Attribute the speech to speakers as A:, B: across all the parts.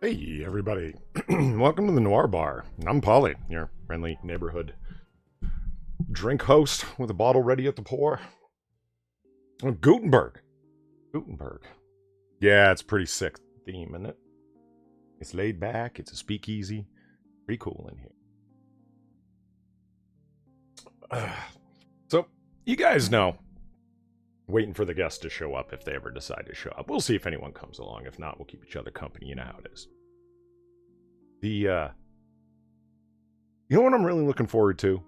A: Hey, everybody. Welcome to the Noir Bar. I'm Polly, your friendly neighborhood drink host with a bottle ready at the pour. Oh, Gutenberg. Gutenberg. Yeah, it's a pretty sick theme, isn't it? It's laid back. It's a speakeasy. Pretty cool in here. So, you guys know, waiting for the guests to show up if they ever decide to show up. We'll see if anyone comes along. If not, we'll keep each other company. You know how it is. You know what I'm really looking forward to,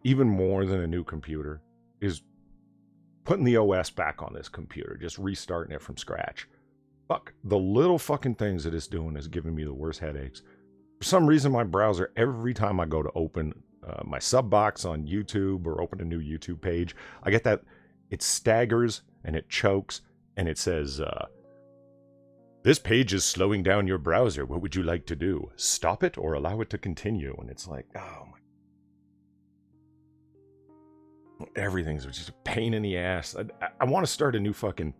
A: even more than a new computer, is putting the OS back on this computer, just restarting it from scratch. Fuck, the little fucking things that it's doing is giving me the worst headaches. For some reason, my browser, every time I go to open my sub box on YouTube or open a new YouTube page, I get that it staggers and it chokes and it says, this page is slowing down your browser. What would you like to do? Stop it or allow it to continue? And it's like, oh my. Everything's just a pain in the ass. I want to start a new fucking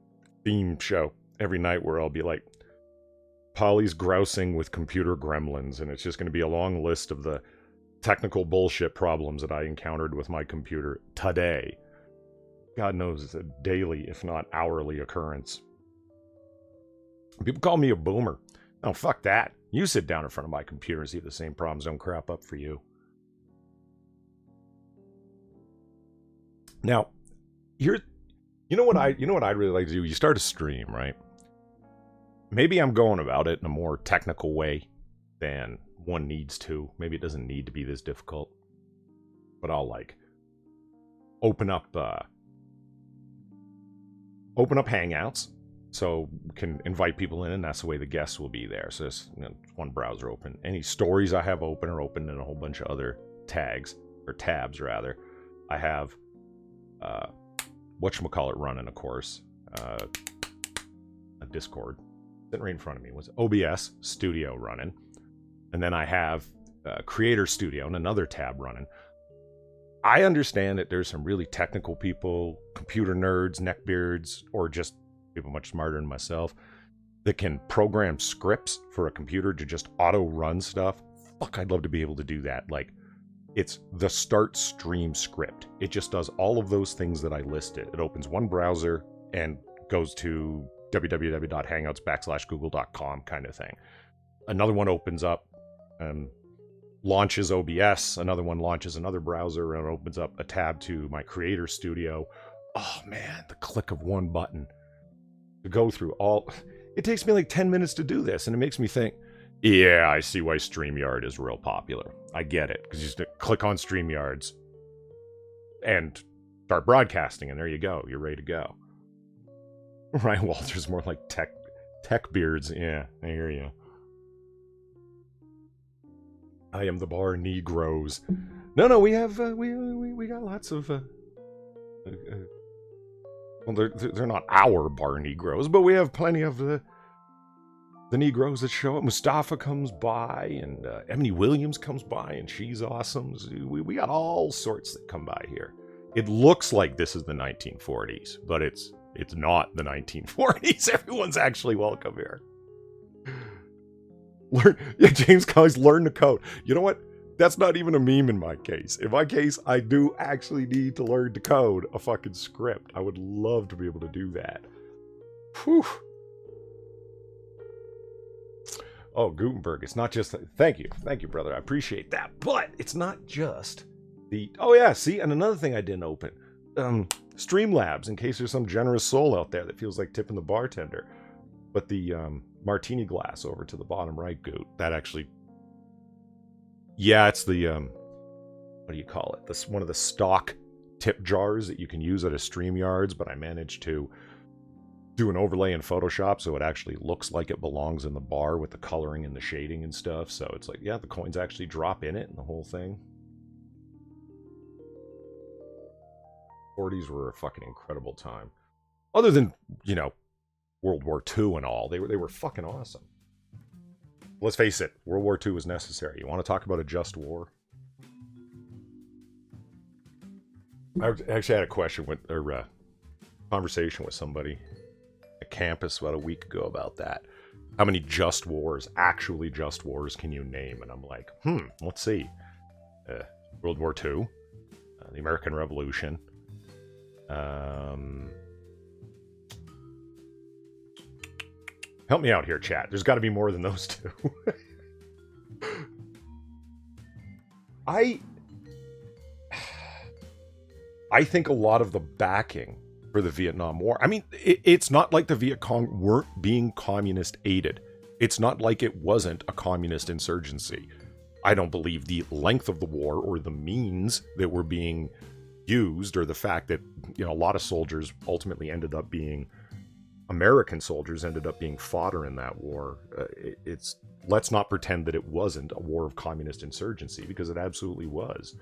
A: theme show every night where I'll be like, Polly's grousing with computer gremlins. And it's just going to be a long list of the technical bullshit problems that I encountered with my computer today. God knows it's a daily, if not hourly occurrence. People call me a boomer. Oh, fuck that. You sit down in front of my computer and see if the same problems don't crop up for you. Now, you know what I'd really like to do? You start a stream, right? Maybe I'm going about it in a more technical way than one needs to. Maybe it doesn't need to be this difficult. But I'll like open up Hangouts. So can invite people in, and that's the way the guests will be there. So there's one browser open. Any stories I have open are open in a whole bunch of other tags, or tabs rather. I have whatchamacallit running, of course. A Discord sitting right in front of me. Was OBS Studio running. And then I have Creator Studio and another tab running. I understand that there's some really technical people, computer nerds, neckbeards, or just people much smarter than myself that can program scripts for a computer to just auto run stuff. Fuck, I'd love to be able to do that. Like, it's the start stream script. It just does all of those things that I listed. It opens one browser and goes to www.hangouts.google.com kind of thing. Another one opens up and launches OBS. Another one launches another browser and opens up a tab to my Creator Studio. Oh man, the click of one button to go through all. It takes me like 10 minutes to do this, and it makes me think, yeah, I see why StreamYard is real popular. I get it, because you just click on StreamYards and start broadcasting, and there you go. You're ready to go. Ryan Walter's more like tech beards. Yeah, I hear you. I am the bar Negroes. No, we have we got lots of well, they're not our bar Negroes, but we have plenty of the Negroes that show up. Mustafa comes by, and Emily Williams comes by, and she's awesome. We got all sorts that come by here. It looks like this is the 1940s, but it's not the 1940s. Everyone's actually welcome here. James Collins, learn to code. You know what? That's not even a meme in my case. In my case, I do actually need to learn to code a fucking script. I would love to be able to do that. Whew. Oh, Gutenberg. It's not just... Thank you, brother. I appreciate that. But it's not just the... Oh, yeah, see? And another thing I didn't open. Streamlabs, in case there's some generous soul out there that feels like tipping the bartender. But the martini glass over to the bottom right, Goot, that actually... Yeah, it's the, what do you call it? This one of the stock tip jars that you can use at a StreamYards, but I managed to do an overlay in Photoshop so it actually looks like it belongs in the bar with the coloring and the shading and stuff. So it's like, yeah, the coins actually drop in it and the whole thing. 40s were a fucking incredible time. Other than, World War II and all, they were fucking awesome. Let's face it, World War II was necessary. You want to talk about a just war? I actually had a question conversation with somebody at campus about a week ago about that. how many just wars, actually just wars, can you name? And I'm like, let's see. World War II, the American Revolution. Help me out here, chat. There's got to be more than those two. I think a lot of the backing for the Vietnam War, I mean, it's not like the Viet Cong weren't being communist aided. It's not like it wasn't a communist insurgency. I don't believe the length of the war or the means that were being used, or the fact that, you know, a lot of soldiers ultimately ended up being American soldiers, ended up being fodder in that war. Let's not pretend that it wasn't a war of communist insurgency, because it absolutely was.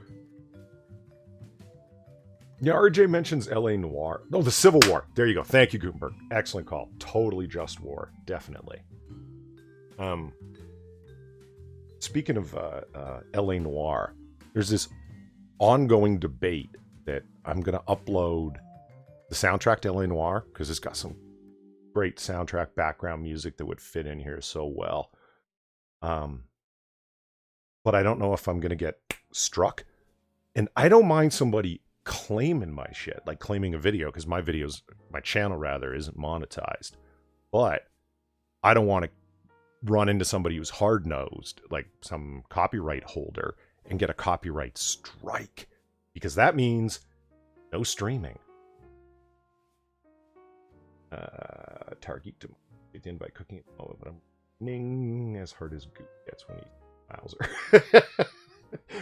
A: Yeah, RJ mentions LA Noir. Oh, the Civil War. There you go. Thank you, Gutenberg. Excellent call. Totally just war. Definitely. Speaking of LA Noir, there's this ongoing debate that I'm going to upload the soundtrack to LA Noir, because it's got some great soundtrack background music that would fit in here so well. But I don't know if I'm going to get struck. And I don't mind somebody claiming my shit, like claiming a video, because my channel rather, isn't monetized. But I don't want to run into somebody who's hard-nosed, like some copyright holder, and get a copyright strike, because that means no streaming. Target to get in by cooking it. Oh, but I'm ning as hard as Goot gets when he Bowser.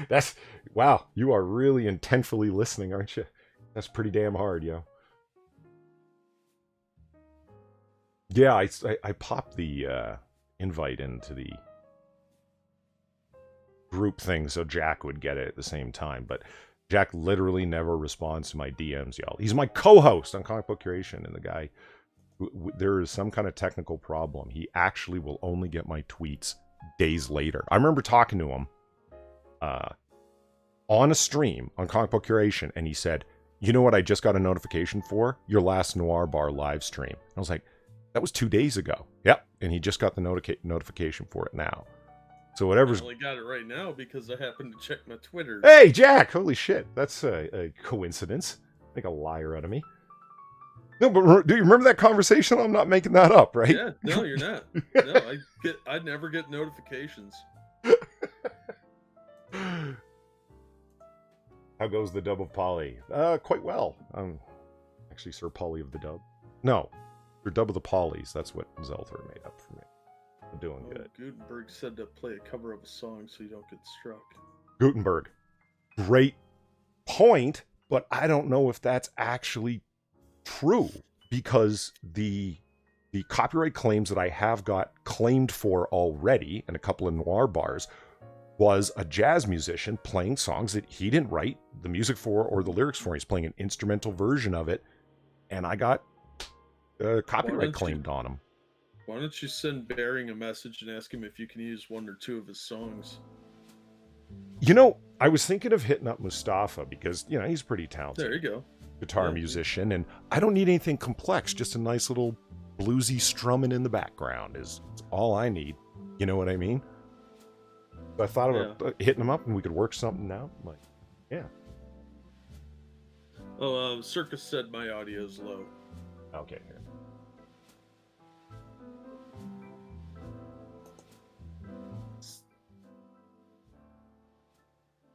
A: That's, wow, you are really intentfully listening, aren't you? That's pretty damn hard, yo. Yeah, I popped the invite into the group thing so Jack would get it at the same time, but Jack literally never responds to my DMs, y'all. He's my co-host on Comic Book Curation, and the guy, there is some kind of technical problem. He actually will only get my tweets days later. I remember talking to him on a stream on Comic Book Curation, and he said, you know what I just got a notification for? Your last Noir Bar live stream. I was like, that was 2 days ago. Yep, and he just got the notification for it now. So whatever's...
B: I only got it right now because I happened to check my Twitter.
A: Hey, Jack! Holy shit, that's a coincidence. Make a liar out of me. No, but do you remember that conversation? I'm not making that up, right?
B: Yeah, no, you're not. No, I never get notifications.
A: How goes the dub of Polly? Quite well. Actually Sir Polly of the dub. No, Sir Dub of the Pollies. That's what Zelther made up for me. I'm doing good.
B: Gutenberg said to play a cover of a song so you don't get struck.
A: Gutenberg. Great point, but I don't know if that's actually true, because the copyright claims that I have got claimed for already, and a couple of Noir Bars, was a jazz musician playing songs that he didn't write the music for or the lyrics for. He's playing an instrumental version of it, and I got copyright claimed on him.
B: Why don't you send Bering a message and ask him if you can use one or two of his songs?
A: You know, I was thinking of hitting up Mustafa, because, you know, he's pretty talented.
B: There you go.
A: Guitar musician, and I don't need anything complex. Just a nice little bluesy strumming in the background is all I need. You know what I mean? So I thought about hitting him up, and we could work something out. I'm like, yeah.
B: Oh, Circus said my audio is low.
A: Okay, here.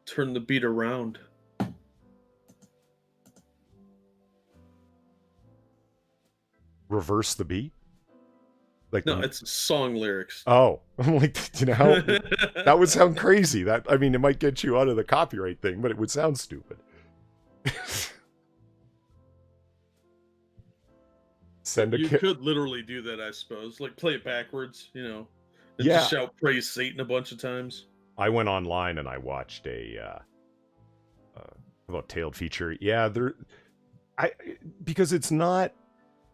B: Turn the beat around.
A: Reverse the beat? Like
B: no, it's song lyrics.
A: Oh, I'm like, you know, how, that would sound crazy. That, I mean, it might get you out of the copyright thing, but it would sound stupid.
B: You could literally do that, I suppose. Like play it backwards, you know, and just shout praise Satan a bunch of times.
A: I went online and I watched a tailed feature. Yeah, because it's not.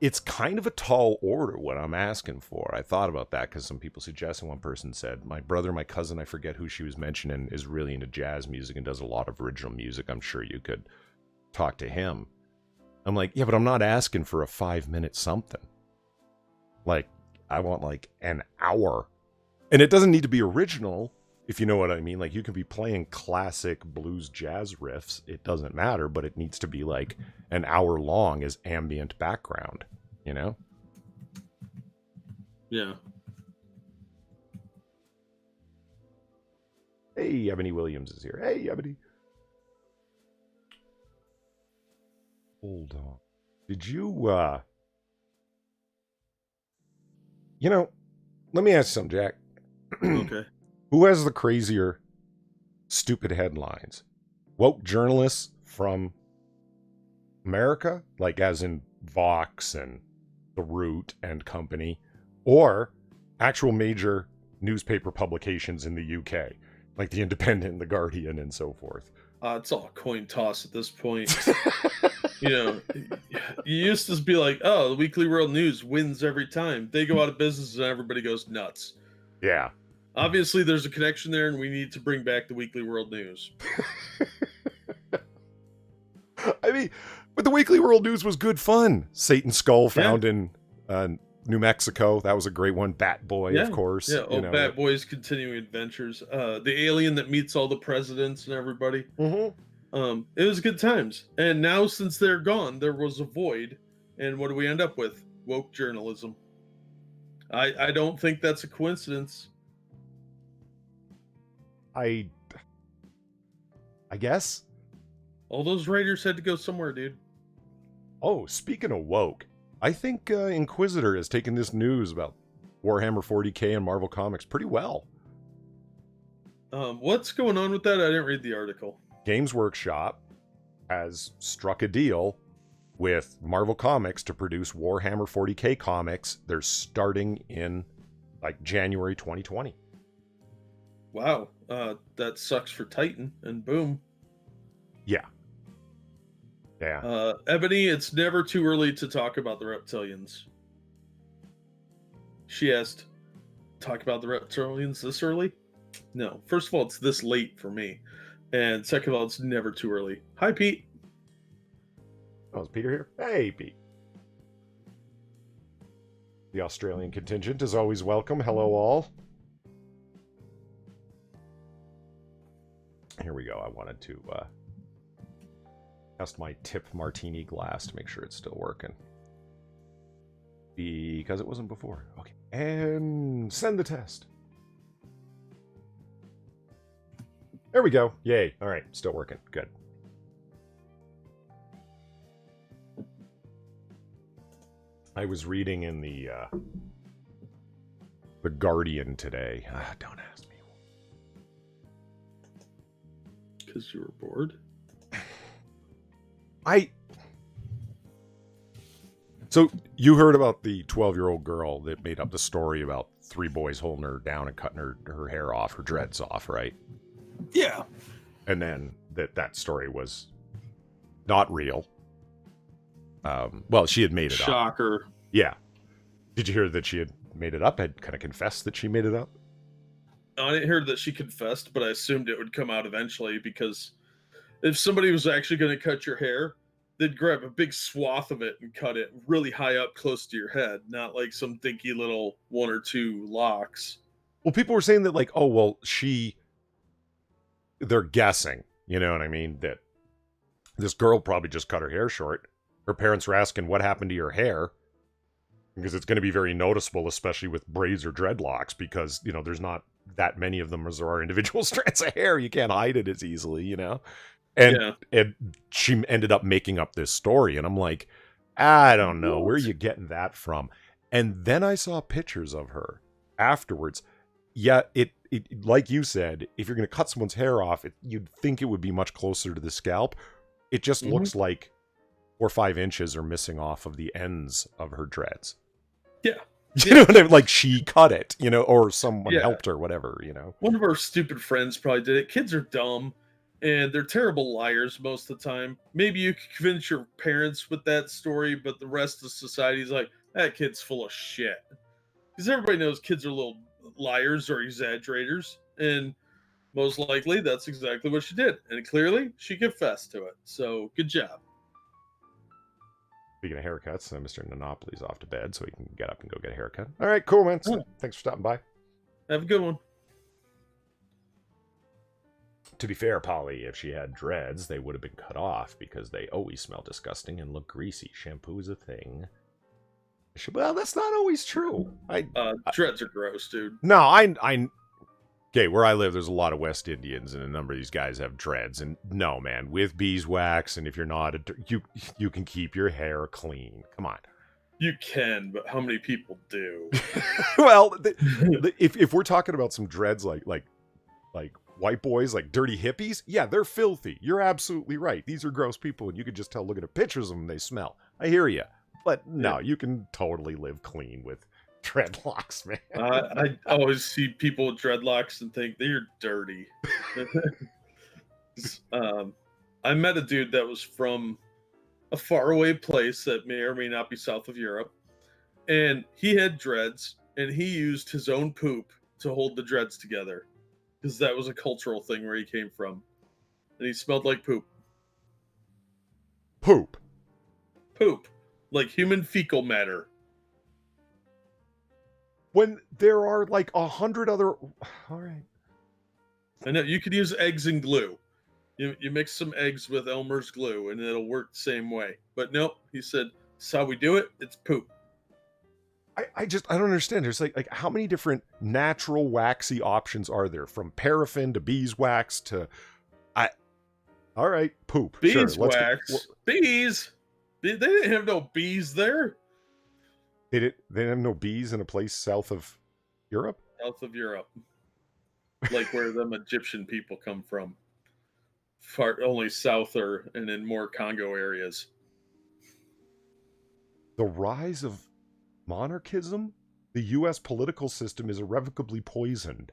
A: It's kind of a tall order what I'm asking for. I thought about that because some people suggested. One person said, my brother, my cousin, I forget who she was mentioning, is really into jazz music and does a lot of original music. I'm sure you could talk to him. I'm like, yeah, but I'm not asking for a 5-minute something. Like, I want like an hour. And it doesn't need to be original, if you know what I mean. Like, you can be playing classic blues jazz riffs. It doesn't matter, but it needs to be like an hour long as ambient background, you know?
B: Yeah.
A: Hey, Ebony Williams is here. Hey, Ebony. Hold on. Did you, you know, let me ask you something, Jack.
B: Okay.
A: Who has the crazier stupid headlines? Woke journalists from America, like as in Vox and The Root and company, or actual major newspaper publications in the UK, like The Independent, The Guardian, and so forth?
B: It's all a coin toss at this point. You know, you used to be like, oh, the Weekly World News wins every time. They go out of business and everybody goes nuts.
A: Yeah.
B: Obviously, there's a connection there, and we need to bring back the Weekly World News.
A: I mean, but the Weekly World News was good fun. Satan's Skull found in New Mexico. That was a great one. Bat Boy, of course.
B: Yeah, Bat Boy's continuing adventures. The alien that meets all the presidents and everybody.
A: Mm-hmm.
B: It was good times. And now, since they're gone, there was a void. And what do we end up with? Woke journalism. I don't think that's a coincidence.
A: I guess.
B: All those writers had to go somewhere, dude.
A: Oh, speaking of woke, I think Inquisitor has taken this news about Warhammer 40k and Marvel Comics pretty well.
B: What's going on with that? I didn't read the article.
A: Games Workshop has struck a deal with Marvel Comics to produce Warhammer 40k comics. They're starting in like January 2020.
B: Wow, that sucks for Titan, and boom.
A: Yeah.
B: Ebony, it's never too early to talk about the reptilians. She asked, talk about the reptilians this early? No. First of all, it's this late for me. And second of all, it's never too early. Hi, Pete.
A: Oh, is Peter here? Hey, Pete. The Australian contingent is always welcome. Hello, all. Here we go. I wanted to test my tip martini glass to make sure it's still working. Because it wasn't before. Okay. And send the test. There we go. Yay. All right. Still working. Good. I was reading in the Guardian today. Don't ask me.
B: Because you were bored?
A: So you heard about the 12-year-old girl that made up the story about 3 boys holding her down and cutting her hair off, her dreads off, right?
B: Yeah.
A: And then that story was not real. Well, she had made it up.
B: Shocker.
A: Yeah. Did you hear that she had made it up? Had kind of confessed that she made it up?
B: I didn't hear that she confessed, but I assumed it would come out eventually, because if somebody was actually going to cut your hair, they'd grab a big swath of it and cut it really high up close to your head, not like some dinky little 1 or 2 locks.
A: Well, people were saying that, like, oh, well, they're guessing, you know what I mean? That this girl probably just cut her hair short. Her parents were asking, what happened to your hair? Because it's going to be very noticeable, especially with braids or dreadlocks, because, you know, there's not that many of them as there are individual strands of hair. You can't hide it as easily, you know? And she ended up making up this story. And I'm like, I don't know. Where are you getting that from? And then I saw pictures of her afterwards. Yeah, it like you said, if you're going to cut someone's hair off, you'd think it would be much closer to the scalp. It just looks like 4 or 5 inches are missing off of the ends of her dreads.
B: Yeah.
A: You know what I mean? Like, she cut it, you know, or someone helped her, whatever, you know.
B: One of our stupid friends probably did it. Kids are dumb, and they're terrible liars most of the time. Maybe you could convince your parents with that story, but the rest of society's like, that kid's full of shit. Because everybody knows kids are little liars or exaggerators, and most likely that's exactly what she did. And clearly, she confessed to it. So, good job.
A: Speaking of haircuts, Mr. Monopoly's off to bed, so he can get up and go get a haircut. All right, cool, man. So, thanks for stopping by.
B: Have a good one.
A: To be fair, Polly, if she had dreads, they would have been cut off because they always smell disgusting and look greasy. Shampoo is a thing. Well, that's not always true.
B: Dreads are gross, dude.
A: No, I. Okay, where I live, there's a lot of West Indians, and a number of these guys have dreads. And no, man, with beeswax, and if you're not, you can keep your hair clean. Come on.
B: You can, but how many people do?
A: Well, if we're talking about some dreads like white boys, like dirty hippies, yeah, they're filthy. You're absolutely right. These are gross people, and you can just tell looking at pictures of them, they smell. I hear you. But no, you can totally live clean with dreadlocks, man.
B: I always see people with dreadlocks and think they're dirty. I met a dude that was from a faraway place that may or may not be south of Europe, and he had dreads, and he used his own poop to hold the dreads together because that was a cultural thing where he came from, and he smelled like poop.
A: Poop.
B: Like human fecal matter.
A: When there are like 100 other... All right.
B: I know, you could use eggs and glue. You mix some eggs with Elmer's glue and it'll work the same way. But nope, he said, "That's how we do it. It's poop."
A: I don't understand. There's like how many different natural waxy options are there? From paraffin to beeswax to... All right, poop.
B: Beeswax. Bees. They didn't have no bees there.
A: They didn't have no bees in a place south of Europe?
B: South of Europe. Like where them Egyptian people come from. Far only souther and in more Congo areas.
A: The rise of monarchism? The U.S. political system is irrevocably poisoned.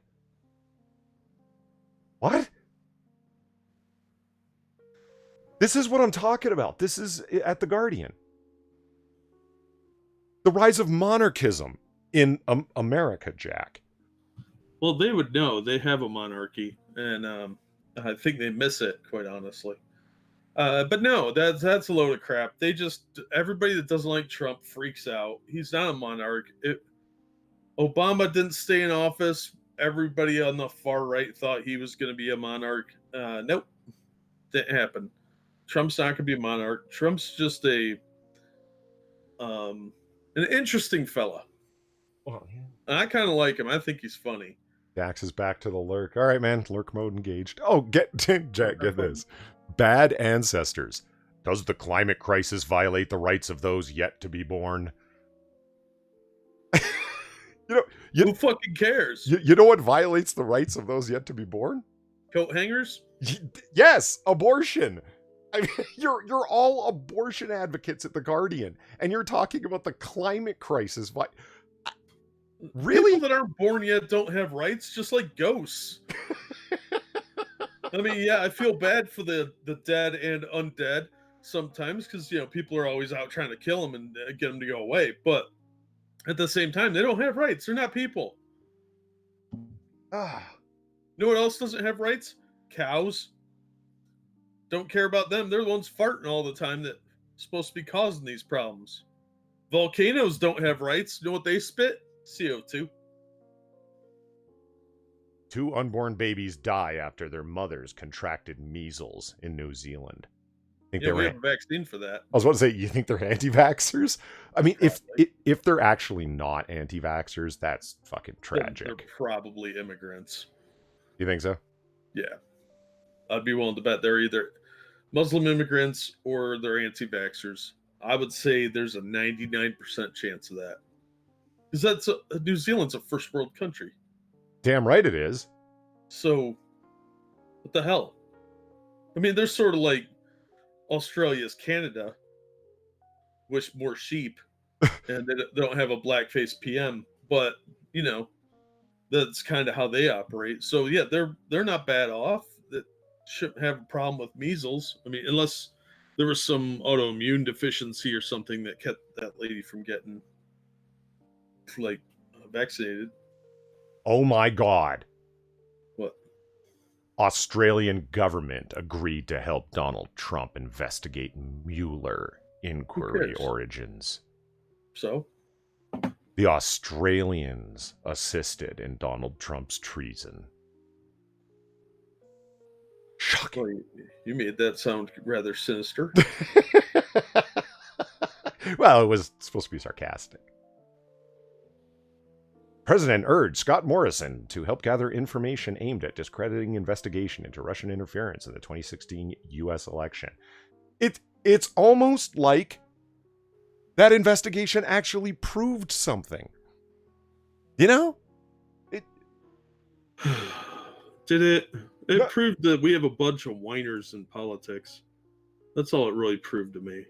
A: What? This is what I'm talking about. This is at The Guardian. The rise of monarchism in America, Jack.
B: Well, they would know. They have a monarchy, and I think they miss it, quite honestly. But no, that's a load of crap. Everybody that doesn't like Trump freaks out. He's not a monarch. Obama didn't stay in office. Everybody on the far right thought he was going to be a monarch. Nope, didn't happen. Trump's not going to be a monarch. Trump's just an interesting fella.
A: Well, yeah.
B: And I kind of like him. I think he's funny.
A: Dax is back to the lurk. All right, man. Lurk mode engaged. Oh, Jack, get this. Bad ancestors. Does the climate crisis violate the rights of those yet to be born?
B: Who fucking cares?
A: You know what violates the rights of those yet to be born?
B: Coat hangers?
A: Yes, abortion. I mean, you're all abortion advocates at The Guardian, and you're talking about the climate crisis. Really?
B: People that aren't born yet don't have rights, just like ghosts. I mean, yeah, I feel bad for the dead and undead sometimes because, people are always out trying to kill them and get them to go away. But at the same time, they don't have rights. They're not people. You know what else doesn't have rights? Cows. Don't care about them. They're the ones farting all the time that are supposed to be causing these problems. Volcanoes don't have rights. You know what they spit? CO2.
A: 2 unborn babies die after their mothers contracted measles in New Zealand.
B: We have a vaccine for that.
A: I was about to say, you think they're anti-vaxxers? I mean, if they're actually not anti-vaxxers, that's fucking tragic.
B: They're probably immigrants.
A: You think so?
B: Yeah. I'd be willing to bet they're either Muslim immigrants or they're anti-vaxxers. I would say there's a 99% chance of that. Because New Zealand's a first world country.
A: Damn right it is. So,
B: what the hell? I mean, they're sort of like Australia's Canada, with more sheep, and they don't have a blackface PM. But that's kind of how they operate. So yeah, they're not bad off. That shouldn't have a problem with measles. I mean, unless there was some autoimmune deficiency or something that kept that lady from getting vaccinated.
A: Oh my God.
B: What?
A: Australian government agreed to help Donald Trump investigate Mueller. inquiry
B: cares?
A: origins.
B: So
A: The Australians assisted in Donald Trump's treason. Shocking.
B: well, you made that sound rather sinister.
A: Well, it was supposed to be sarcastic. President urged Scott Morrison to help gather information aimed at discrediting investigation into Russian interference in the 2016 U.S. election. It's almost like that investigation actually proved something. You know?
B: Did it? It
A: No.
B: proved that we have a bunch of whiners in politics. That's all it really proved to me.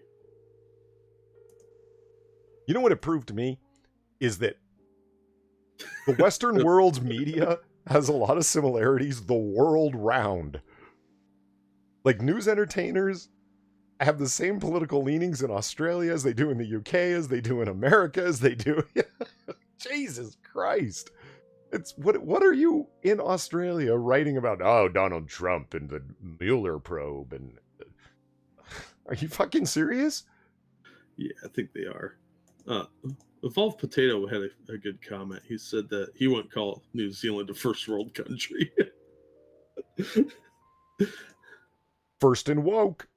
A: You know what it proved to me? Is that the Western world's media has a lot of similarities the world round. Like, news entertainers have the same political leanings in Australia as they do in the UK, as they do in America, as they do... Jesus Christ. It's what are you in Australia writing about? Oh, Donald Trump and the Mueller probe, and are you fucking serious?
B: Yeah, I think they are. Evolved Potato had a good comment. He said that he wouldn't call New Zealand a first world country.
A: First and woke.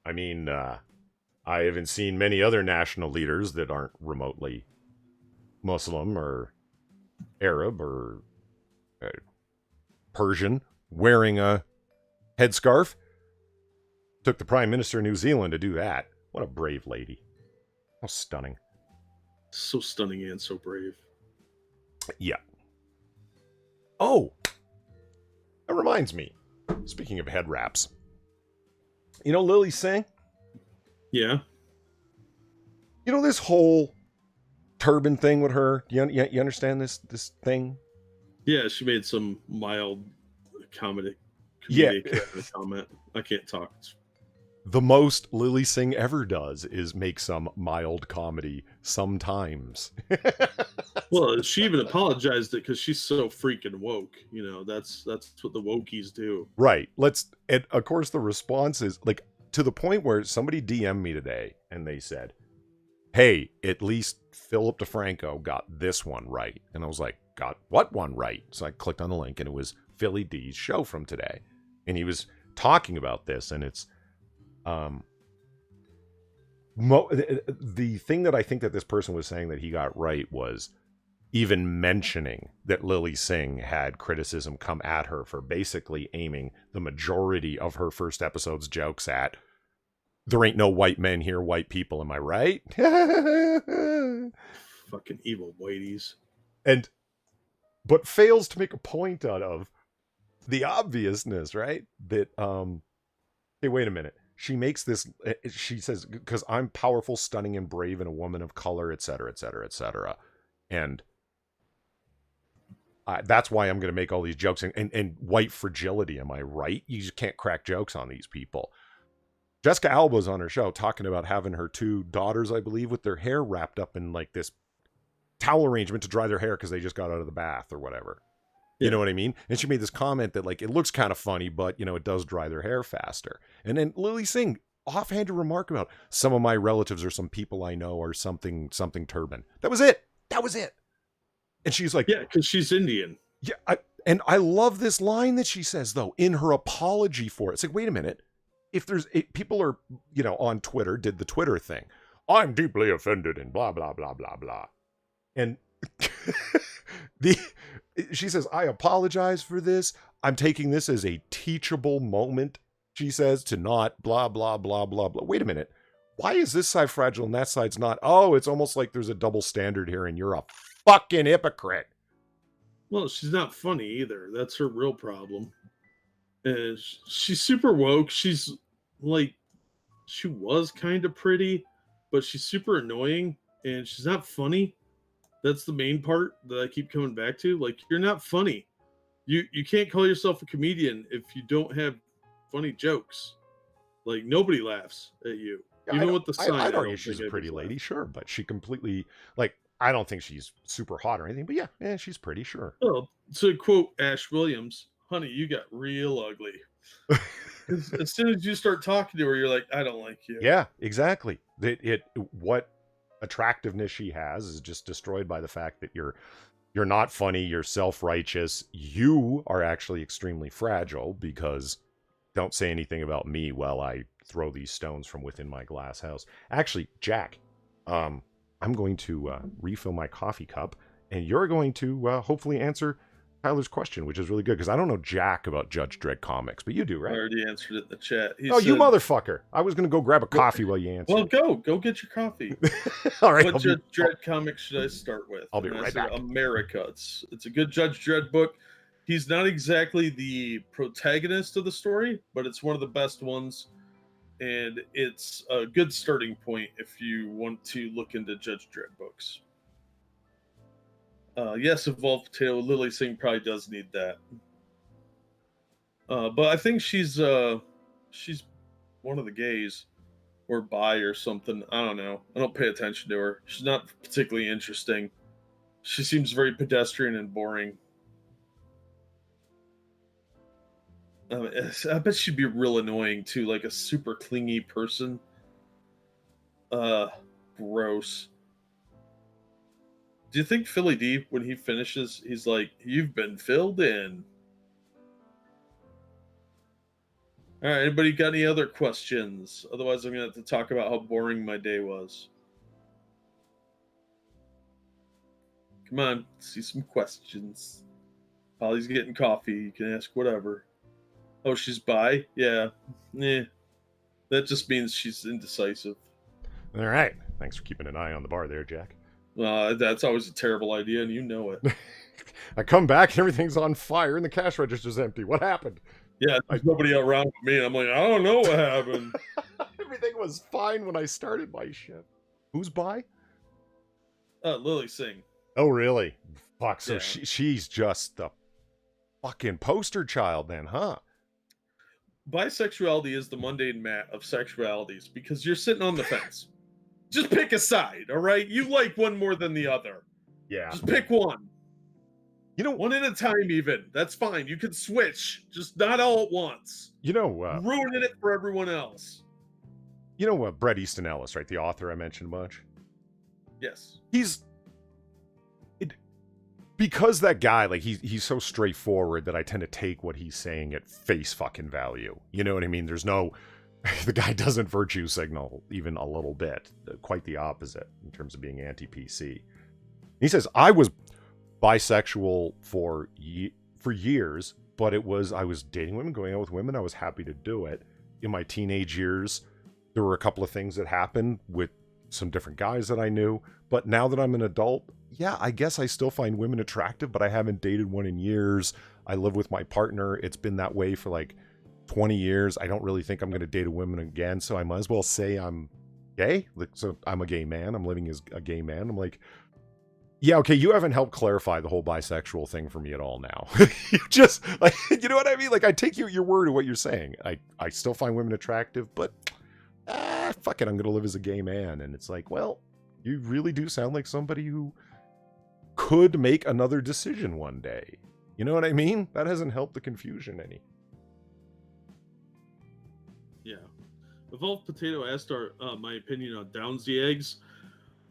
A: I mean, I haven't seen many other national leaders that aren't remotely Muslim or Arab or Persian wearing a headscarf. Took the Prime Minister of New Zealand to do that. What a brave lady. How stunning.
B: So stunning and so brave.
A: Yeah. Oh, that reminds me. Speaking of head wraps. You know Lily Singh?
B: Yeah.
A: You know this whole turban thing with her? You understand this thing?
B: Yeah, she made some mild comedic comment. I can't talk.
A: The most Lily Singh ever does is make some mild comedy sometimes.
B: Well, she even apologized it because she's so freaking woke. You know, that's what the wokies do.
A: Right. And of course the response is like to the point where somebody DM'd me today and they said, hey, at least Philip DeFranco got this one right. And I was like, got what one right? So I clicked on the link and it was Philly D's show from today. And he was talking about this, and it's the thing that I think that this person was saying that he got right was even mentioning that Lily Singh had criticism come at her for basically aiming the majority of her first episode's jokes at, there ain't no white men here, white people, am I right?
B: Fucking evil whiteys.
A: But fails to make a point out of the obviousness, right? That, hey, wait a minute. She makes this, she says, because I'm powerful, stunning, and brave, and a woman of color, etc., etc., etc. And that's why I'm going to make all these jokes. And white fragility, am I right? You just can't crack jokes on these people. Jessica Alba's on her show talking about having her two daughters, I believe, with their hair wrapped up in like this towel arrangement to dry their hair because they just got out of the bath or whatever. You know what I mean? And she made this comment that, like, it looks kind of funny, but, you know, it does dry their hair faster. And then Lily Singh, offhanded remark about some of my relatives or some people I know or something turban. That was it. And she's like...
B: Yeah, because she's Indian.
A: Yeah, I love this line that she says, though, in her apology for it. It's like, wait a minute. If people are, you know, on Twitter, did the Twitter thing. I'm deeply offended and blah, blah, blah, blah, blah. And... She says, I apologize for this. I'm taking this as a teachable moment, she says, to not blah, blah, blah, blah, blah. Wait a minute. Why is this side fragile and that side's not? Oh, it's almost like there's a double standard here and you're a fucking hypocrite.
B: Well, she's not funny either. That's her real problem. And she's super woke. She's like, she was kind of pretty, but she's super annoying and she's not funny. That's the main part that I keep coming back to. Like, you're not funny. You can't call yourself a comedian if you don't have funny jokes. Like, nobody laughs at you. Even with the sign.
A: I don't think she's a pretty lady, sure, but she completely, like, I don't think she's super hot or anything, but yeah, she's pretty, sure.
B: Well, to quote Ash Williams, honey, you got real ugly. As soon as you start talking to her, you're like, I don't like you.
A: Yeah, exactly. What attractiveness she has is just destroyed by the fact that you're not funny, you're self-righteous, you are actually extremely fragile because don't say anything about me while I throw these stones from within my glass house. Actually, Jack, I'm going to refill my coffee cup, and you're going to hopefully answer Tyler's question, which is really good because I don't know jack about Judge Dredd comics, but you do,
B: I
A: right?
B: already answered it in the chat. He
A: Oh, you
B: said,
A: motherfucker! I was going to go grab a coffee while you answer.
B: well, go get your coffee.
A: All right,
B: What Judge Dredd comic should I start with?
A: I'll be
B: And I
A: right
B: said,
A: back.
B: America. It's a good Judge Dredd book. He's not exactly the protagonist of the story, but it's one of the best ones, and it's a good starting point if you want to look into Judge Dredd books. Yes, Evolved Potato Lily Singh probably does need that, but I think she's one of the gays or bi or something. I don't know. I don't pay attention to her. She's not particularly interesting. She seems very pedestrian and boring. I bet she'd be real annoying too, like a super clingy person. Gross. Do you think Philly D, when he finishes, he's like, "You've been filled in"? All right. Anybody got any other questions? Otherwise, I'm gonna have to talk about how boring my day was. Come on, see some questions. Holly's getting coffee. You can ask whatever. Oh, she's bi? Yeah. That just means she's indecisive.
A: All right. Thanks for keeping an eye on the bar there, Jack.
B: That's always a terrible idea, and you know it.
A: I come back and everything's on fire and the cash register's empty. What happened?
B: Yeah, there's nobody around with me. I'm like, I don't know what happened.
A: Everything was fine when I started my ship. Who's by?
B: Lily Singh.
A: Oh, really? Fuck, so
B: Yeah.
A: she's just the fucking poster child then, huh?
B: Bisexuality is the mundane mat of sexualities because you're sitting on the fence. Just pick a side, all right? You like one more than the other.
A: Yeah.
B: Just pick one.
A: You know,
B: one at a time, even. That's fine. You can switch, just not all at once. Ruining it for everyone else.
A: You know what? Bret Easton Ellis, right? The author I mentioned a bunch.
B: Yes.
A: Because that guy, like, he's so straightforward that I tend to take what he's saying at face fucking value. You know what I mean? There's no... The guy doesn't virtue signal even a little bit. Quite the opposite in terms of being anti-PC. He says, I was bisexual for years, but I was dating women, going out with women. I was happy to do it. In my teenage years, there were a couple of things that happened with some different guys that I knew. But now that I'm an adult, yeah, I guess I still find women attractive, but I haven't dated one in years. I live with my partner. It's been that way for like 20 years. I don't really think I'm going to date a woman again, so I might as well say I'm gay. So I'm a gay man. I'm living as a gay man. I'm like, yeah, okay, you haven't helped clarify the whole bisexual thing for me at all now. You just, like, you know what I mean? Like, I take your word of what you're saying. I still find women attractive, but fuck it, I'm going to live as a gay man. And it's like, well, you really do sound like somebody who could make another decision one day. You know what I mean? That hasn't helped the confusion any.
B: Yeah. Evolved Potato asked my opinion on Downsy eggs.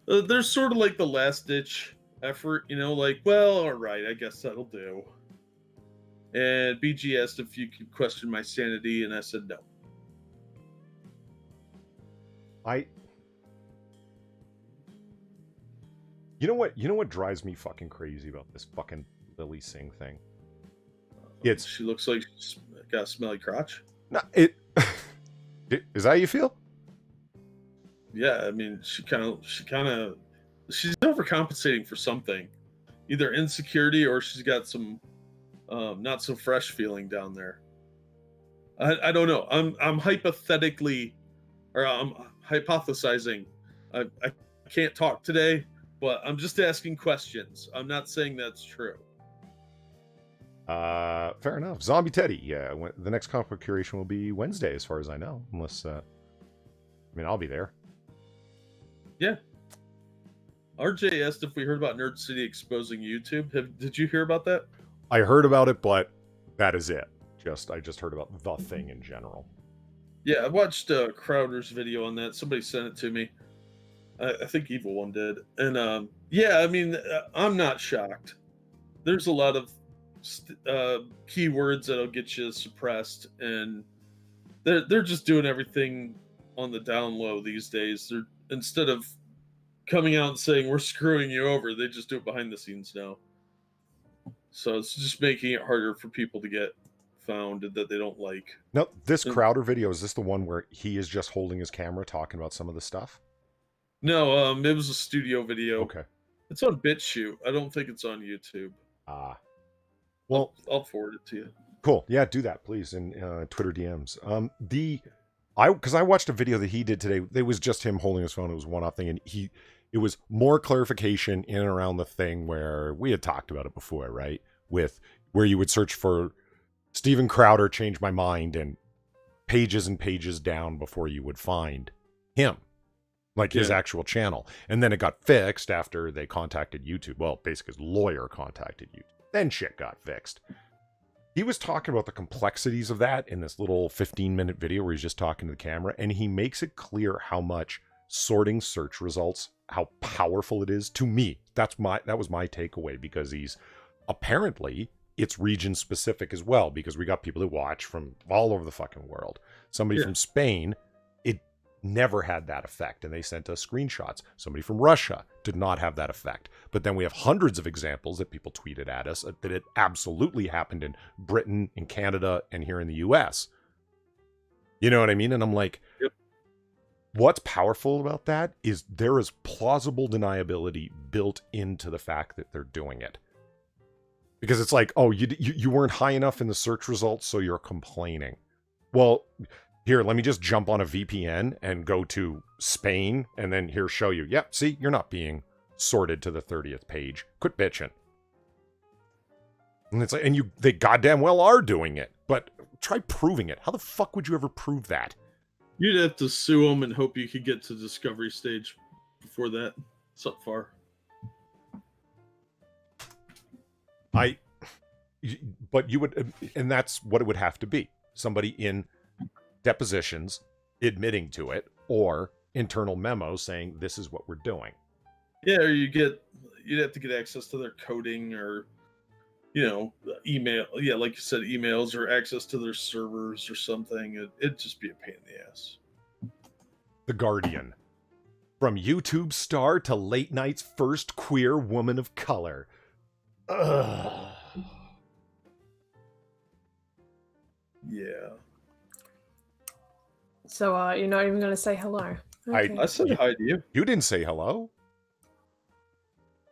B: They're sort of like the last ditch effort, like, well, all right, I guess that'll do. And BG asked if you could question my sanity, and I said no.
A: You know what drives me fucking crazy about this fucking Lily Singh thing?
B: She looks like she's got a smelly crotch.
A: No, is that how you feel?
B: Yeah, I mean, she's overcompensating for something, either insecurity or she's got some not so fresh feeling down there. I don't know. I'm hypothetically, or I'm hypothesizing. I can't talk today, but I'm just asking questions. I'm not saying that's true.
A: Fair enough. Zombie Teddy. Yeah, the next comic book curation will be Wednesday, as far as I know. Unless, I'll be there.
B: Yeah. RJ asked if we heard about Nerd City exposing YouTube. Did you hear about that?
A: I heard about it, but that is it. I just heard about the thing in general.
B: Yeah, I watched Crowder's video on that. Somebody sent it to me. I think Evil One did, and yeah, I mean, I'm not shocked. There's a lot of keywords that'll get you suppressed, and they're just doing everything on the down low these days. They're instead of coming out and saying we're screwing you over, they just do it behind the scenes now. So it's just making it harder for people to get found that they don't like.
A: Now, this
B: And
A: Crowder video, is this the one where he is just holding his camera talking about some of the stuff?
B: no, it was a studio video.
A: Okay.
B: It's on BitChute. I don't think it's on YouTube.
A: Well,
B: I'll forward it to you.
A: cool. Yeah, do that, please, in Twitter DMs. Because I watched a video that he did today. It was just him holding his phone. It was a one-off thing, and it was more clarification in and around the thing where we had talked about it before, right? With where you would search for Steven Crowder changed my mind, and pages and pages down before you would find him, like his actual channel. And then it got fixed after they contacted YouTube. Well, basically his lawyer contacted YouTube. Then shit got fixed. He was talking about the complexities of that in this little 15-minute video where he's just talking to the camera, and he makes it clear how much sorting search results, how powerful it is to me. That was my takeaway, because he's apparently it's region specific as well, because we got people that watch from all over the fucking world. Somebody from Spain, it never had that effect, and they sent us screenshots. Somebody from Russia did not have that effect. But then we have hundreds of examples that people tweeted at us that it absolutely happened in Britain, in Canada, and here in the US. You know what I mean? And I'm like, what's powerful about that is there is plausible deniability built into the fact that they're doing it. Because it's like, oh, you weren't high enough in the search results, so you're complaining. Well, here, let me just jump on a VPN and go to Spain, and then here show you. Yep, see, you're not being sorted to the 30th page. Quit bitching. And it's like, and they goddamn well are doing it, but try proving it. How the fuck would you ever prove that?
B: You'd have to sue them and hope you could get to discovery stage before that. It's up far.
A: But you would, and that's what it would have to be. Somebody in depositions admitting to it, or internal memos saying this is what we're doing.
B: Yeah, or you'd have to get access to their coding, or email. Yeah, like you said, emails, or access to their servers or something. It'd just be a pain in the ass.
A: The Guardian. From YouTube star to late night's first queer woman of color. Ugh.
B: Yeah.
C: So you're not even going to say hello? Okay.
B: I said hi to you.
A: You didn't say hello.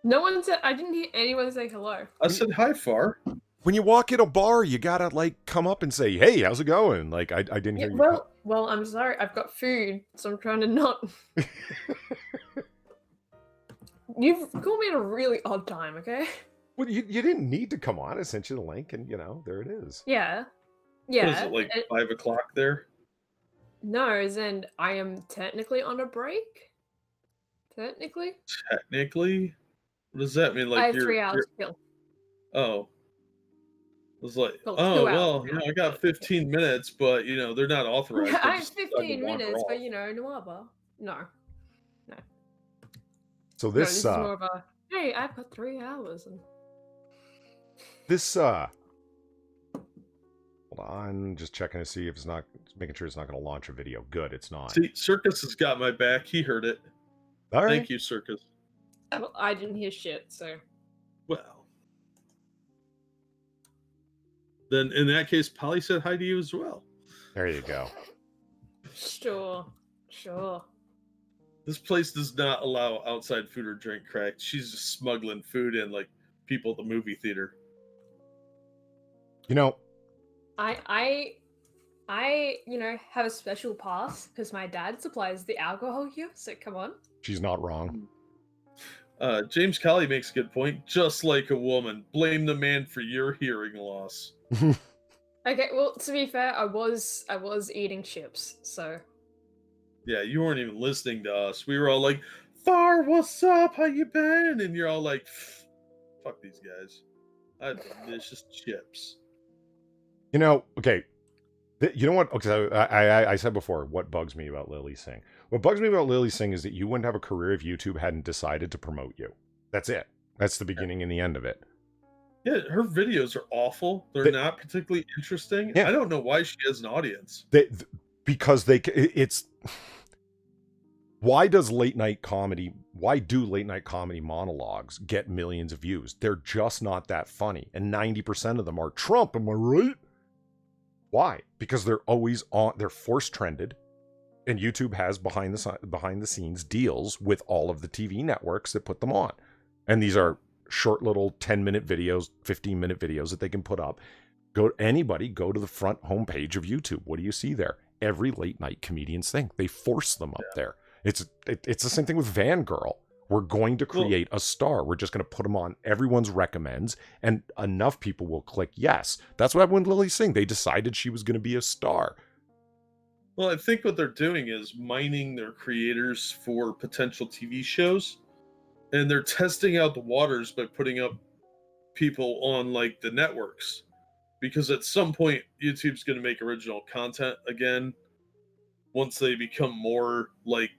C: No one said. I didn't hear anyone say hello.
B: I said hi, Far.
A: When you walk in a bar, you gotta come up and say, "Hey, how's it going?" I didn't hear you.
C: Well, I'm sorry. I've got food, so I'm trying to not. You've called me at a really odd time, okay?
A: Well, you didn't need to come on. I sent you the link, and there it is.
C: Yeah.
B: What is it, like 5 o'clock there?
C: No, as in I am technically on a break. Technically.
B: What does that mean? Like
C: I have 3 hours to kill.
B: Oh. It was like,
C: Well,
B: oh,
C: 2
B: well,
C: hours.
B: I got 15 minutes, but, they're not authorized.
C: I have 15 minutes, but, Noir Bar. No.
A: So this
C: is more of a, hey, I've got 3 hours.
A: Hold on, just checking to see if it's not, making sure it's not going to launch a video. Good, it's not.
B: See, Circus has got my back. He heard it.
A: All right.
B: Thank you, Circus.
C: Well, I didn't hear shit, so.
B: Well. Then in that case, Polly said hi to you as well.
A: There you go.
C: Sure.
B: This place does not allow outside food or drink, correct? She's just smuggling food in like people at the movie theater.
C: I have a special pass because my dad supplies the alcohol here, so come on.
A: She's not wrong.
B: James Colley makes a good point. Just like a woman, blame the man for your hearing loss.
C: Okay, well, to be fair, I was eating chips, so.
B: Yeah, you weren't even listening to us. We were all like, Far, what's up? How you been? And you're all like, fuck these guys. I had delicious chips.
A: You know, okay. You know what? Okay, I said before what bugs me about Lily Singh. What bugs me about Lily Singh is that you wouldn't have a career if YouTube hadn't decided to promote you. That's it. That's the beginning and the end of it.
B: Yeah, her videos are awful. They're
A: They-
B: not particularly interesting.
A: yeah,
B: I don't know why she has an audience.
A: because it's why do late night comedy monologues get millions of views? They're just not that funny, and 90% of them are Trump. Am I right? Why? Because they're always on. They're force trended, and YouTube has behind the scenes deals with all of the TV networks that put them on, and these are short little 10-minute videos, 15-minute videos that they can put up. Go to the front homepage of YouTube. What do you see there? Every late night comedian's thing. They force them up there. It's the same thing with Vangirl. We're going to create a star. We're just going to put them on everyone's recommends, and enough people will click yes. That's what happened with Lily Singh. They decided she was going to be a star.
B: Well, I think what they're doing is mining their creators for potential TV shows, and they're testing out the waters by putting up people on like the networks. Because at some point, YouTube's going to make original content again once they become more like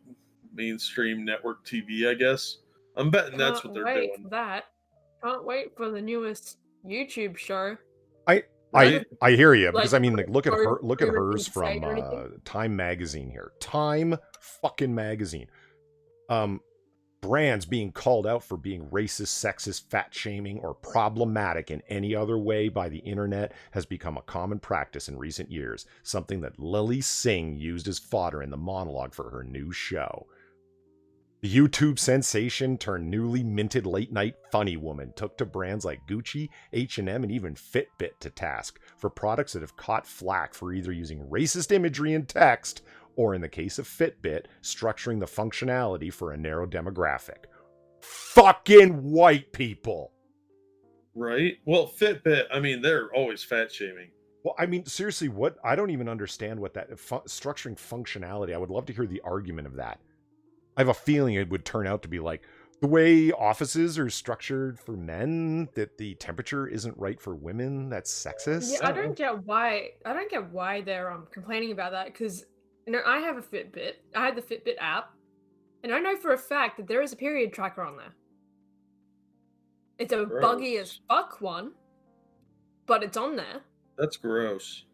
B: mainstream network TV, I guess. I'm betting that's what they're
C: Can't wait
B: doing.
C: for that. Can't wait for the newest YouTube show.
B: Right?
A: I hear you, because
C: Like,
A: I mean, like, look at
C: everything
A: hers
C: to say
A: from
C: or anything.
A: Time Magazine here. Time fucking Magazine. Brands being called out for being racist, sexist, fat shaming, or problematic in any other way by the internet has become a common practice in recent years, something that Lily Singh used as fodder in the monologue for her new show. The YouTube sensation turned newly minted late-night funny woman took to brands like Gucci, H&M, and even Fitbit to task for products that have caught flack for either using racist imagery in text or, in the case of Fitbit, structuring the functionality for a narrow demographic. Fucking white people!
B: Right? Well, Fitbit, I mean, they're always fat shaming.
A: Well, I mean, seriously, what? I don't even understand what that... structuring functionality, I would love to hear the argument of that. I have a feeling it would turn out to be like the way offices are structured for men, that the temperature isn't right for women. That's sexist.
C: Yeah, I don't get why. I don't get why they're complaining about that, because I have a Fitbit. I had the Fitbit app, and I know for a fact that there is a period tracker on there. It's a buggy as fuck one, but it's on there.
B: That's gross.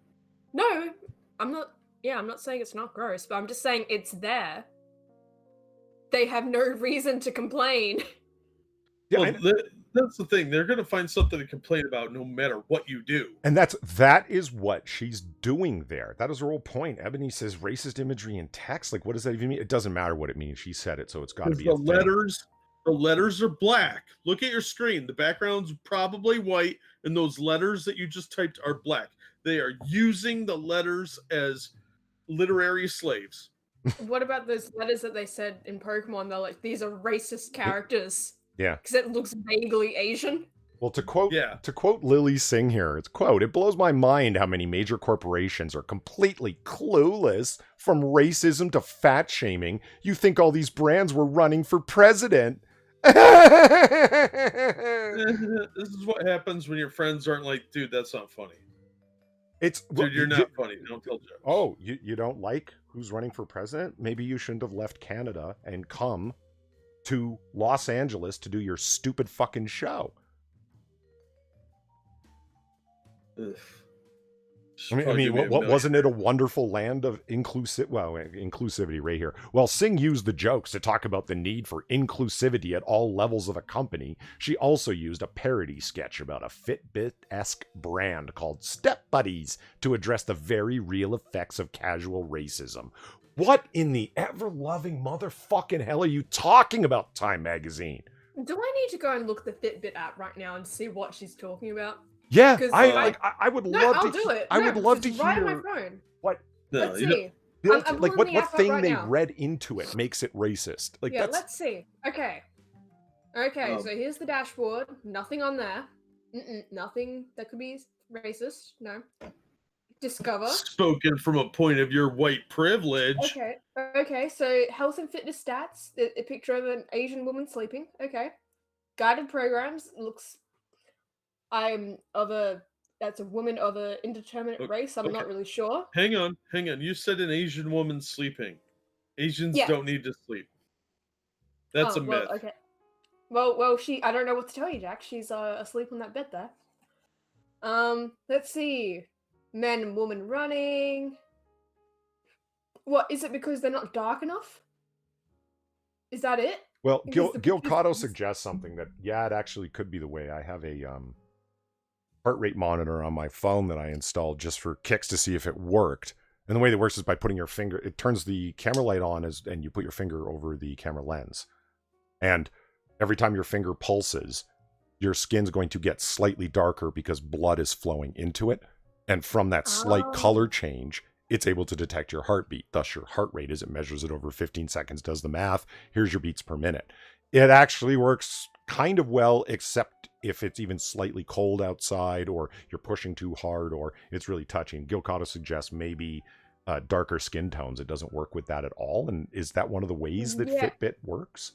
C: No, I'm not. Yeah, I'm not saying it's not gross, but I'm just saying it's there. They have no reason to complain.
A: Yeah,
B: well, that's the thing. They're going to find something to complain about no matter what you do.
A: and that is what she's doing there. That is her whole point. Ebony says racist imagery in text. Like, what does that even mean? It doesn't matter what it means. She said it, so it's got to be
B: the letters. The letters are black. Look at your screen. The background's probably white, and those letters that you just typed are black. They are using the letters as literary slaves.
C: What about those letters that they said in Pokemon? They're like, these are racist characters.
A: Yeah.
C: Because it looks vaguely Asian.
A: Well, to quote Lily Singh here, it's quote, "It blows my mind how many major corporations are completely clueless from racism to fat shaming. You think all these brands were running for president."
B: This is what happens when your friends aren't like, dude, that's not funny. Dude, you're not funny. Don't tell jokes.
A: Oh, you don't like who's running for president? Maybe you shouldn't have left Canada and come to Los Angeles to do your stupid fucking show.
B: Ugh.
A: I mean, what wasn't it a wonderful land of inclusivity right here? Well, Singh used the jokes to talk about the need for inclusivity at all levels of a company. She also used a parody sketch about a Fitbit-esque brand called Step Buddies to address the very real effects of casual racism. What in the ever-loving motherfucking hell are you talking about, Time Magazine?
C: Do I need to go and look the Fitbit app right now and see what she's talking about?
A: Yeah, I would love to.
C: I'll do it.
A: I would love to hear.
C: Right on my phone.
A: What?
C: Let's see.
A: Like what thing
C: right
A: they
C: now.
A: read into it makes it racist. Like
C: yeah, let's see. Okay, so here's the dashboard. Nothing on there. Nothing that could be racist. No. Discover.
B: Spoken from a point of your white privilege.
C: Okay. So health and fitness stats. A picture of an Asian woman sleeping. Okay. Guided programs looks. I'm of a that's a woman of an indeterminate race. I'm not
B: Okay.
C: really sure.
B: Hang on. You said an Asian woman sleeping. Asians
C: Yeah.
B: don't need to sleep. That's a
C: Oh well,
B: myth.
C: okay. Well, she. I don't know what to tell you, Jack. She's asleep on that bed there. Let's see. Man and woman running. What is it? Because they're not dark enough? Is that it?
A: Well,
C: Because the
A: Gil
C: pictures-
A: Cotto suggests something that, yeah, it actually could be the way. I have a heart rate monitor on my phone that I installed just for kicks to see if it worked. And the way that works is by putting your finger, it turns the camera light on and you put your finger over the camera lens. And every time your finger pulses, your skin's going to get slightly darker because blood is flowing into it. And from that slight color change, it's able to detect your heartbeat. Thus, your heart rate, as it measures it over 15 seconds, does the math. Here's your beats per minute. It actually works kind of well, except if it's even slightly cold outside, or you're pushing too hard, or it's really touching. Gil Cotto suggests maybe darker skin tones. It doesn't work with that at all. And is that one of the ways that Fitbit works?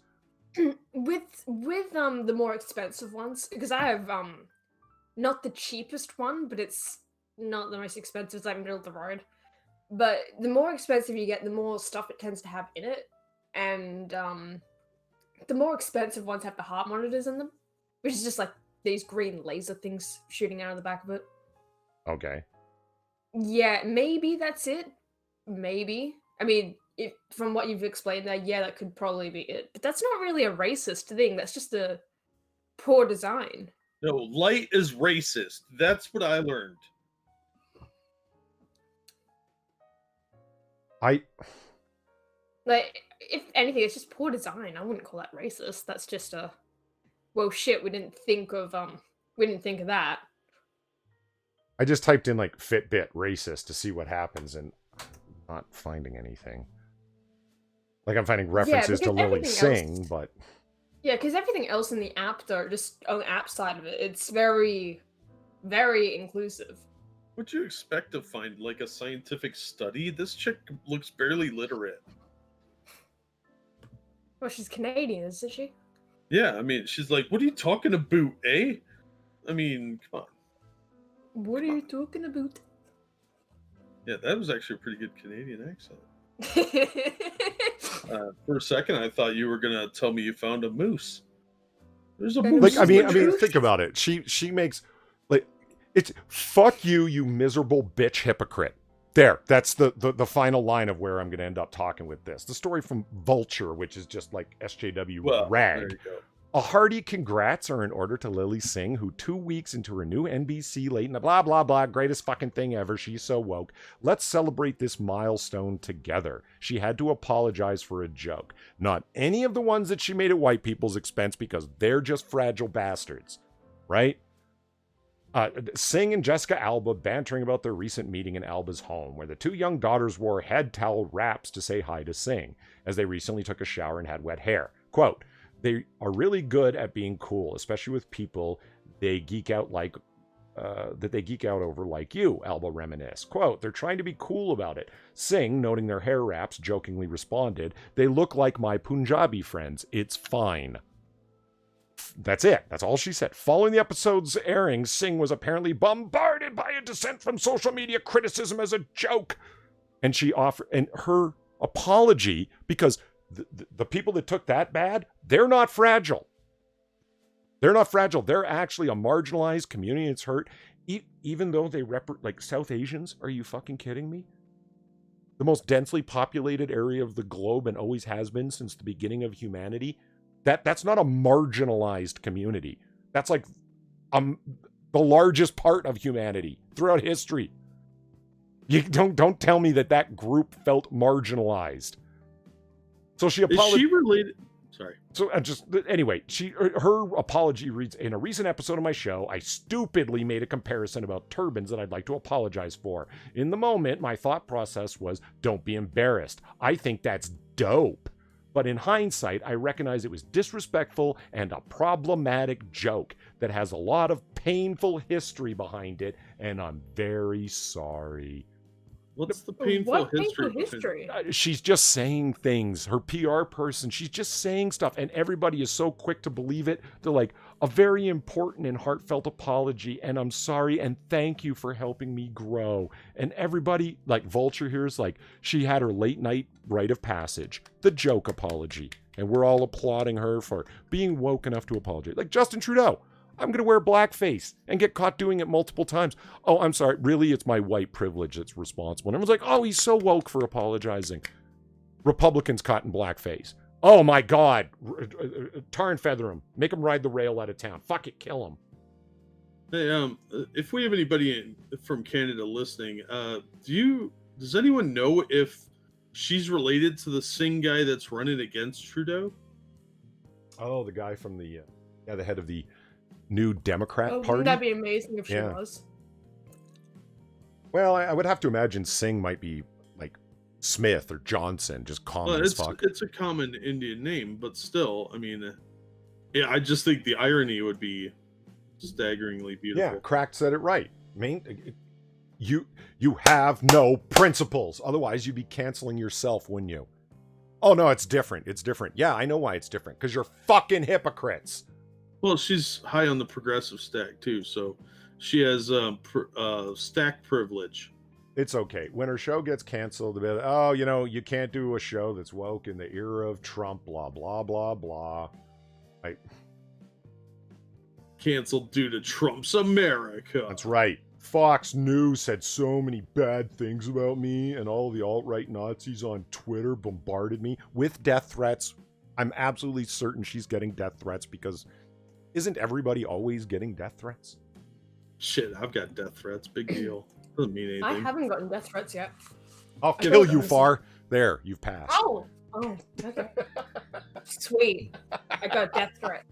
C: with the more expensive ones, because I have not the cheapest one, but it's not the most expensive. It's like middle of the road. But the more expensive you get, the more stuff it tends to have in it, and the more expensive ones have the heart monitors in them, which is just like these green laser things shooting out of the back of it.
A: Okay.
C: Yeah, maybe that's it. Maybe. I mean, from what you've explained there, yeah, that could probably be it. But that's not really a racist thing. That's just a poor design.
B: No, light is racist. That's what I learned.
C: Like, if anything, it's just poor design. I wouldn't call that racist. That's just well, shit. We didn't think of that.
A: I just typed in like Fitbit racist to see what happens, and I'm not finding anything. Like, I'm finding references to Lily Singh, but
C: yeah, because everything else in the app, though, just on the app side of it, it's very, very inclusive.
B: What'd you expect to find? Like a scientific study? This chick looks barely literate.
C: Well, she's Canadian, isn't she?
B: Yeah, I mean, she's like, what are you talking about, eh? I mean, come on.
C: What are you talking about?
B: Yeah, that was actually a pretty good Canadian accent. For a second, I thought you were gonna tell me you found a moose. There's a moose.
A: like, I mean, think about it. She makes like it's fuck you, you miserable bitch hypocrite. There, that's the final line of where I'm going to end up talking with this. The story from Vulture, which is just like SJW rag.
B: There you go.
A: A hearty congrats are in order to Lily Singh, who 2 weeks into her new NBC late and blah, blah, blah, greatest fucking thing ever. She's so woke. Let's celebrate this milestone together. She had to apologize for a joke. Not any of the ones that she made at white people's expense, because they're just fragile bastards. Right? Singh and Jessica Alba bantering about their recent meeting in Alba's home, where the two young daughters wore head towel wraps to say hi to Singh, as they recently took a shower and had wet hair. Quote, they are really good at being cool, especially with people they geek out like that they geek out over like you, Alba reminisced. Quote, they're trying to be cool about it. Singh, noting their hair wraps, jokingly responded, they look like my Punjabi friends. It's fine. That's it. That's all she said. Following the episode's airing, Singh was apparently bombarded by a dissent from social media criticism as a joke. And she offered, and her apology, because the people that took that bad, they're not fragile. They're not fragile. They're actually a marginalized community that's hurt. Even though they like South Asians, are you fucking kidding me? The most densely populated area of the globe, and always has been since the beginning of humanity. That's not a marginalized community. That's like the largest part of humanity throughout history. You don't tell me that group felt marginalized. So she apologized.
B: Is she related? Sorry.
A: So anyway, her apology reads, in a recent episode of my show, I stupidly made a comparison about turbans that I'd like to apologize for. In the moment, my thought process was, don't be embarrassed. I think that's dope. But in hindsight, I recognize it was disrespectful and a problematic joke that has a lot of painful history behind it, and I'm very sorry.
B: What's the painful
C: What
B: history?
C: painful history?
A: She's just saying things. Her PR person, she's just saying stuff, and everybody is so quick to believe it. They're like, a very important and heartfelt apology, and I'm sorry, and thank you for helping me grow. And everybody, like Vulture here, is like, she had her late night rite of passage, the joke apology, and we're all applauding her for being woke enough to apologize. Like Justin Trudeau, I'm going to wear blackface and get caught doing it multiple times. Oh, I'm sorry. Really, it's my white privilege that's responsible. And everyone's like, oh, he's so woke for apologizing. Republicans caught in blackface. Oh, my God. Tar and feather him. Make him ride the rail out of town. Fuck it. Kill him.
B: Hey, if we have anybody from Canada listening, does anyone know if she's related to the Singh guy that's running against Trudeau?
A: Oh, the guy from the head of the New Democrat Party.
C: Wouldn't that be amazing if she was?
A: Well, I would have to imagine Singh might be like Smith or Johnson, just common as fuck.
B: It's a common Indian name, but still, I mean, yeah, I just think the irony would be staggeringly beautiful.
A: Yeah, Cracked said it right. You have no principles. Otherwise, you'd be canceling yourself, wouldn't you? Oh, no, it's different. It's different. Yeah, I know why it's different. Because you're fucking hypocrites.
B: Well, she's high on the progressive stack, too, so she has stack privilege.
A: It's okay. When her show gets canceled, they'll be like, oh, you can't do a show that's woke in the era of Trump, blah, blah, blah, blah.
B: Canceled due to Trump's America.
A: That's right. Fox News said so many bad things about me, and all the alt-right Nazis on Twitter bombarded me with death threats. I'm absolutely certain she's getting death threats because isn't everybody always getting death threats?
B: Shit, I've got death threats. Big deal. Doesn't mean anything.
C: I haven't gotten death threats yet.
A: I'll kill you, Far. There, you've passed.
C: Oh, okay. Sweet. I got a death threat.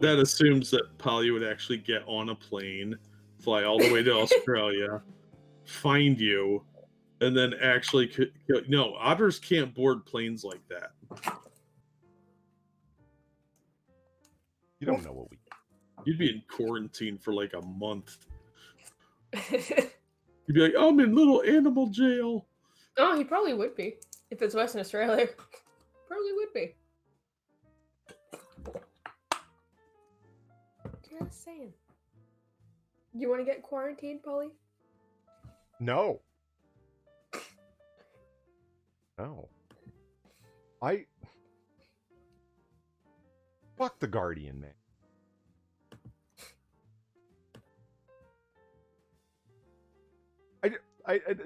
B: That assumes that Polly would actually get on a plane, fly all the way to Australia, find you, and then actually... No, otters can't board planes like that.
A: You don't know what we...
B: You'd be in quarantine for like a month. You'd be like, I'm in little animal jail.
C: Oh, he probably would be. If it's Western Australia. Probably would be. Just saying. You want to get quarantined, Polly?
A: No. Fuck the Guardian, man.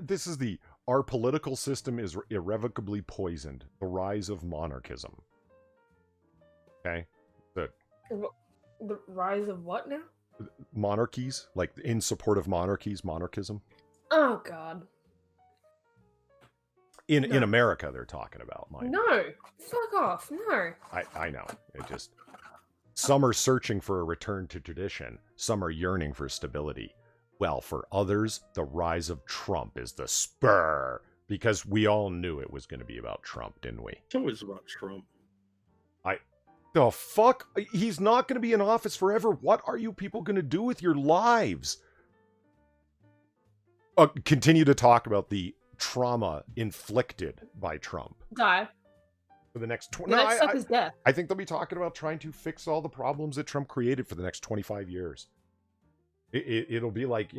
A: This is our political system is irrevocably poisoned. The rise of monarchism. Okay?
C: The rise of what now?
A: Monarchies, like in support of monarchism.
C: Oh, God.
A: In America, they're talking about.
C: No, fuck off. No.
A: I know. It just... Some are searching for a return to tradition. Some are yearning for stability. Well, for others, the rise of Trump is the spur. Because we all knew it was going to be about Trump, didn't we?
B: It's always about Trump.
A: The fuck? He's not going to be in office forever. What are you people going to do with your lives? Continue to talk about the trauma inflicted by Trump.
C: Die.
A: For the next 20...
C: The next step is death.
A: I think they'll be talking about trying to fix all the problems that Trump created for the next 25 years. It'll be like,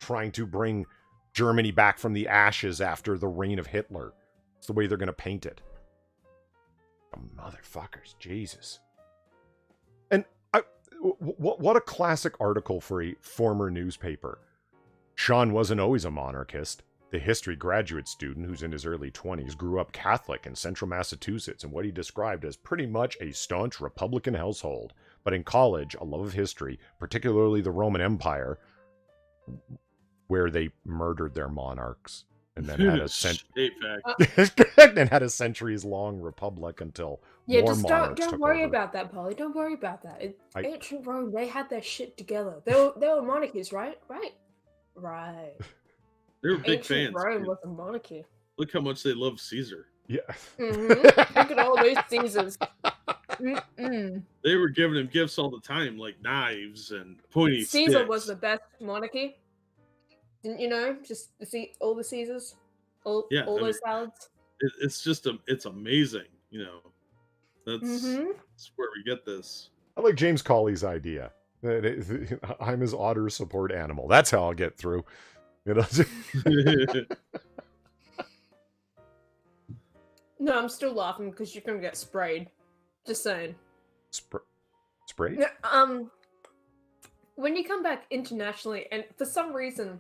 A: trying to bring Germany back from the ashes after the reign of Hitler. It's the way they're going to paint it. Motherfuckers, Jesus. And what a classic article for a former newspaper. Sean wasn't always a monarchist. The history graduate student who's in his early 20s grew up Catholic in central Massachusetts in what he described as pretty much a staunch Republican household. But in college, a love of history, particularly the Roman Empire, where they murdered their monarchs and then had a centuries-long republic until more monarchs
C: don't
A: took
C: worry
A: over.
C: About that, Polly. Don't worry about that. Ancient Rome, they had their shit together. They were monarchies, right? Right.
B: They were big
C: Ancient
B: fans.
C: Rome
B: Dude.
C: was a monarchy.
B: Look how much they love Caesar.
A: Yeah.
C: Mm-hmm. Look at all those Caesars. Mm-mm.
B: They were giving him gifts all the time, like knives and pointy
C: Caesar
B: sticks.
C: was the best monarchy. Didn't you know? Just see all the Caesars, all
B: Yeah,
C: all
B: I mean,
C: those salads.
B: it's just it's amazing. That's,
C: Mm-hmm.
B: that's where we get this.
A: I like James Colley's idea. I'm his otter support animal. That's how I'll get through.
C: No, I'm still laughing because you're gonna get sprayed. Just saying.
A: Spray?
C: When you come back internationally, and for some reason,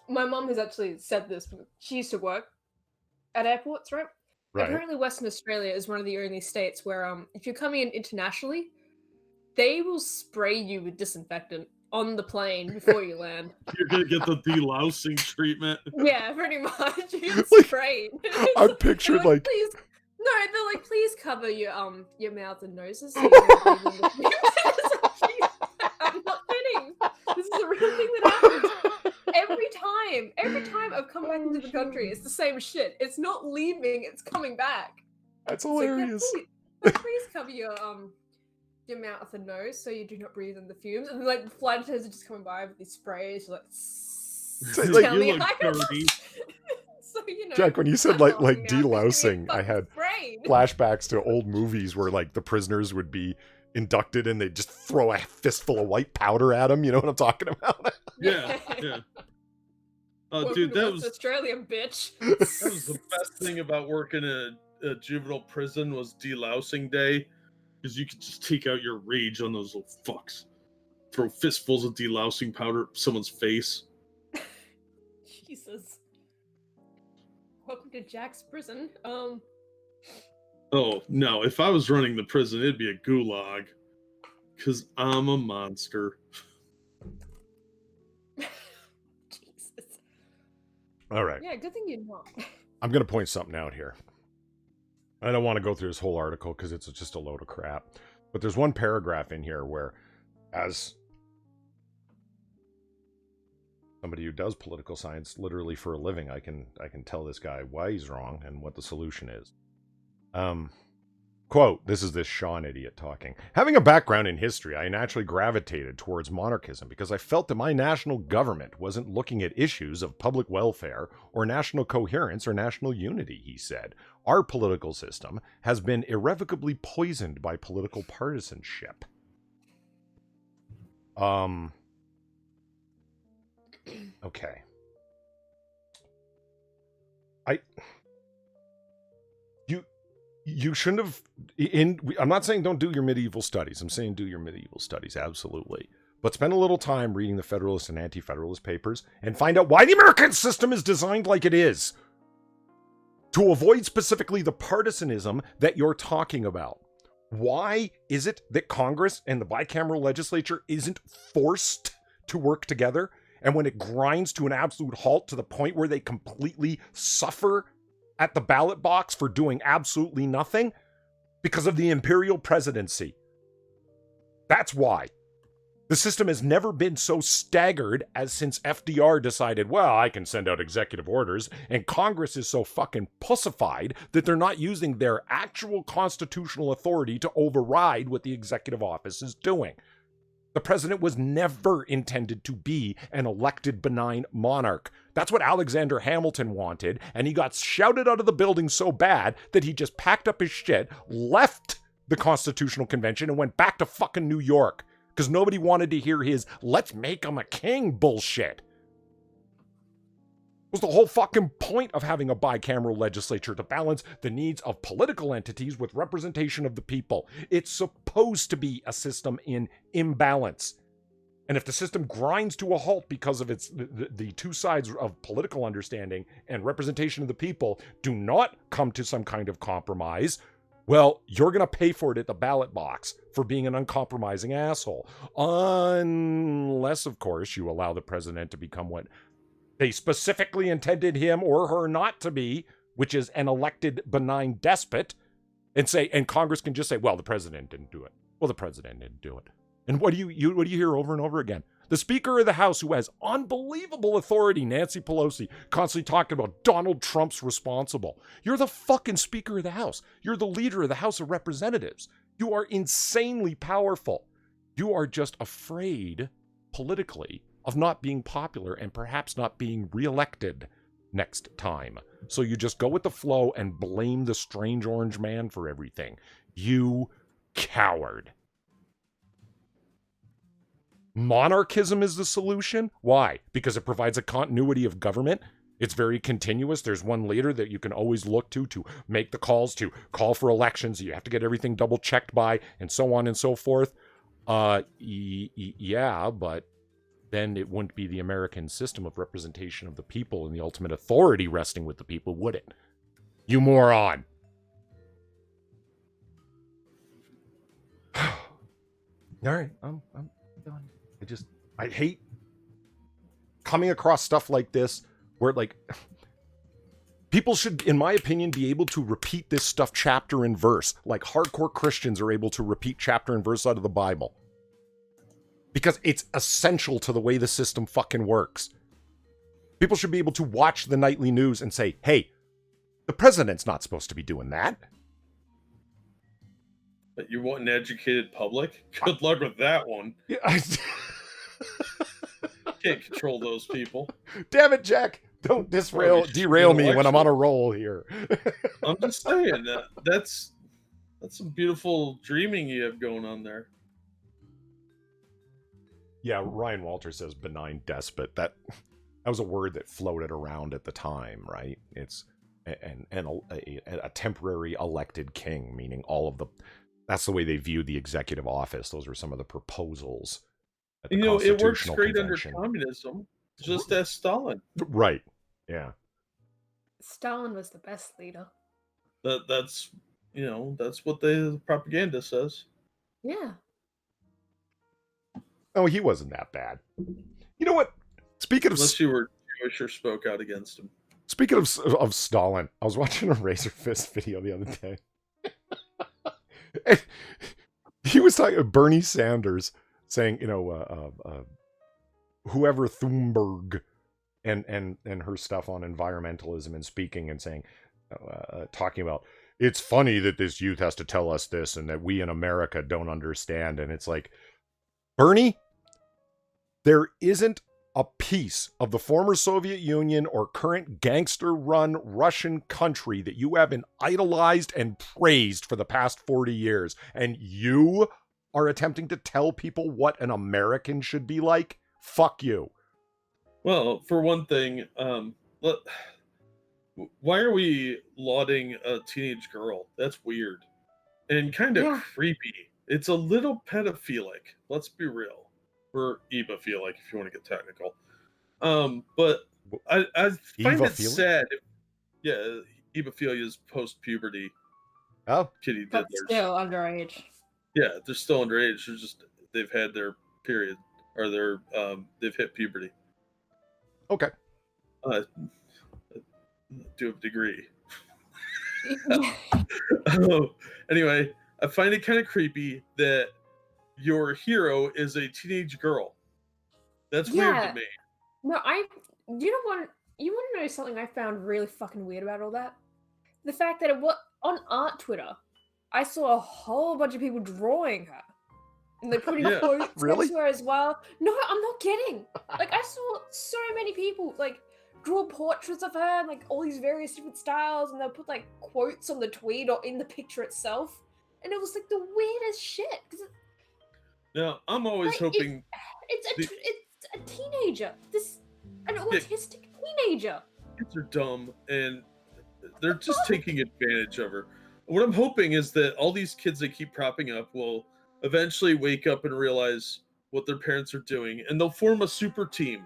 C: my mom has actually said this. She used to work at airports, right?
A: Right.
C: Apparently, Western Australia is one of the only states where, if you're coming in internationally, they will spray you with disinfectant on the plane before you land.
B: You're gonna get the delousing treatment.
C: Yeah, pretty much. You get
A: Like,
C: sprayed.
A: I'm pictured
C: They're
A: like
C: please. No, they're like, please cover your mouth and noses. So you don't breathe in the fumes." I'm not kidding. This is a real thing that happens every time I've come back into the country. It's the same shit. It's not leaving. It's coming back.
A: That's
C: It's like,
A: hilarious.
C: please cover your mouth and nose so you do not breathe in the fumes. And like the flight attendants are just coming by with these sprays, like,
A: like,
C: tell
B: you
C: me
B: look
C: I can-
B: dirty.
C: So,
A: Jack, when you said
C: I'm
A: like
C: laughing now 'cause you're
A: delousing, I
C: fucking
A: had
C: sprayed.
A: flashbacks to old movies where like the prisoners would be inducted and they'd just throw a fistful of white powder at them. You know what I'm talking about?
B: Yeah.
C: Welcome
B: Dude,
C: to
B: that
C: West
B: was
C: Australian, bitch.
B: that was the best thing about working in a juvenile prison was delousing day, because you could just take out your rage on those little fucks. Throw fistfuls of delousing powder at someone's face.
C: Jesus. Welcome to Jack's prison.
B: Oh no! If I was running the prison, it'd be a gulag, because I'm a monster.
C: Jesus.
A: All right.
C: Yeah, good thing you're not.
A: I'm going to point something out here. I don't want to go through this whole article because it's just a load of crap. But there's one paragraph in here where, as somebody who does political science literally for a living, I can tell this guy why he's wrong and what the solution is. Quote, this is this Sean idiot talking. Having a background in history, I naturally gravitated towards monarchism because I felt that my national government wasn't looking at issues of public welfare or national coherence or national unity, he said. Our political system has been irrevocably poisoned by political partisanship. Okay. You shouldn't have. I'm not saying don't do your medieval studies. I'm saying do your medieval studies, absolutely. But spend a little time reading the Federalist and Anti-Federalist papers and find out why the American system is designed like it is. To avoid specifically the partisanism that you're talking about. Why is it that Congress and the bicameral legislature isn't forced to work together? And when it grinds to an absolute halt to the point where they completely suffer at the ballot box for doing absolutely nothing? Because of the imperial presidency. That's why. The system has never been so staggered as since FDR decided, well, I can send out executive orders, and Congress is so fucking pussified that they're not using their actual constitutional authority to override what the executive office is doing. The president was never intended to be an elected benign monarch. That's what Alexander Hamilton wanted, and he got shouted out of the building so bad that he just packed up his shit, left the Constitutional Convention, and went back to fucking New York. Because nobody wanted to hear his let's make him a king bullshit. It was the whole fucking point of having a bicameral legislature to balance the needs of political entities with representation of the people. It's supposed to be a system in imbalance. And if the system grinds to a halt because of the two sides of political understanding and representation of the people do not come to some kind of compromise, well, you're going to pay for it at the ballot box for being an uncompromising asshole. Unless, of course, you allow the president to become what they specifically intended him or her not to be, which is an elected benign despot, and Congress can just say, well, the president didn't do it. Well, the president didn't do it. And what do you hear over and over again? The Speaker of the House, who has unbelievable authority, Nancy Pelosi, constantly talking about Donald Trump's responsible. You're the fucking Speaker of the House. You're the leader of the House of Representatives. You are insanely powerful. You are just afraid, politically, of not being popular and perhaps not being reelected next time. So you just go with the flow and blame the strange orange man for everything. You coward. Monarchism is the solution? Why? Because it provides a continuity of government. It's very continuous. There's one leader that you can always look to make the calls, to call for elections. You have to get everything double checked by, and so on and so forth. Yeah, but then it wouldn't be the American system of representation of the people and the ultimate authority resting with the people, would it? You moron. All right, I'm done. I hate coming across stuff like this where, like, people should, in my opinion, be able to repeat this stuff chapter and verse, like hardcore Christians are able to repeat chapter and verse out of the Bible. Because it's essential to the way the system fucking works. People should be able to watch the nightly news and say, hey, the president's not supposed to be doing that.
B: But you want an educated public? Good luck with that one.
A: Yeah,
B: Can't control those people.
A: Damn it, Jack. Don't derail me when I'm on a roll here.
B: I'm just saying, that's some beautiful dreaming you have going on there.
A: Yeah, Ryan Walter says benign despot. That was a word that floated around at the time, right? It's a temporary elected king, meaning that's the way they viewed the executive office. Those were some of the proposals.
B: It works great under communism, just as Stalin.
A: Right. Yeah.
C: Stalin was the best leader.
B: That's what the propaganda says.
C: Yeah.
A: Oh, he wasn't that bad. You know what? Speaking of,
B: unless you were Jewish or spoke out against him.
A: Speaking of Stalin, I was watching a Razor Fist video the other day. And he was talking Bernie Sanders saying, whoever Thunberg and her stuff on environmentalism and speaking and saying, talking about, it's funny that this youth has to tell us this and that we in America don't understand. And it's like, Bernie, there isn't a piece of the former Soviet Union or current gangster-run Russian country that you haven't idolized and praised for the past 40 years. And you are attempting to tell people what an American should be like? Fuck you.
B: Well, for one thing, why are we lauding a teenage girl? That's weird. And kind of creepy. It's a little pedophilic. Let's be real. Or ebaphilic, if you want to get technical. But I find it sad. Yeah, ebophilia is post-puberty.
A: Oh.
B: Kitty
C: But
B: diddlers.
C: still underage.
B: Yeah, they're still underage. They've had their period, or they've hit puberty.
A: Okay.
B: To a degree. Anyway, I find it kind of creepy that your hero is a teenage girl. That's weird to me.
C: No, you want to know something I found really fucking weird about all that? The fact that on art Twitter, I saw a whole bunch of people drawing her. And they're putting quotes
A: really?
C: next to her as well. No, I'm not kidding. Like, I saw so many people, like, draw portraits of her and, like, all these various different styles, and they'll put, like, quotes on the tweet or in the picture itself. And it was, like, the weirdest shit.
B: Now, I'm always hoping...
C: It's a teenager. An autistic teenager.
B: Kids are dumb, and they're just taking advantage of her. What I'm hoping is that all these kids that keep propping up will eventually wake up and realize what their parents are doing, and they'll form a super team.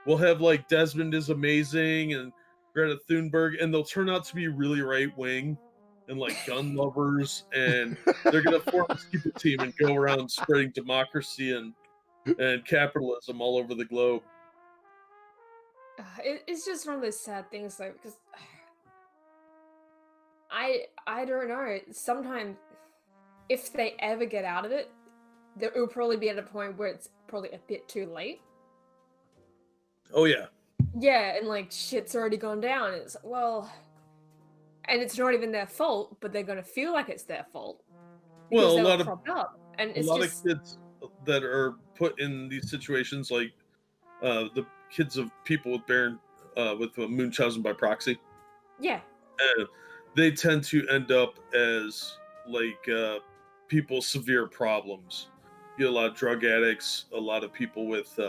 B: We'll have, like, Desmond is amazing and Greta Thunberg, and they'll turn out to be really right-wing and, like, gun lovers, and they're going to form a super team and go around spreading democracy and capitalism all over the globe.
C: It's just one of those sad things, though, because I don't know. Sometimes, if they ever get out of it, it'll probably be at a point where it's probably a bit too late.
B: Oh, yeah.
C: Yeah, and, like, shit's already gone down. It's, well... And it's not even their fault, but they're going to feel like it's their fault.
B: Well,
C: propped up. And
B: a lot of kids that are put in these situations, like the kids of people with Munchausen by proxy.
C: Yeah.
B: And they tend to end up as like people with severe problems. You get a lot of drug addicts, a lot of people with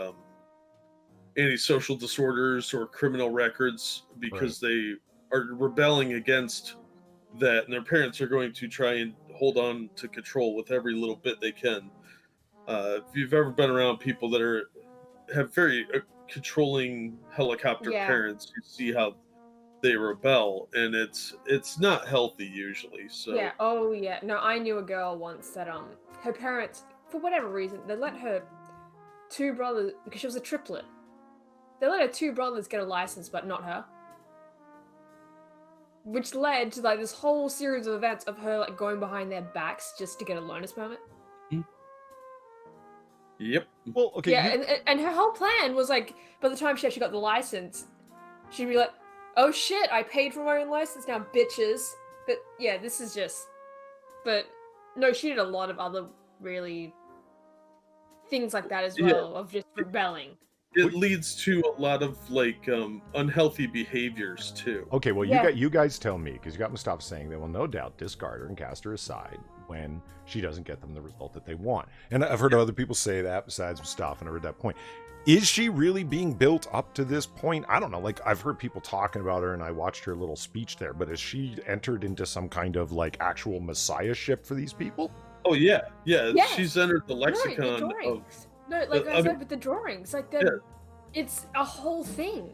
B: antisocial disorders or criminal records because they are rebelling against that, and their parents are going to try and hold on to control with every little bit they can. If you've ever been around people that have very controlling helicopter
C: Yeah.
B: parents, you see how they rebel, and it's not healthy usually. So
C: Yeah. Oh yeah. No, I knew a girl once that her parents, for whatever reason, they let her two brothers, because she was a triplet. They let her two brothers get a license, but not her. Which led to like this whole series of events of her like going behind their backs just to get a learner's permit.
B: Yep.
A: Well, okay.
C: Yeah, and her whole plan was like, by the time she actually got the license, she'd be like, "Oh shit, I paid for my own license now, bitches." But yeah, this is just. But no, she did a lot of other really things like that as well, of just rebelling.
B: It leads to a lot of like unhealthy behaviors too.
A: Okay, well,
C: Yeah.
A: you guys tell me, because you got Mustafa saying they will no doubt discard her and cast her aside when she doesn't get them the result that they want. And I've heard other people say that besides Mustafa, and I heard that point. Is she really being built up to this point? I don't know. Like, I've heard people talking about her, and I watched her little speech there, but has she entered into some kind of like actual messiahship for these people?
B: Oh yeah.
C: Yes.
B: She's entered the
C: No,
B: lexicon
C: the
B: of.
C: drawings. No, like I said with the drawings, like it's a whole thing.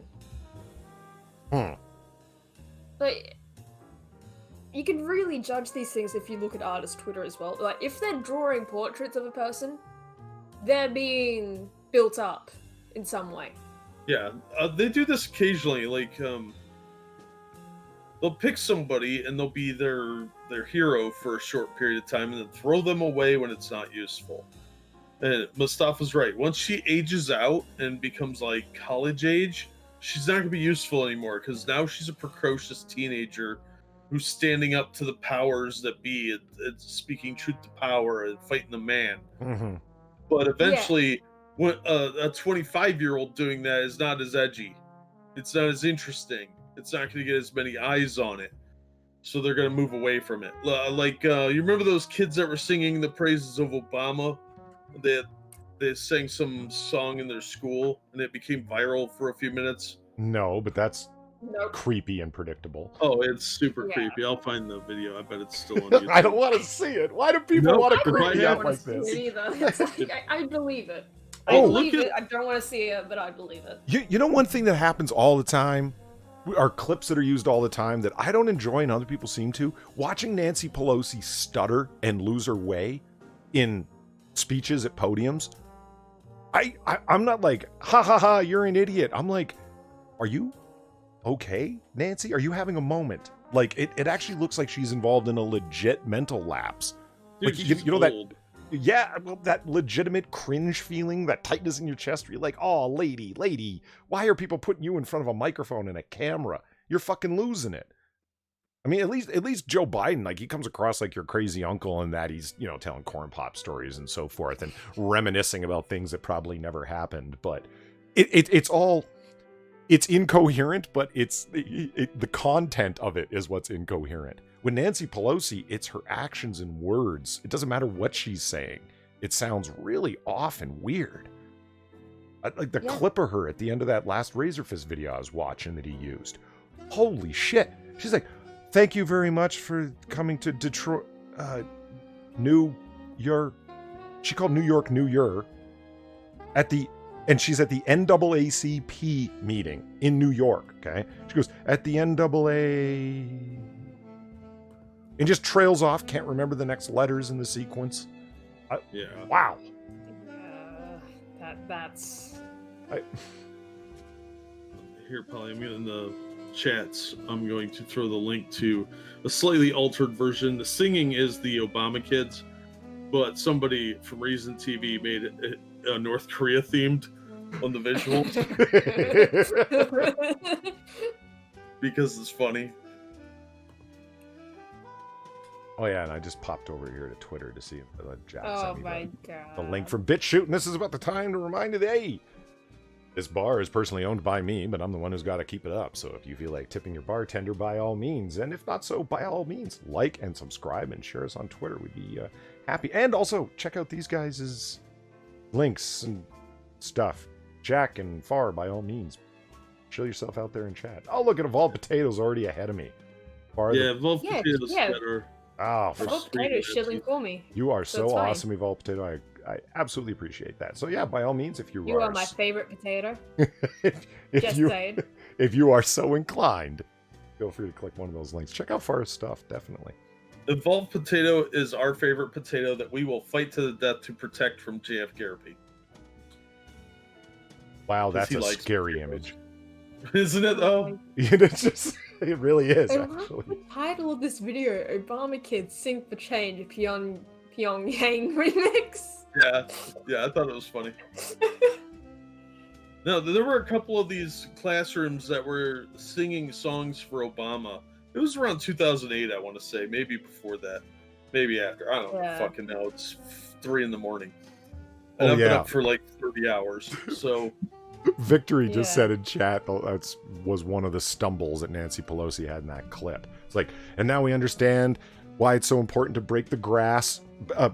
C: Like, you can really judge these things if you look at artist Twitter as well. Like, if they're drawing portraits of a person, they're being built up in some way.
B: Yeah, they do this occasionally. Like, they'll pick somebody and they'll be their hero for a short period of time, and then throw them away when it's not useful. And Mustafa's right. Once she ages out and becomes like college age, she's not going to be useful anymore, because now she's a precocious teenager who's standing up to the powers that be, and speaking truth to power and fighting the man.
A: Mm-hmm.
B: But eventually, when a 25-year-old doing that is not as edgy, it's not as interesting, it's not going to get as many eyes on it, so they're going to move away from it. Like, you remember those kids that were singing the praises of Obama? They sang some song in their school, and it became viral for a few minutes.
A: No, but that's creepy and predictable.
B: Oh, it's super creepy. I'll find the video. I bet it's still on YouTube.
A: I don't want to see it. Why do people want to creep me out like this?
C: I believe it. I
A: Oh,
C: believe it. I don't want to see it, but I believe it.
A: You know one thing that happens all the time? Are clips that are used all the time that I don't enjoy and other people seem to? Watching Nancy Pelosi stutter and lose her way in speeches at podiums. I'm not like, ha ha ha, you're an idiot. I'm like, are you okay, Nancy? Are you having a moment? Like, it actually looks like she's involved in a legit mental lapse.
B: Dude,
A: Like, you know that, yeah, well, that legitimate cringe feeling, that tightness in your chest, where you're like, oh, lady, why are people putting you in front of a microphone and a camera? You're fucking losing it. I mean, at least Joe Biden, like, he comes across like your crazy uncle in that he's, telling corn pop stories and so forth and reminiscing about things that probably never happened. But it's incoherent, but the content of it is what's incoherent. With Nancy Pelosi, it's her actions and words. It doesn't matter what she's saying. It sounds really off and weird. Like the clip of her at the end of that last Razorfist video I was watching that he used. Holy shit. She's like, thank you very much for coming to Detroit, New York. She called New York, New Year. And she's at the NAACP meeting in New York, okay? She goes, at the NAA... And just trails off, can't remember the next letters in the sequence. Wow.
C: That's...
B: Here, Polly, I'm in the chats. I'm going to throw the link to a slightly altered version. The singing is the Obama kids, but somebody from Reason TV made it North Korea themed on the visuals because it's funny.
A: Oh yeah, and I just popped over here to Twitter to see if Jack sent me
C: my God.
A: the link from BitChute, and this is about the time to remind you that, hey, This bar is personally owned by me, but I'm the one who's got to keep it up. So if you feel like tipping your bartender, by all means. And if not so, by all means, like and subscribe and share us on Twitter. We'd be happy. And also, check out these guys' links and stuff. Jack and Far, by all means. Show yourself out there in chat. Oh, look at Evolved Potatoes already ahead of me. Far
B: Yeah, Evolved Potatoes
C: yeah.
B: better.
A: Oh,
C: Evolved Potatoes shilling for me.
A: You are
C: So
A: so
C: fine.
A: awesome, Evolved Potato. I absolutely appreciate that. So yeah, by all means, if
C: You are my favorite potato.
A: if
C: Just
A: you
C: saying.
A: if you are so inclined, feel free to click one of those links. Check out Far's stuff, definitely.
B: Evolved Potato is our favorite potato that we will fight to the death to protect from JF Garrity.
A: Wow,
B: 'Cause
A: that's
B: he
A: a
B: likes
A: scary
B: potatoes.
A: image.
B: Isn't it though?
A: It's just, it really is,
C: I love
A: actually.
C: the title of this video: Obama Kids Sing for Change, Pyongyang remix.
B: Yeah, I thought it was funny. No, there were a couple of these classrooms that were singing songs for Obama. It was around 2008, I want to say. Maybe before that. Maybe after. I don't fucking know. It's 3 in the morning. And I've been up for like 30 hours. So
A: Victory just said in chat that was one of the stumbles that Nancy Pelosi had in that clip. It's like, and now we understand why it's so important to break the gas, the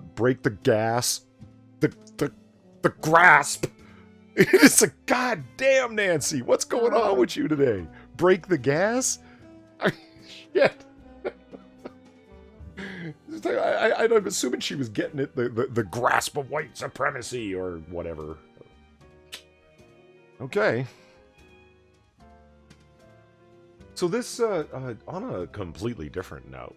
A: grasp. It's a goddamn Nancy. What's going on with you today? Break the gas? Shit. I'm assuming she was getting it, the grasp of white supremacy or whatever. Okay. So this, on a completely different note,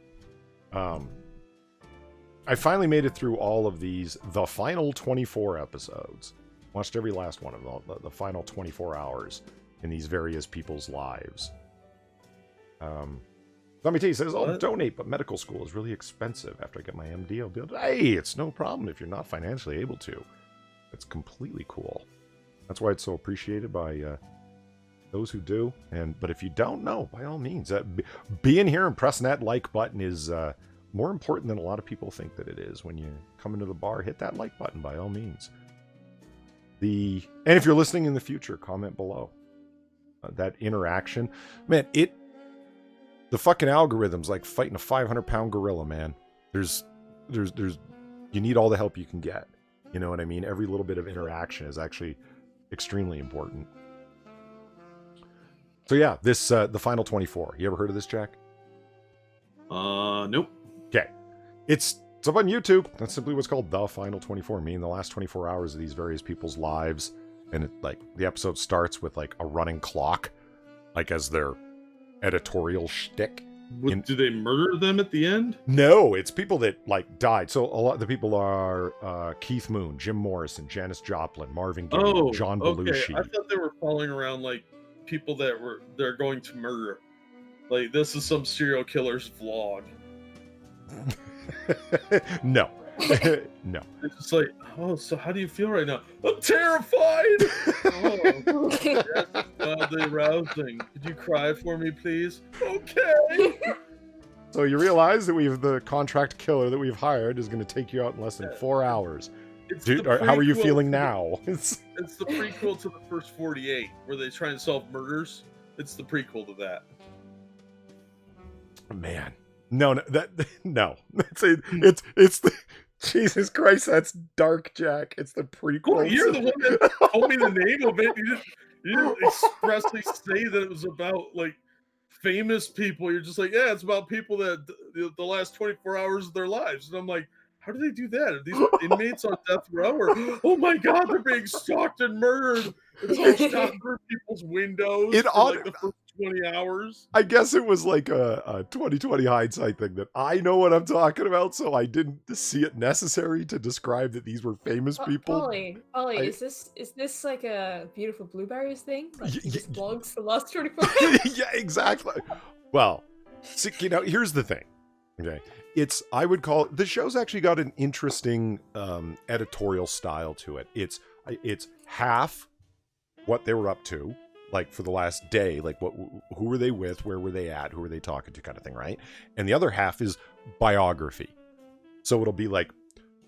A: I finally made it through all of these, the final 24 episodes. Watched every last one of them, the final 24 hours in these various people's lives. Somebody T says, I'll donate, but medical school is really expensive. After I get my MD, I'll be able to... Hey, it's no problem if you're not financially able to. It's completely cool. That's why it's so appreciated by those who do. But if you don't know, by all means, being here and pressing that like button is more important than a lot of people think that it is. When you come into the bar, hit that like button, by all means. And if you're listening in the future, comment below. That interaction, man, the fucking algorithm's like fighting a 500-pound gorilla, man. There's you need all the help you can get. You know what I mean? Every little bit of interaction is actually extremely important. So yeah, this the final 24. You ever heard of this, Jack?
B: Nope.
A: Okay. It's up on YouTube. That's simply what's called the final 24. Meaning the last 24 hours of these various people's lives. And the episode starts with like a running clock, like as their editorial shtick.
B: Do they murder them at the end?
A: No, it's people that like died. So a lot of the people are Keith Moon, Jim Morrison, Janis Joplin, Marvin Gaye, John Belushi.
B: I thought they were following around like people that they're going to murder. Like this is some serial killer's vlog.
A: No. No.
B: It's just like, so how do you feel right now? I'm terrified! That's wildly arousing. Could you cry for me, please? Okay!
A: So you realize that the contract killer that we've hired is going to take you out in less than 4 hours. Dude, how are you feeling now?
B: It's the prequel to the first 48, where they try and solve murders. It's the prequel to that.
A: Man. No. It's the... Jesus Christ, that's dark, Jack. It's the prequel.
B: Well, you're the one that told me the name of it. You didn't expressly say that it was about like famous people. You're just like, yeah, it's about people that the last 24 hours of their lives. And I'm like, how do they do that? Are these inmates on death row? Or, oh my God, they're being stalked and murdered. It's like shot through people's windows for like the first 20 hours.
A: I guess it was like a 2020 hindsight thing that I know what I'm talking about, so I didn't see it necessary to describe that these were famous people.
C: Ollie, is this like a Beautiful Blueberries thing? Like he just blogs the last 24 hours?
A: Yeah, exactly. Well, see, here's the thing. Okay. I would call it, the show's actually got an interesting editorial style to it. It's half what they were up to, like for the last day, like who were they with, where were they at, who were they talking to, kind of thing, right? And the other half is biography. So it'll be like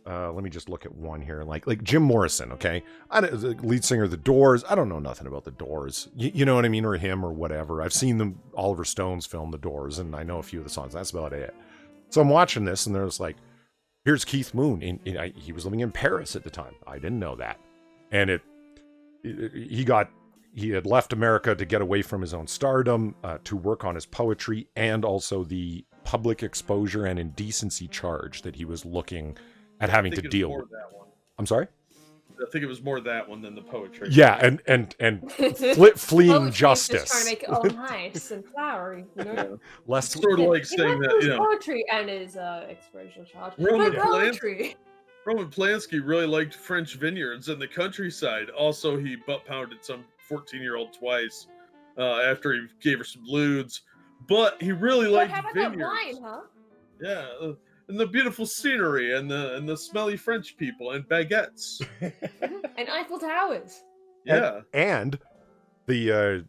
A: let me just look at one here. Like Jim Morrison, okay? The lead singer of The Doors. I don't know nothing about The Doors. You know what I mean? Or him or whatever. I've seen them, Oliver Stone's film The Doors, and I know a few of the songs. That's about it. So I'm watching this, and there's like, here's Keith Moon. He was living in Paris at the time. I didn't know that. And he had left America to get away from his own stardom, to work on his poetry, and also the public exposure and indecency charge that he was looking at having to deal with.
B: That one.
A: I'm sorry?
B: I think it was more that one than the poetry.
A: Yeah, and fleeing justice.
C: Just trying to make it all nice and flowery, you know?
B: Yeah.
A: Less
B: Sort of like saying that, you know,
C: poetry and his exposure charge.
B: Roman
C: Poetry.
B: Roman Polanski really liked French vineyards and the countryside. Also, he butt pounded some 14-year-old twice after he gave her some lewds. But he really liked vineyards.
C: That wine, huh?
B: Yeah, and the beautiful scenery and the smelly French people and baguettes.
C: And Eiffel Towers.
B: Yeah.
A: And the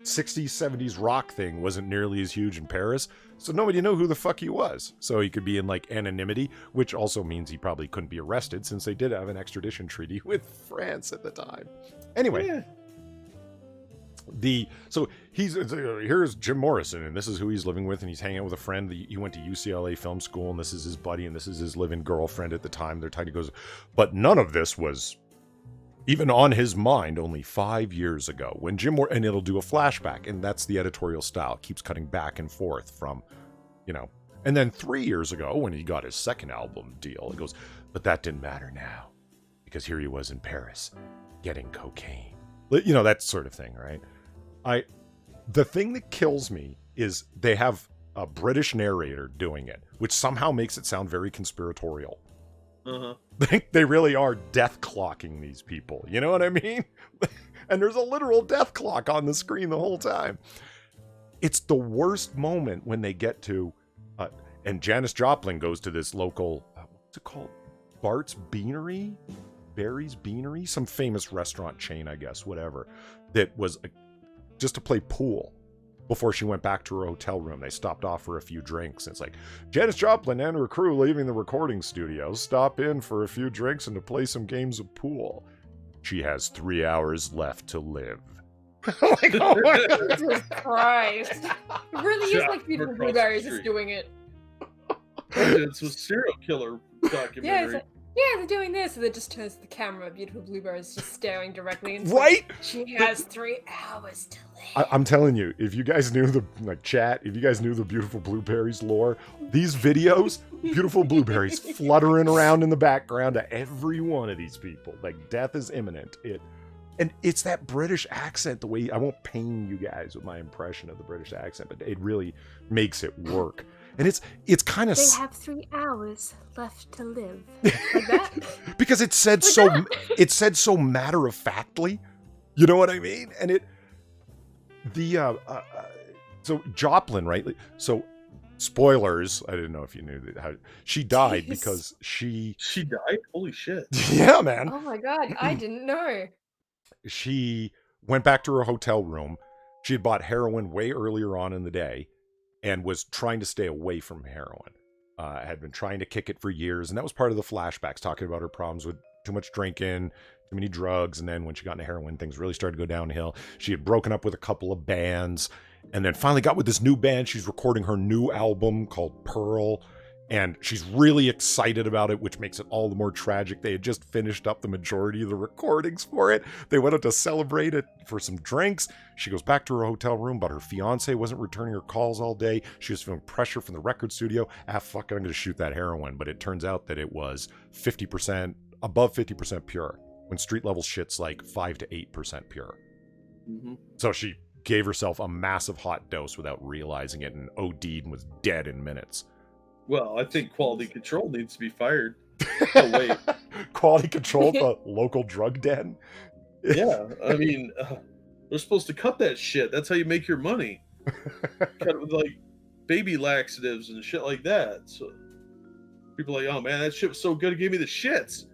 A: 60s, 70s rock thing wasn't nearly as huge in Paris, so nobody knew who the fuck he was. So he could be in like anonymity, which also means he probably couldn't be arrested since they did have an extradition treaty with France at the time. Anyway.
B: Yeah.
A: So here's Jim Morrison, and this is who he's living with, and he's hanging out with a friend. He went to UCLA film school, and this is his buddy, and this is his living girlfriend at the time. They're tight. He goes, but none of this was even on his mind only 5 years ago when and it'll do a flashback, and that's the editorial style. It keeps cutting back and forth from, and then 3 years ago when he got his second album deal, it goes, but that didn't matter now because here he was in Paris getting cocaine. That sort of thing, right? The thing that kills me is they have a British narrator doing it, which somehow makes it sound very conspiratorial.
B: Uh-huh.
A: They really are death clocking these people. You know what I mean? And there's a literal death clock on the screen the whole time. It's the worst moment when they get to, and Janis Joplin goes to this local, what's it called? Bart's Beanery? Barry's Beanery? Some famous restaurant chain, I guess, whatever. That was just to play pool before she went back to her hotel room. They stopped off for a few drinks. And it's like, Janis Joplin and her crew leaving the recording studio. Stop in for a few drinks and to play some games of pool. She has 3 hours left to live. Like, oh my God.
C: Jesus Christ. It really is like Beautiful Blueberries is doing it.
B: It's a serial killer documentary.
C: Yeah, they're doing this, and it just turns to the camera. Beautiful Blueberries just staring directly into
A: right?
C: She has 3 hours to live.
A: I'm telling you, if you guys knew the if you guys knew the Beautiful Blueberries lore, these videos, Beautiful Blueberries fluttering around in the background to every one of these people. Like, death is imminent. And it's that British accent, the way, I won't pain you guys with my impression of the British accent, but it really makes it work. And it's kind of...
C: They have 3 hours left to live. Like that?
A: Because it said so matter-of-factly. You know what I mean? And so Joplin, right? So, spoilers, I didn't know if you knew that. She died because she...
B: She died? Holy shit.
A: Yeah, man.
C: Oh my God, I didn't know.
A: She went back to her hotel room. She had bought heroin way earlier on in the day and was trying to stay away from heroin. Had been trying to kick it for years, and that was part of the flashbacks, talking about her problems with too much drinking, too many drugs, and then when she got into heroin, things really started to go downhill. She had broken up with a couple of bands, and then finally got with this new band. She's recording her new album called Pearl, and she's really excited about it, which makes it all the more tragic. They had just finished up the majority of the recordings for it. They went out to celebrate it for some drinks. She goes back to her hotel room, but her fiance wasn't returning her calls all day. She was feeling pressure from the record studio. Fuck it, I'm going to shoot that heroin. But it turns out that it was 50%, above 50% pure, when street level shit's like 5 to 8% pure.
B: Mm-hmm.
A: So she gave herself a massive hot dose without realizing it and OD'd and was dead in minutes.
B: Well, I think quality control needs to be fired. Oh, wait.
A: Quality control, the local drug den?
B: Yeah, I mean, they're supposed to cut that shit. That's how you make your money. Cut it with, like, baby laxatives and shit like that. So people are like, oh, man, that shit was so good, it gave me the shits.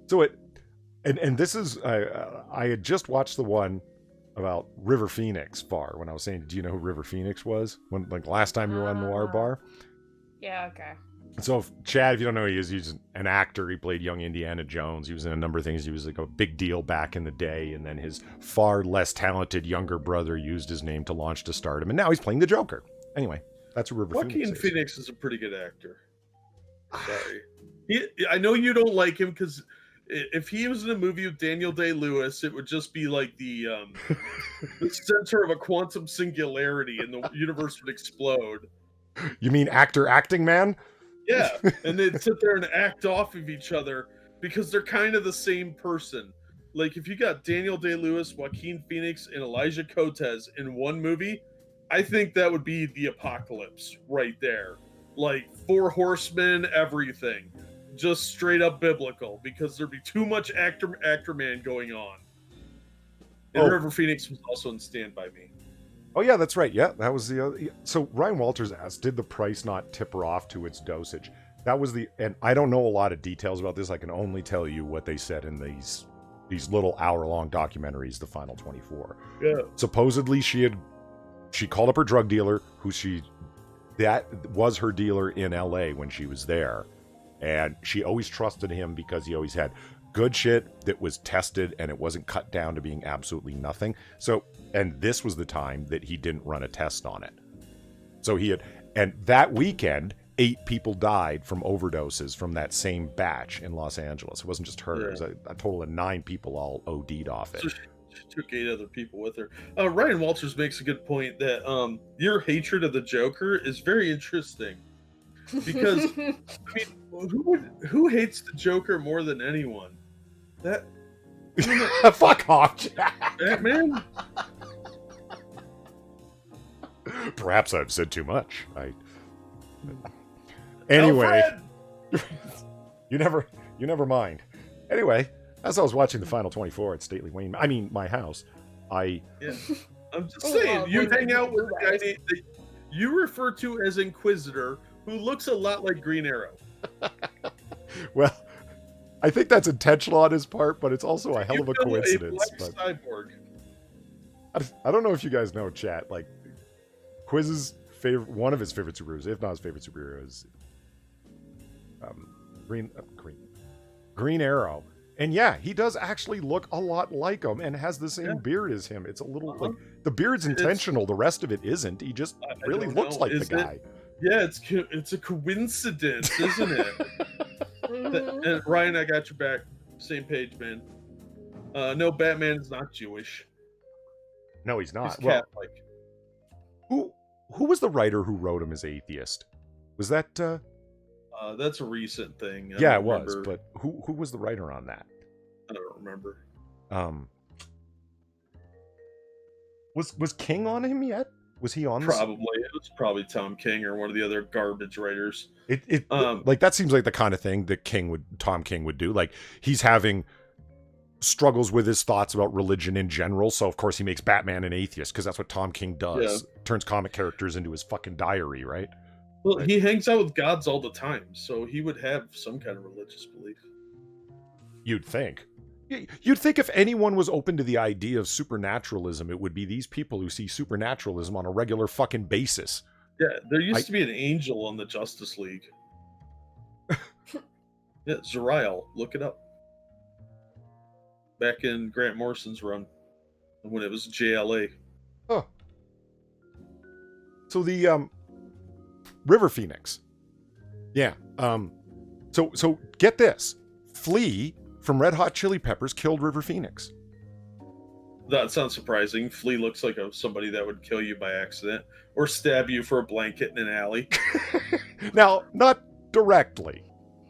A: So and this is, I had just watched the one about River Phoenix Bar when I was saying, do you know who River Phoenix was? When, like, last time you were on Noir Bar?
C: Yeah, okay.
A: So, Chad, if you don't know who he is, he's an actor. He played young Indiana Jones. He was in a number of things. He was like a big deal back in the day. And then his far less talented younger brother used his name to launch to stardom. And now he's playing the Joker. Anyway, that's who River Phoenix is.
B: Joaquin Phoenix is a pretty good actor. Sorry. I know you don't like him because if he was in a movie with Daniel Day-Lewis, it would just be like the center of a quantum singularity and the universe would explode.
A: You mean actor acting man?
B: Yeah, and they'd sit there and act off of each other because they're kind of the same person. Like, if you got Daniel Day-Lewis, Joaquin Phoenix, and Elijah Cotes in one movie, I think that would be the apocalypse right there. Like, 4 horsemen, everything. Just straight up biblical, because there'd be too much actor man going on. And River Phoenix was also in Stand By Me.
A: Oh, yeah, that's right. Yeah, that was the other. So Ryan Walters asked, did the price not tip her off to its dosage? That was and I don't know a lot of details about this. I can only tell you what they said in these little hour-long documentaries, The Final 24.
B: Yeah.
A: Supposedly she called up her drug dealer, that was her dealer in LA when she was there. And she always trusted him because he always had good shit that was tested and it wasn't cut down to being absolutely nothing. So, and this was the time that he didn't run a test on it. So and that weekend, 8 people died from overdoses from that same batch in Los Angeles. It wasn't just her. Yeah. It was a total of 9 people all OD'd off it. So
B: she took 8 other people with her. Ryan Walters makes a good point that your hatred of the Joker is very interesting. Because, I mean, who hates the Joker more than anyone?
A: Fuck off, Jack.
B: Batman?
A: Perhaps I've said too much. Anyway, you never mind. Anyway, as I was watching The Final 24 at Stately Wayne, my house, I'm just saying, you hang out with a guy that you refer to as Inquisitor, who looks a lot like Green Arrow. Well, I think that's intentional on his part, but it's also a hell of a coincidence.
B: Cyborg.
A: I don't know if you guys know, chat. Like, Quiz's one of his favorite superheroes, if not his favorite superhero, is Green Arrow. And yeah, he does actually look a lot like him and has the same beard as him. It's a little like the beard's intentional. The rest of it isn't. He just really looks like the guy.
B: Yeah, it's a coincidence, isn't it? And Ryan, I got your back. Same page, man. No, Batman is not Jewish.
A: No, he's not.
B: He's Catholic.
A: Who was the writer who wrote him as atheist? Was that?
B: That's a recent thing.
A: Yeah, it was. But who was the writer on that?
B: I don't remember.
A: Was King on him yet? Was he on?
B: Probably. It was probably Tom King or one of the other garbage writers.
A: Like that seems like the kind of thing that Tom King would do. Like he's having struggles with his thoughts about religion in general, so of course he makes Batman an atheist because that's what Tom King does. Yeah. Turns comic characters into his fucking diary, right?
B: Well, he hangs out with gods all the time, so he would have some kind of religious belief.
A: You'd think. You'd think if anyone was open to the idea of supernaturalism, it would be these people who see supernaturalism on a regular fucking basis.
B: Yeah, there used to be an angel on the Justice League. Yeah, Zariel. Look it up. Back in Grant Morrison's run, when it was JLA.
A: Huh. So the River Phoenix. Yeah. So get this. Flea from Red Hot Chili Peppers killed River Phoenix.
B: That sounds surprising. Flea looks like somebody that would kill you by accident or stab you for a blanket in an alley.
A: Now, not directly,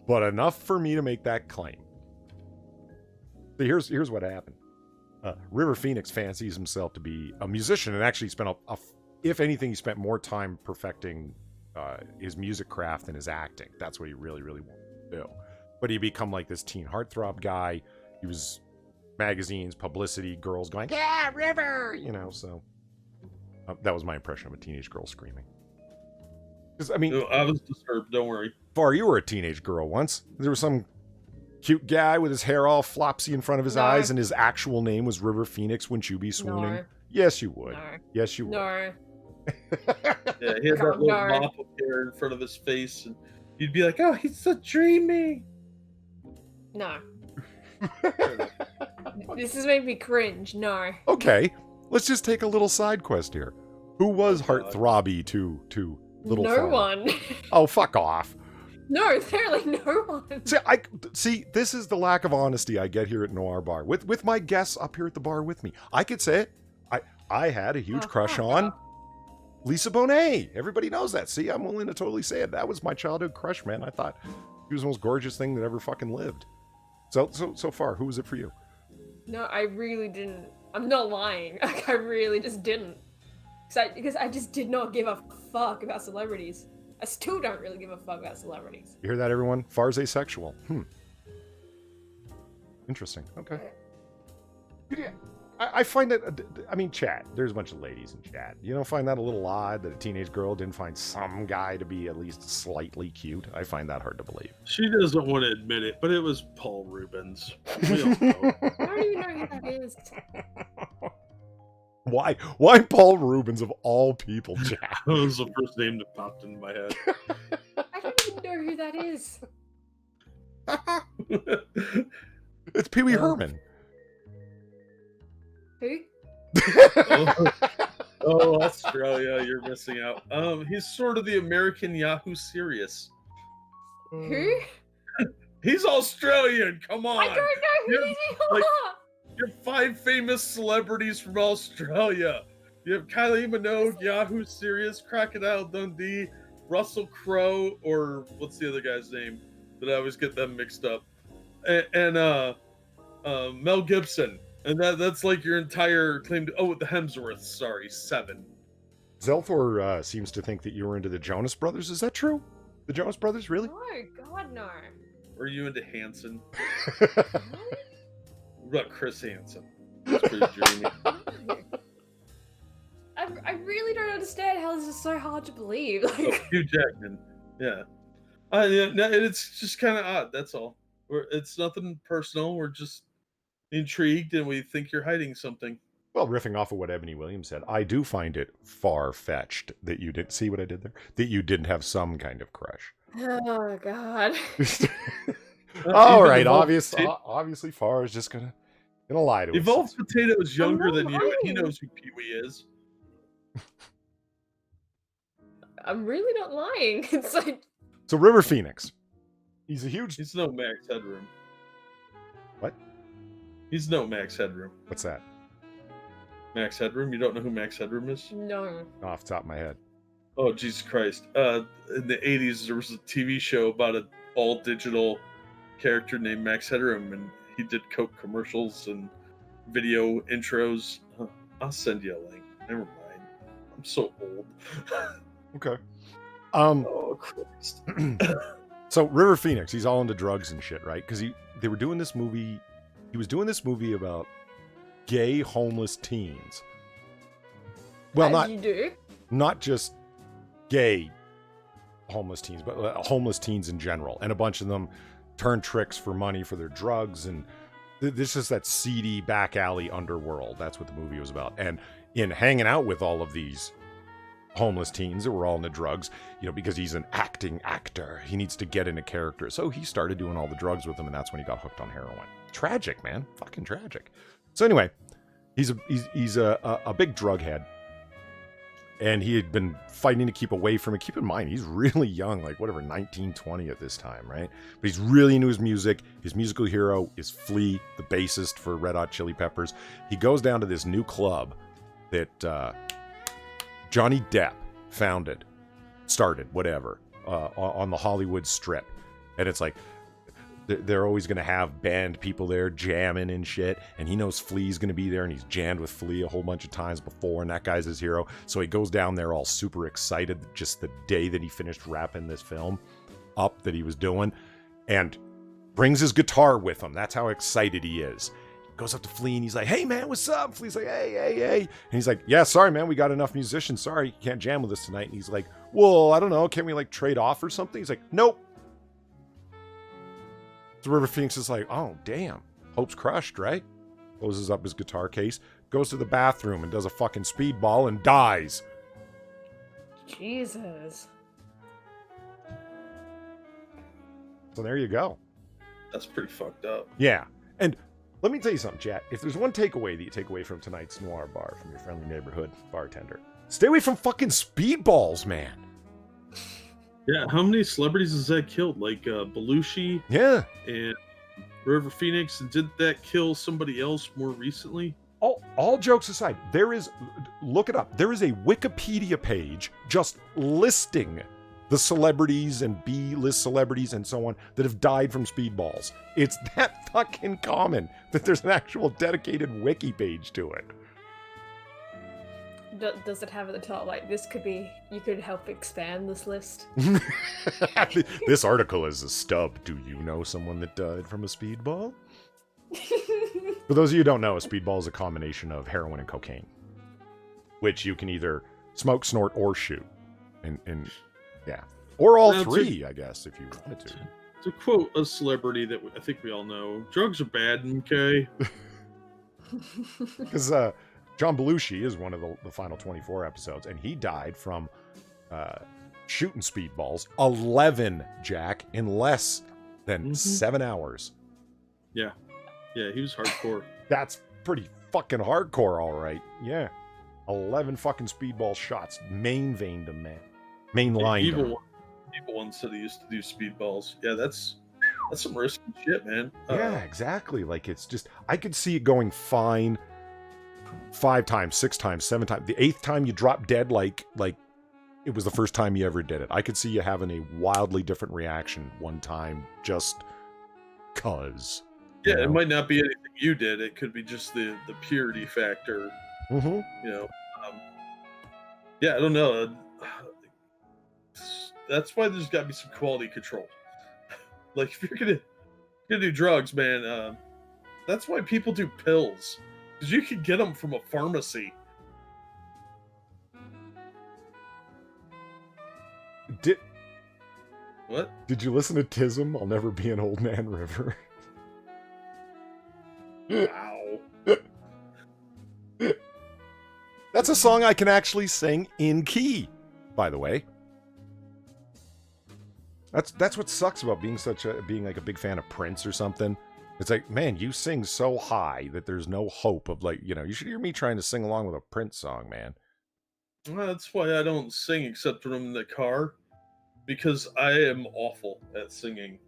A: but enough for me to make that claim. So here's what happened. River Phoenix fancies himself to be a musician and actually spent if anything, he spent more time perfecting his music craft than his acting. That's what he really, really wanted to do. But he become like this teen heartthrob guy. He was magazines, publicity, girls going, yeah, River, so that was my impression of a teenage girl screaming. Because
B: I was disturbed, don't worry.
A: Var, you were a teenage girl once. There was some cute guy with his hair all flopsy in front of his eyes, and his actual name was River Phoenix. Wouldn't you be swooning? No. Yes, you would. No. Yes, you would.
B: No. Yeah, he had that little mop of hair in front of his face, and you'd be like, oh, he's so dreamy.
C: No. This has made me cringe. No.
A: Okay, let's just take a little side quest here. Who was
B: Oh, God.
A: heartthrobby to Little
C: No
A: Farm?
C: one.
A: Oh, fuck off.
C: No, literally no one.
A: See, this is the lack of honesty I get here at Noir Bar. With my guests up here at the bar with me. I could say it. I had a huge crush on Lisa Bonet. Everybody knows that. See, I'm willing to totally say it. That was my childhood crush, man. I thought she was the most gorgeous thing that ever fucking lived. So far, who was it for you?
C: No, I really didn't. I'm not lying. Like, I really just didn't. Because I just did not give a fuck about celebrities. I still don't really give a fuck about celebrities.
A: You hear that, everyone? Far's asexual. Interesting. Okay. Yeah. I find that, I mean, chat. There's a bunch of ladies in chat. You don't find that a little odd that a teenage girl didn't find some guy to be at least slightly cute? I find that hard to believe.
B: She doesn't want to admit it, but it was Paul Rubens. We all know.
C: I don't even know who that is.
A: Why Paul Rubens of all people, chat?
B: That was the first name that popped in my head.
C: I don't even know who that is.
A: It's Pee Wee Herman.
C: Who?
B: Oh, Australia, you're missing out. He's sort of the American Yahoo Serious.
C: Who?
B: He's Australian. Come on.
C: I don't know who
B: Yeah,
C: you
B: like-
C: are.
B: You have 5 famous celebrities from Australia. You have Kylie Minogue, Yahoo Serious, Crocodile Dundee, Russell Crowe, or what's the other guy's name? That I always get them mixed up. And Mel Gibson. And that's like your entire claim to... Oh, the Hemsworths. Sorry, 7.
A: Zelthor seems to think that you were into the Jonas Brothers. Is that true? The Jonas Brothers, really?
C: No, God, no.
B: Are you into Hanson? What about Chris Hansen? That's pretty dreamy.
C: I really don't understand how this is so hard to believe. Like,
B: Oh, Hugh Jackman. Yeah. Yeah, no, it's just kind of odd. That's all. It's nothing personal. We're just intrigued, and we think you're hiding something.
A: Well, riffing off of what Ebony Williams said, I do find it far-fetched that you didn't see what I did there. That you didn't have some kind of crush.
C: oh God.
A: All
B: Even
A: right,
B: Evolved
A: obviously, Far is just gonna lie to us.
B: Evolved Potato is younger
C: not
B: than you, and he
C: lying.
B: knows who Pee Wee is.
C: I'm really not lying. It's like,
A: So River Phoenix, he's a huge.
B: He's no Max Headroom.
A: What?
B: He's no Max Headroom.
A: What's that?
B: Max Headroom? You don't know who Max Headroom is?
C: no.
A: Off the top of my head.
B: Oh, Jesus Christ. In the 80s, there was a TV show about an all-digital character named Max Headroom, and he did Coke commercials and video intros. I'll send you a link. Never mind. I'm so old.
A: Okay.
B: Oh, Christ.
A: So River Phoenix, he's all into drugs and shit, right? Because they were doing this movie. He was doing this movie about gay homeless teens. Well,
C: As you do.
A: not just gay homeless teens, but homeless teens in general. And a bunch of them turn tricks for money for their drugs. And this is that seedy back alley underworld. That's what the movie was about. And in hanging out with all of these homeless teens that were all into drugs, because he's an acting actor, he needs to get into character. So he started doing all the drugs with them, and that's when he got hooked on heroin. Tragic, man. Fucking tragic. So anyway, he's a big drug head. And he had been fighting to keep away from it. Keep in mind, he's really young, like 19, 20 at this time, right? But he's really into his music. His musical hero is Flea, the bassist for Red Hot Chili Peppers. He goes down to this new club that Johnny Depp started, whatever, on the Hollywood Strip. And it's like, they're always going to have band people there jamming and shit, and he knows Flea's going to be there, and he's jammed with Flea a whole bunch of times before, and that guy's his hero. So he goes down there all super excited just the day that he finished wrapping this film up that he was doing, and brings his guitar with him. That's how excited he is. Goes up to Flea, and he's like, "Hey, man, what's up?" Flea's like, hey. And he's like, "Yeah, sorry, man, we got enough musicians. Sorry, you can't jam with us tonight." And he's like, "Well, I don't know. Can we, trade off or something?" He's like, "Nope." So River Phoenix is like, "Oh, damn. Hope's crushed, right?" Closes up his guitar case, goes to the bathroom and does a fucking speedball and dies.
C: Jesus.
A: So there you go.
B: That's pretty fucked up.
A: Yeah. And let me tell you something, chat. If there's one takeaway that you take away from tonight's Noir Bar from your friendly neighborhood bartender, stay away from fucking speedballs, man.
B: Yeah, how many celebrities has that killed? Like Belushi
A: Yeah.
B: and River Phoenix, and did that kill somebody else more recently?
A: All jokes aside, look it up. There is a Wikipedia page just listing the celebrities and B-list celebrities and so on that have died from speedballs. It's that fucking common that there's an actual dedicated wiki page to it.
C: Does it have at the top, like, this could be, you could help expand this list?
A: This article is a stub. Do you know someone that died from a speedball? For those of you who don't know, a speedball is a combination of heroin and cocaine, which you can either smoke, snort, or shoot. And yeah. Or all three, I guess, if you wanted to.
B: To quote a celebrity that I think we all know, drugs are bad, okay?
A: Because John Belushi is one of the final 24 episodes, and he died from shooting speedballs. 11, Jack, in less than 7 hours.
B: Yeah. Yeah, he was hardcore.
A: That's pretty fucking hardcore, all right. Yeah. 11 fucking speedball shots. Main veined him, man. Main lined him.
B: Evil one said he used to do speedballs. Yeah, that's some risky shit, man.
A: Yeah, exactly. Like, it's just, I could see it going fine 5 times, 6 times, 7 times. The 8th time you drop dead like it was the first time you ever did it. I could see you having a wildly different reaction one time just cause.
B: Yeah, it might not be anything you did. It could be just the purity factor.
A: Mm-hmm.
B: You know. Yeah, I don't know. That's why there's got to be some quality control. Like, if you're gonna do drugs, man, that's why people do pills, because you can get them from a pharmacy. What?
A: Did you listen to Tism? I'll Never Be an Old Man River.
B: Wow.
A: That's a song I can actually sing in key, by the way. That's what sucks about being like a big fan of Prince or something. It's like, man, you sing so high that there's no hope of, like, you should hear me trying to sing along with a Prince song, man.
B: Well, that's why I don't sing except when I'm in the car, because I am awful at singing.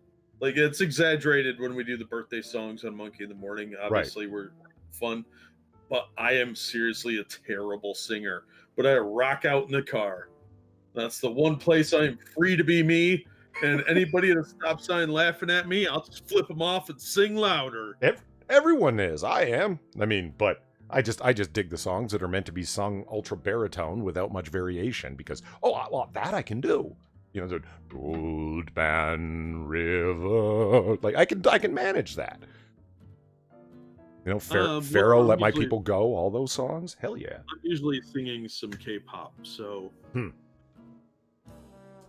B: Like, it's exaggerated when we do the birthday songs on Monkey in the Morning. Obviously, we're fun, but I am seriously a terrible singer. But I rock out in the car. That's the one place I am free to be me. And anybody at a stop sign laughing at me, I'll just flip them off and sing louder.
A: Everyone is. I am. I mean, but I just dig the songs that are meant to be sung ultra baritone without much variation, because that I can do. The Old Man River. Like, I can manage that. Pharaoh, Let My People Go, all those songs. Hell yeah.
B: I'm usually singing some K-pop, so.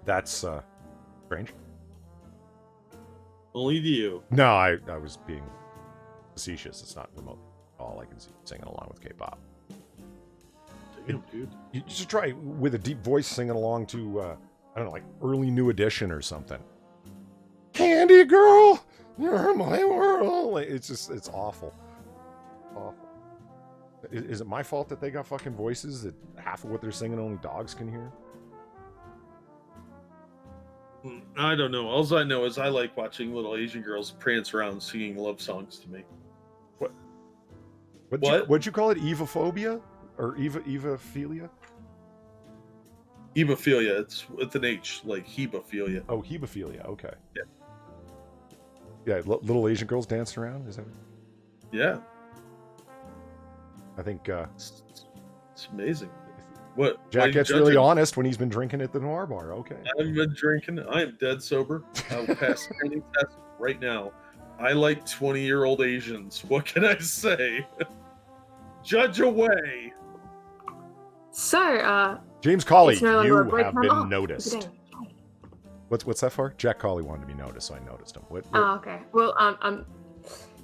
A: That's strange.
B: Only to you.
A: No, I was being facetious. It's not remote at all. I can see you singing along with K-pop.
B: Damn, dude.
A: You should try with a deep voice singing along to, I don't know, like early New Edition or something. Candy girl, you're my world. It's awful. Awful. Is it my fault that they got fucking voices that half of what they're singing only dogs can hear?
B: I don't know. All I know is I like watching little Asian girls prance around singing love songs to me.
A: What? What'd you call it? Evophobia? Or evophilia?
B: Hebophilia. It's with an H, like hebophilia.
A: Oh, hebophilia. Okay.
B: Yeah.
A: Yeah, little Asian girls dancing around? Is that?
B: Yeah.
A: I think
B: it's amazing. What?
A: Jack gets really honest when he's been drinking at the Noir Bar. Okay.
B: I've been drinking. I am dead sober. I will pass any test right now. I like 20-year-old Asians. What can I say? Judge away.
C: So,
A: James Colley,
C: no
A: you have been noticed. What's that for? Jack Colley wanted to be noticed, so I noticed him. What?
C: Oh, okay. Well,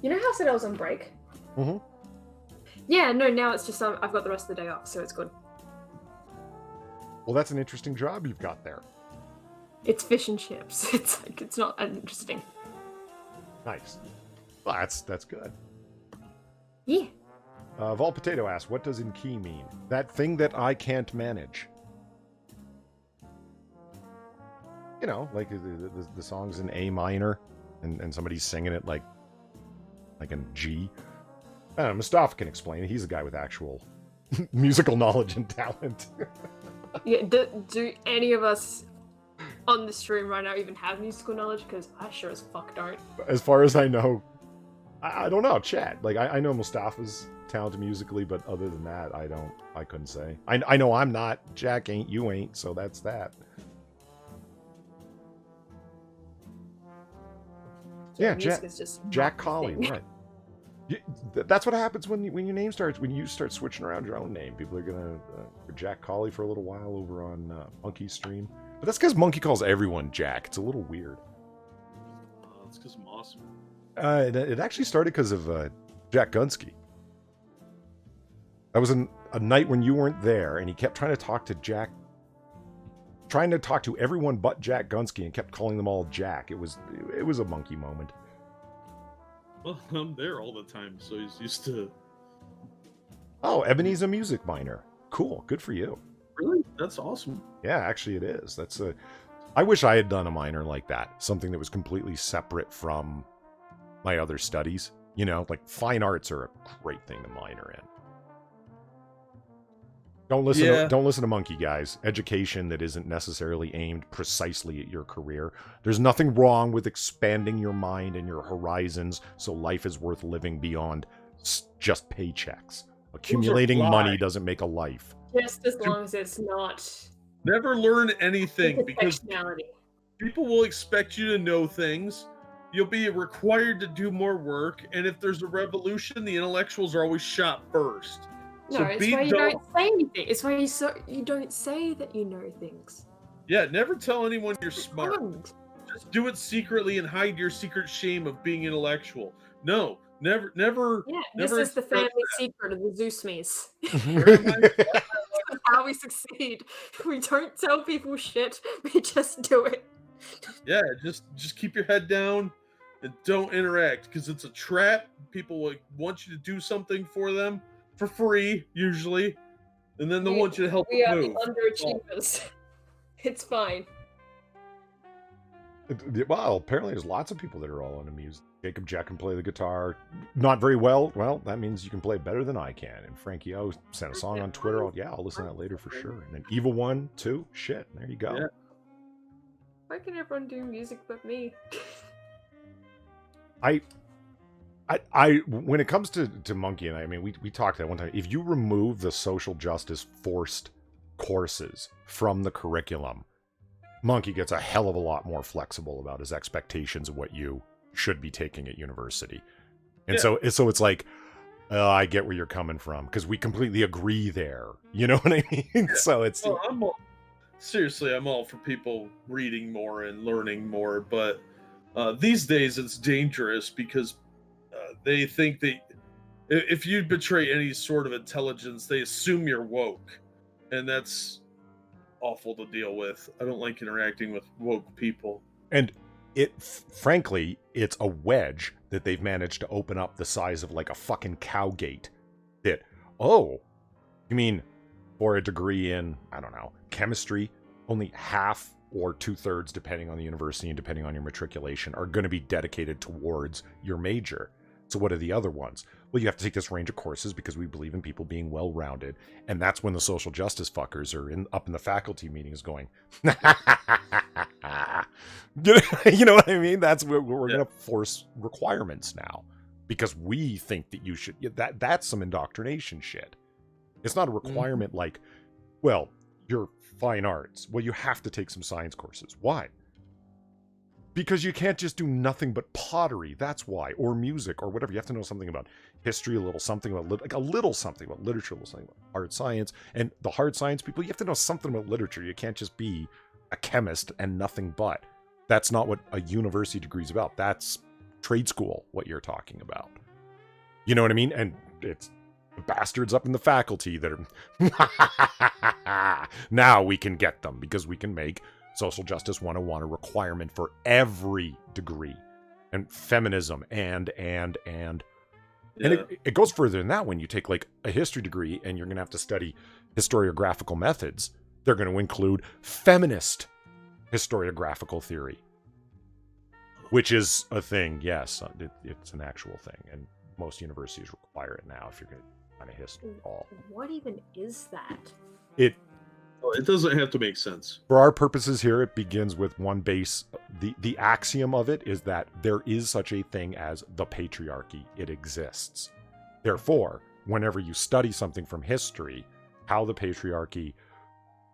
C: you know how I said I was on break?
A: Mm-hmm.
C: Yeah, no, now it's just I've got the rest of the day off, so it's good.
A: Well, that's an interesting job you've got there.
C: It's fish and chips. It's like it's not interesting.
A: Nice. Well, that's good.
C: Yeah.
A: Vol Potato asks, what does in key mean? That thing that I can't manage. You know, like the song's in A minor, and somebody's singing it like in G. I don't know, Mustafa can explain it. He's a guy with actual musical knowledge and talent.
C: Yeah. Do any of us on the stream right now even have musical knowledge? Because I sure as fuck don't.
A: As far as I know, I don't know. Chat. Like I know Mustafa's talented musically, but other than that, I couldn't say. I know I'm not. Jack ain't. You ain't. So that's that. Yeah, Jack Colley, right? That's what happens when your name starts. When you start switching around your own name, people are gonna Jack Colley for a little while over on Monkey's stream. But that's because Monkey calls everyone Jack. It's a little weird.
B: That's because I'm awesome.
A: It actually started because of Jack Gunsky. That was a night when you weren't there, and he kept trying to talk to Jack, trying to talk to everyone but Jack Gunsky, and kept calling them all Jack. It was a Monkey moment.
B: Well, I'm there all the time, so he's used to.
A: Oh, Ebony's a music minor. Cool, good for you.
B: Really? That's awesome.
A: Yeah, actually, it is. I wish I had done a minor like that, something that was completely separate from my other studies. You know, like fine arts are a great thing to minor in. Don't listen to Monkey, guys. Education that isn't necessarily aimed precisely at your career. There's nothing wrong with expanding your mind and your horizons so life is worth living beyond just paychecks. Accumulating money doesn't make a life.
C: Just as long as it's not.
B: Never learn anything because people will expect you to know things. You'll be required to do more work, and if there's a revolution, the intellectuals are always shot first.
C: No, it's why you don't say anything. It's why you don't say that you know things.
B: Yeah, never tell anyone you're smart. Just do it secretly and hide your secret shame of being intellectual. No, never.
C: Yeah, this is the family secret of the Zeusmes. How we succeed. We don't tell people shit. We just do it.
B: Yeah, just keep your head down and don't interact because it's a trap. People will want you to do something for them. For free, usually, and then they'll want you to help them move.
C: We are the underachievers. It's fine.
A: Well, apparently there's lots of people that are all into music. Jacob Jack can play the guitar. Not very well. Well, that means you can play better than I can. And Frankie O sent a song on Twitter. I'll listen to that later for sure. And then Evil 1, 2, shit, there you go.
B: Yeah.
C: Why can everyone do music but me?
A: I when it comes to Monkey and I mean, we talked that one time. If you remove the social justice forced courses from the curriculum, Monkey gets a hell of a lot more flexible about his expectations of what you should be taking at university. And so it's like, I get where you're coming from because we completely agree there. You know what I mean? Yeah. So it's.
B: Well, I'm all for people reading more and learning more, but these days it's dangerous because. They think that if you betray any sort of intelligence, they assume you're woke. And that's awful to deal with. I don't like interacting with woke people.
A: And frankly, it's a wedge that they've managed to open up the size of like a fucking cow gate. That, you mean for a degree in, I don't know, chemistry, only half or 2/3, depending on the university and depending on your matriculation, are going to be dedicated towards your major. So what are the other ones? Well, you have to take this range of courses because we believe in people being well-rounded. And that's when the social justice fuckers are up in the faculty meetings going, you know what I mean? That's where we're going to force requirements now because we think that you should. That's some indoctrination shit. It's not a requirement like, well, you're fine arts. Well, you have to take some science courses. Why? Because you can't just do nothing but pottery. That's why. Or music or whatever. You have to know something about history, a little something about like a little something about literature, a little something about hard science. And the hard science people, you have to know something about literature. You can't just be a chemist and nothing but. That's not what a university degree is about. That's trade school, what you're talking about. You know what I mean? And it's the bastards up in the faculty that are now we can get them because we can make Social Justice 101, a requirement for every degree. And feminism and
B: Yeah.
A: it goes further than that. When you take like a history degree and you're going to have to study historiographical methods, they're going to include feminist historiographical theory, which is a thing. Yes, it's an actual thing, and most universities require it now if you're going to find a history at all.
C: What even is that?
A: It
B: Well, it doesn't have to make sense.
A: For our purposes here, it begins with one base. The axiom of it is that there is such a thing as the patriarchy. It exists. Therefore, whenever you study something from history, how the patriarchy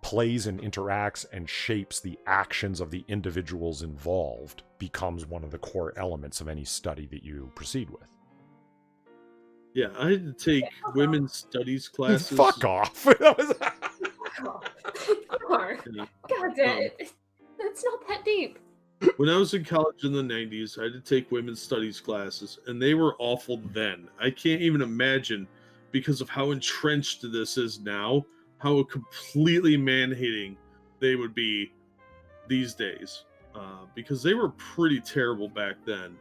A: plays and interacts and shapes the actions of the individuals involved becomes one of the core elements of any study that you proceed with.
B: Yeah, I had to take women's studies classes.
A: Fuck off.
C: No.
B: Yeah.
C: God damn it. That's not that deep.
B: When I was in college in the 90s, I had to take women's studies classes, and they were awful then. I can't even imagine, because of how entrenched this is now, how completely man-hating they would be these days. Because they were pretty terrible back then.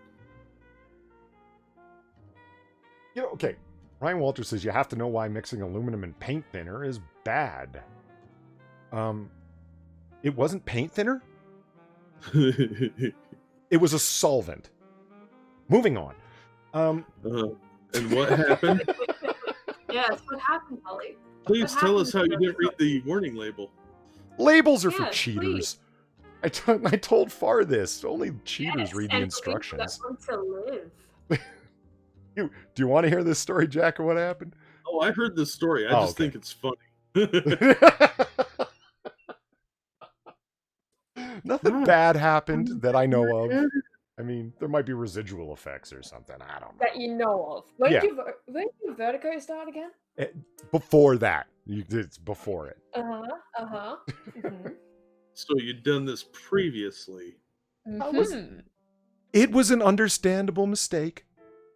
A: You know, okay. Ryan Walter says you have to know why mixing aluminum and paint thinner is bad. It wasn't paint thinner. It was a solvent. Moving on.
B: And what happened?
C: Yes, what happened, Holly?
B: Please
C: What
B: tell us how
C: happened
B: you
C: to
B: didn't read the warning label.
A: Labels are for
C: Yes,
A: cheaters. I told Far this. Only cheaters read the
C: and
A: instructions.
C: that want to live.
A: Do you want to hear this story, Jack, or what happened?
B: Oh, I heard this story. I just think it's funny.
A: Nothing bad happened that I know of. I mean, there might be residual effects or something. I don't know.
C: That you know of. When
A: Yeah.
C: did Vertigo start again?
A: Before that. It's before it.
C: Mm-hmm.
B: So you'd done this previously.
A: It was an understandable mistake.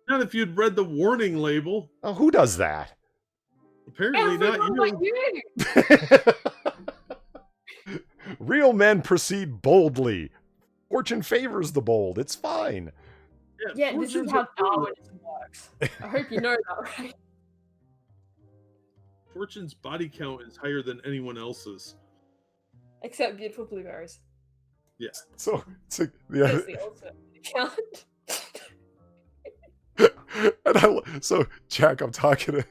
B: Not if you'd read the warning label.
A: Oh, who does that?
B: Apparently not
C: Everyone
B: you.
C: like you.
A: Real men proceed boldly. Fortune favors the bold. It's fine.
C: Yeah, this is how Darwinism works. I hope you know that, right?
B: Fortune's body count is higher than anyone else's.
C: Except beautiful blueberries.
B: Yeah.
A: So the
C: That's the ultimate count.
A: so Jack, I'm talking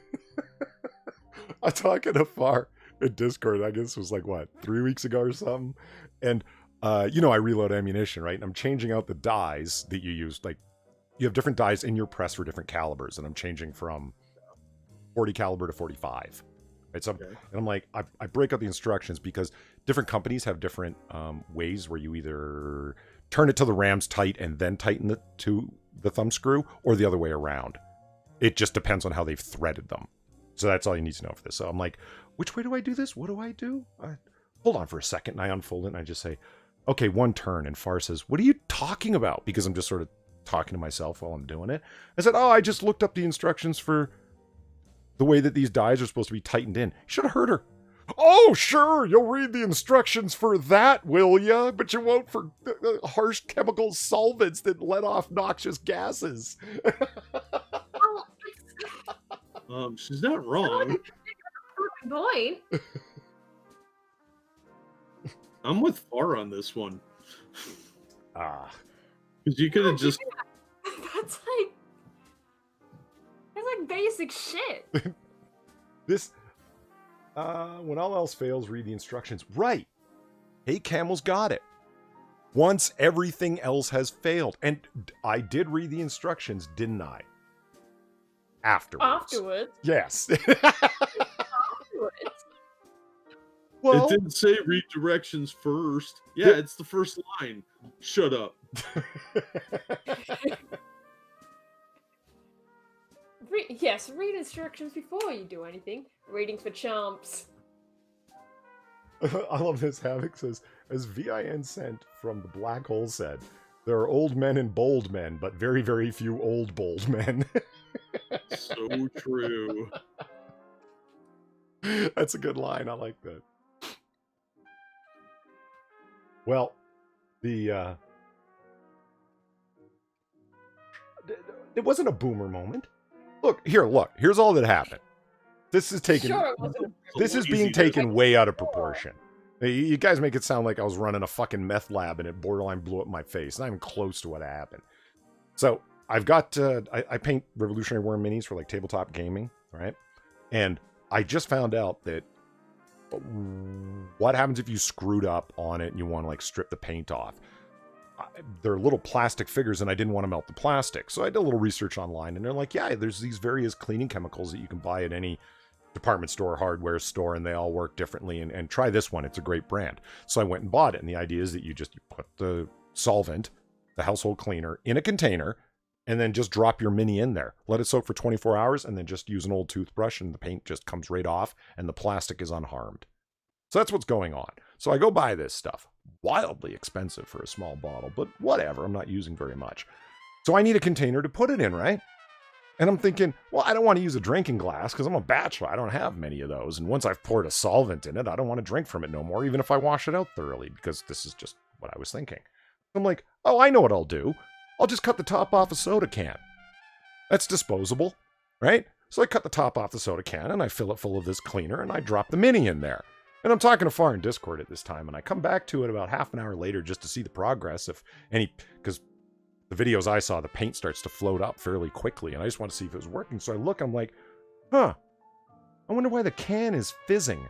A: to Far in Discord. I guess it was like what, 3 weeks ago or something. And I reload ammunition, right? And I'm changing out the dies that you use. Like, you have different dies in your press for different calibers, and I'm changing from 40 caliber to 45. Right? So
B: Okay.
A: and I'm like, I break out the instructions because different companies have different ways where you either turn it to the rams tight and then tighten it to the thumb screw, or the other way around. It just depends on how they've threaded them. So that's all you need to know for this. So I'm like, which way do I do this? What do I do? Hold on for a second. And I unfold it and I just say, okay, one turn. And Far says, what are you talking about? Because I'm just sort of talking to myself while I'm doing it. I said, I just looked up the instructions for the way that these dies are supposed to be tightened in. You should have heard her. Oh, sure, you'll read the instructions for that, will ya? But you won't for harsh chemical solvents that let off noxious gases.
B: She's not wrong.
C: Boy.
B: I'm with Far on this one. Because you could have just...
C: That's like basic shit.
A: This... when all else fails, read the instructions. Right. Hey, Camel's got it. Once everything else has failed. And I did read the instructions, didn't I? Afterwards. Yes. Well,
B: it didn't say read directions first. Yeah, it's the first line. Shut up.
C: Read instructions before you do anything. Reading for chumps.
A: I love this. Havoc says, as VIN sent from the black hole said, there are old men and bold men, but very, very few old bold men.
B: So true.
A: That's a good line. I like that. Well, it wasn't a boomer moment. Look, here's all that happened. This is taken.
C: Sure, it wasn't.
A: This is being taken way out of proportion. You guys make it sound like I was running a fucking meth lab and it borderline blew up my face. Not even close to what happened. So I've got, I paint Revolutionary War minis for like tabletop gaming, right? And I just found out that what happens if you screwed up on it and you want to like strip the paint off. They're little plastic figures and I didn't want to melt the plastic. So I did a little research online and they're like, yeah, there's these various cleaning chemicals that you can buy at any department store, hardware store, and they all work differently. And try this one. It's a great brand. So I went and bought it. And the idea is that you put the solvent, the household cleaner, in a container and then just drop your mini in there. Let it soak for 24 hours and then just use an old toothbrush and the paint just comes right off and the plastic is unharmed. So that's what's going on. So I go buy this stuff. Wildly expensive for a small bottle, but whatever. I'm not using very much. So I need a container to put it in, right? And I'm thinking, well, I don't want to use a drinking glass because I'm a bachelor. I don't have many of those. And once I've poured a solvent in it, I don't want to drink from it no more, even if I wash it out thoroughly, because this is just what I was thinking. I'm like, oh, I know what I'll do. I'll just cut the top off a soda can. That's disposable, right? So I cut the top off the soda can and I fill it full of this cleaner and I drop the mini in there. And I'm talking to Far in Discord at this time, and I come back to it about half an hour later just to see the progress, if any, because the videos I saw, the paint starts to float up fairly quickly, and I just want to see if it was working. So I look, I'm like, huh, I wonder why the can is fizzing.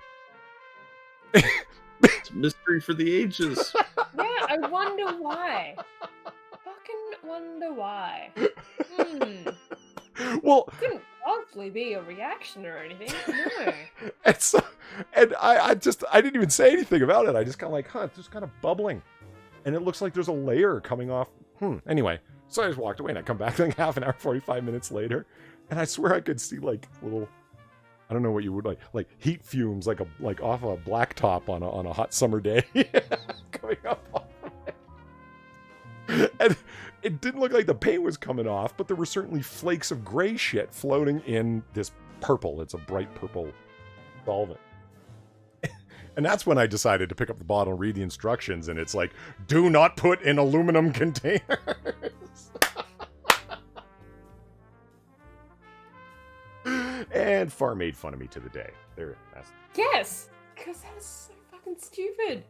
B: It's a mystery for the ages.
C: Yeah, I wonder why. Fucking wonder why.
A: Well,
C: Couldn't possibly be a reaction or anything. No.
A: and I didn't even say anything about it. I just kind of like, it's just kind of bubbling. And it looks like there's a layer coming off. Anyway, so I just walked away and I come back like half an hour, 45 minutes later. And I swear I could see like little, I don't know what you would like heat fumes, like off a blacktop on a hot summer day coming up off of it. And it didn't look like the paint was coming off, but there were certainly flakes of gray shit floating in this purple. It's a bright purple solvent. And that's when I decided to pick up the bottle and read the instructions, and it's like, do not put in aluminum containers. And Far made fun of me to the day.
C: Yes, because that is so fucking stupid.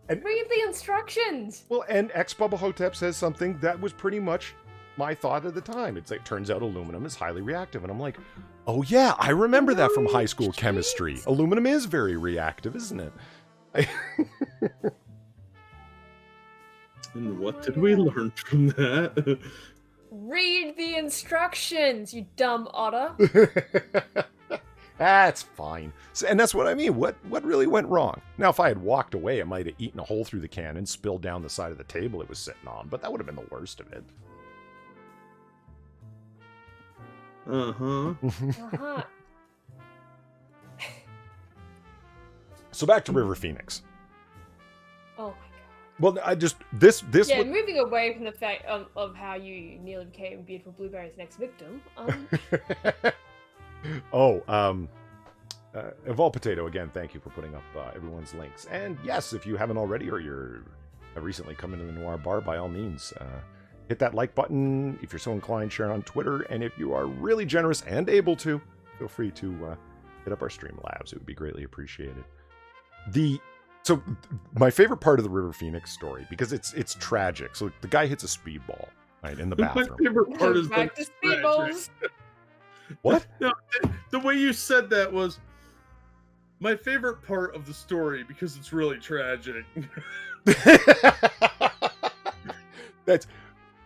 A: And,
C: read the instructions.
A: Well, and Bubba Hotep says something that was pretty much my thought at the time. It's like, turns out aluminum is highly reactive. And I'm like, oh yeah, I remember that from high school chemistry. Aluminum is very reactive, isn't it?
B: And what did we learn from that?
C: Read the instructions, you dumb otter.
A: That's fine. So, and that's what I mean. What really went wrong? Now, if I had walked away, I might have eaten a hole through the can and spilled down the side of the table it was sitting on, but that would have been the worst of it.
C: Uh-huh.
A: So back to River Phoenix.
C: Oh my god.
A: Well, I just this
C: yeah, moving away from the fact of how you nearly became beautiful blueberry's next victim.
A: Evolve Potato, again, thank you for putting up everyone's links. And yes, if you haven't already, or have recently come into the Noir Bar, by all means, hit that like button. If you're so inclined, share on Twitter. And if you are really generous and able to, feel free to hit up our Streamlabs. It would be greatly appreciated. So my favorite part of the River Phoenix story, because it's tragic. So the guy hits a speedball, right, in the bathroom.
B: My favorite part is
C: back to speedballs.
A: What?
B: No, the way you said that was my favorite part of the story because it's really tragic.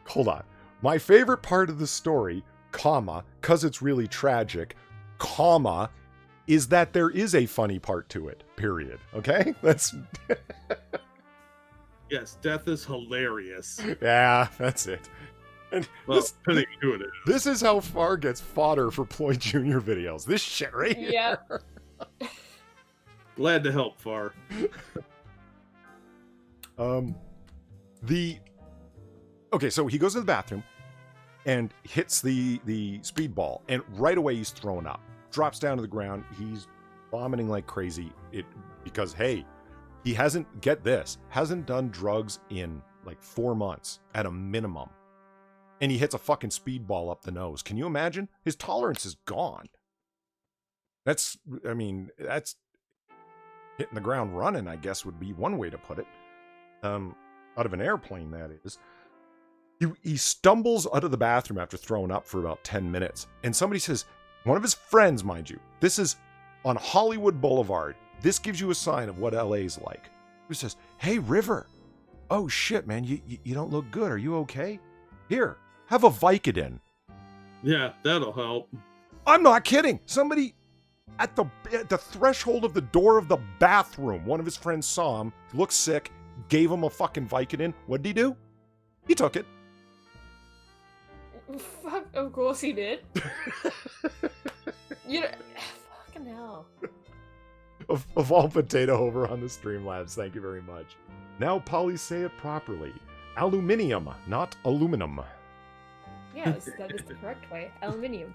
A: Hold on. My favorite part of the story, comma, cause it's really tragic, comma, is that there is a funny part to it, period. Okay? That's
B: Yes, death is hilarious.
A: yeah, that's it. And
B: well, depending who it is.
A: This is how Far gets fodder for Ploy Jr. videos. This shit right here.
C: Yep.
B: Glad to help, Far.
A: Okay, so he goes to the bathroom and hits the speedball, and right away he's thrown up. Drops down to the ground. He's vomiting like crazy. Because hey, He hasn't, get this, hasn't done drugs in like 4 months at a minimum. And he hits a fucking speedball up the nose. Can you imagine? His tolerance is gone. That's hitting the ground running, I guess, would be one way to put it. Out of an airplane, that is. He stumbles out of the bathroom after throwing up for about 10 minutes. And somebody says, one of his friends, mind you, this is on Hollywood Boulevard. This gives you a sign of what LA's like. He says, "Hey, River. Oh, shit, man. You don't look good. Are you okay? Here, have a Vicodin."
B: Yeah, that'll help.
A: I'm not kidding. Somebody at the threshold of the door of the bathroom, one of his friends saw him, looked sick, gave him a fucking Vicodin. What did he do? He took it.
C: Fuck, of course he did. You know, fucking hell.
A: Of all potato over on the Streamlabs. Thank you very much. Now, Polly, say it properly. Aluminium, not aluminum.
C: Yes, that is the correct way. Aluminium.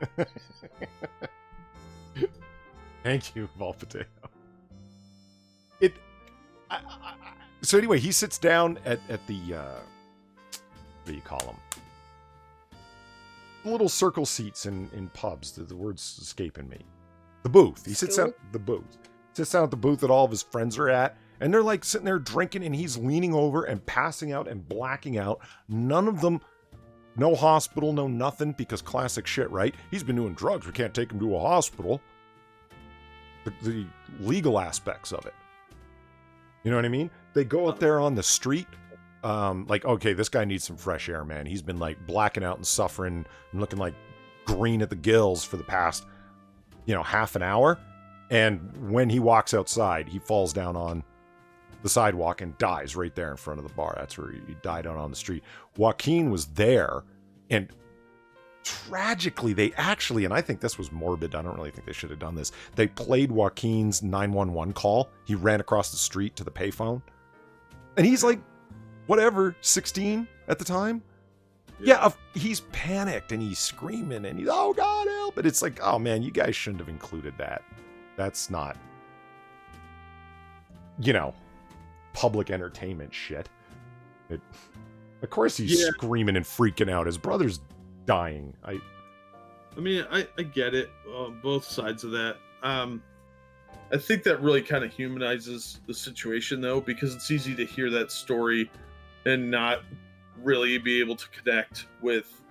A: Thank you, Vol Potato. So anyway, he sits down at the what do you call them? Little circle seats in pubs. The word's escaping me. The booth. He sits down at the booth. Sits down at the booth that all of his friends are at, and they're like sitting there drinking, and he's leaning over and passing out and blacking out. None of them, no hospital, no nothing, because classic shit, right? He's been doing drugs. We can't take him to a hospital. The legal aspects of it. You know what I mean? They go out there on the street, like, okay, this guy needs some fresh air, man. He's been like blacking out and suffering and looking like green at the gills for the past, half an hour. And when he walks outside, he falls down on the sidewalk and dies right there in front of the bar. That's where he died out on the street. Joaquin was there, and tragically, they actually, and I think this was morbid, I don't really think they should have done this, they played Joaquin's 911 call. He ran across the street to the payphone. And he's like, whatever, 16 at the time? Yeah, he's panicked, and he's screaming, and he's, oh, God, help! But it's like, oh, man, you guys shouldn't have included that. That's not, public entertainment shit. Of course he's screaming and freaking out. His brother's dying. I
B: mean, I get it, both sides of that. I think that really kind of humanizes the situation, though, because it's easy to hear that story and not really be able to connect with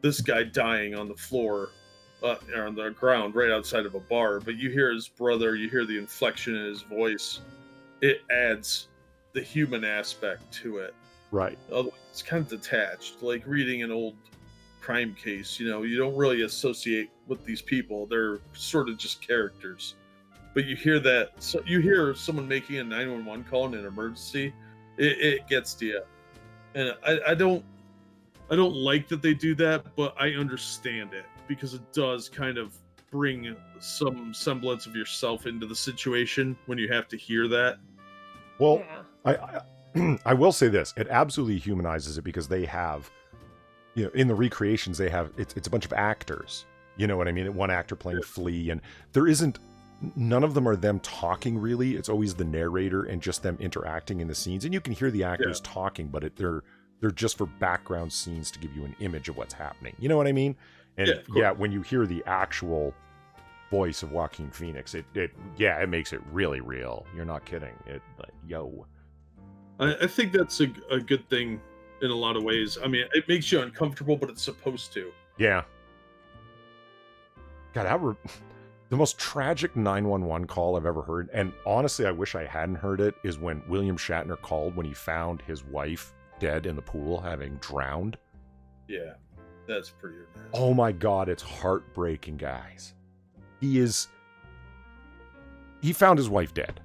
B: this guy dying on the floor, on the ground right outside of a bar. But you hear his brother, you hear the inflection in his voice. It adds the human aspect to it.
A: Right.
B: Otherwise, it's kind of detached, like reading an old crime case. You don't really associate with these people. They're sort of just characters. But you hear that, so you hear someone making a 911 call in an emergency, it gets to you. And I don't like that they do that, but I understand it, because it does kind of bring some semblance of yourself into the situation when you have to hear that.
A: Well, yeah. I will say this, it absolutely humanizes it, because they have, in the recreations, they have, it's a bunch of actors. You know what I mean? One actor playing Flea, and none of them are them talking really. It's always the narrator and just them interacting in the scenes. And you can hear the actors talking, but they're just for background scenes to give you an image of what's happening. You know what I mean? And when you hear the actual voice of Joaquin Phoenix, it makes it really real. You're not kidding.
B: I think that's a good thing in a lot of ways. I mean, it makes you uncomfortable, but it's supposed to.
A: Yeah. God, the most tragic 911 call I've ever heard, and honestly, I wish I hadn't heard it, is when William Shatner called when he found his wife dead in the pool, having drowned. Yeah,
B: that's pretty romantic.
A: Oh my God, it's heartbreaking, guys. He found his wife dead.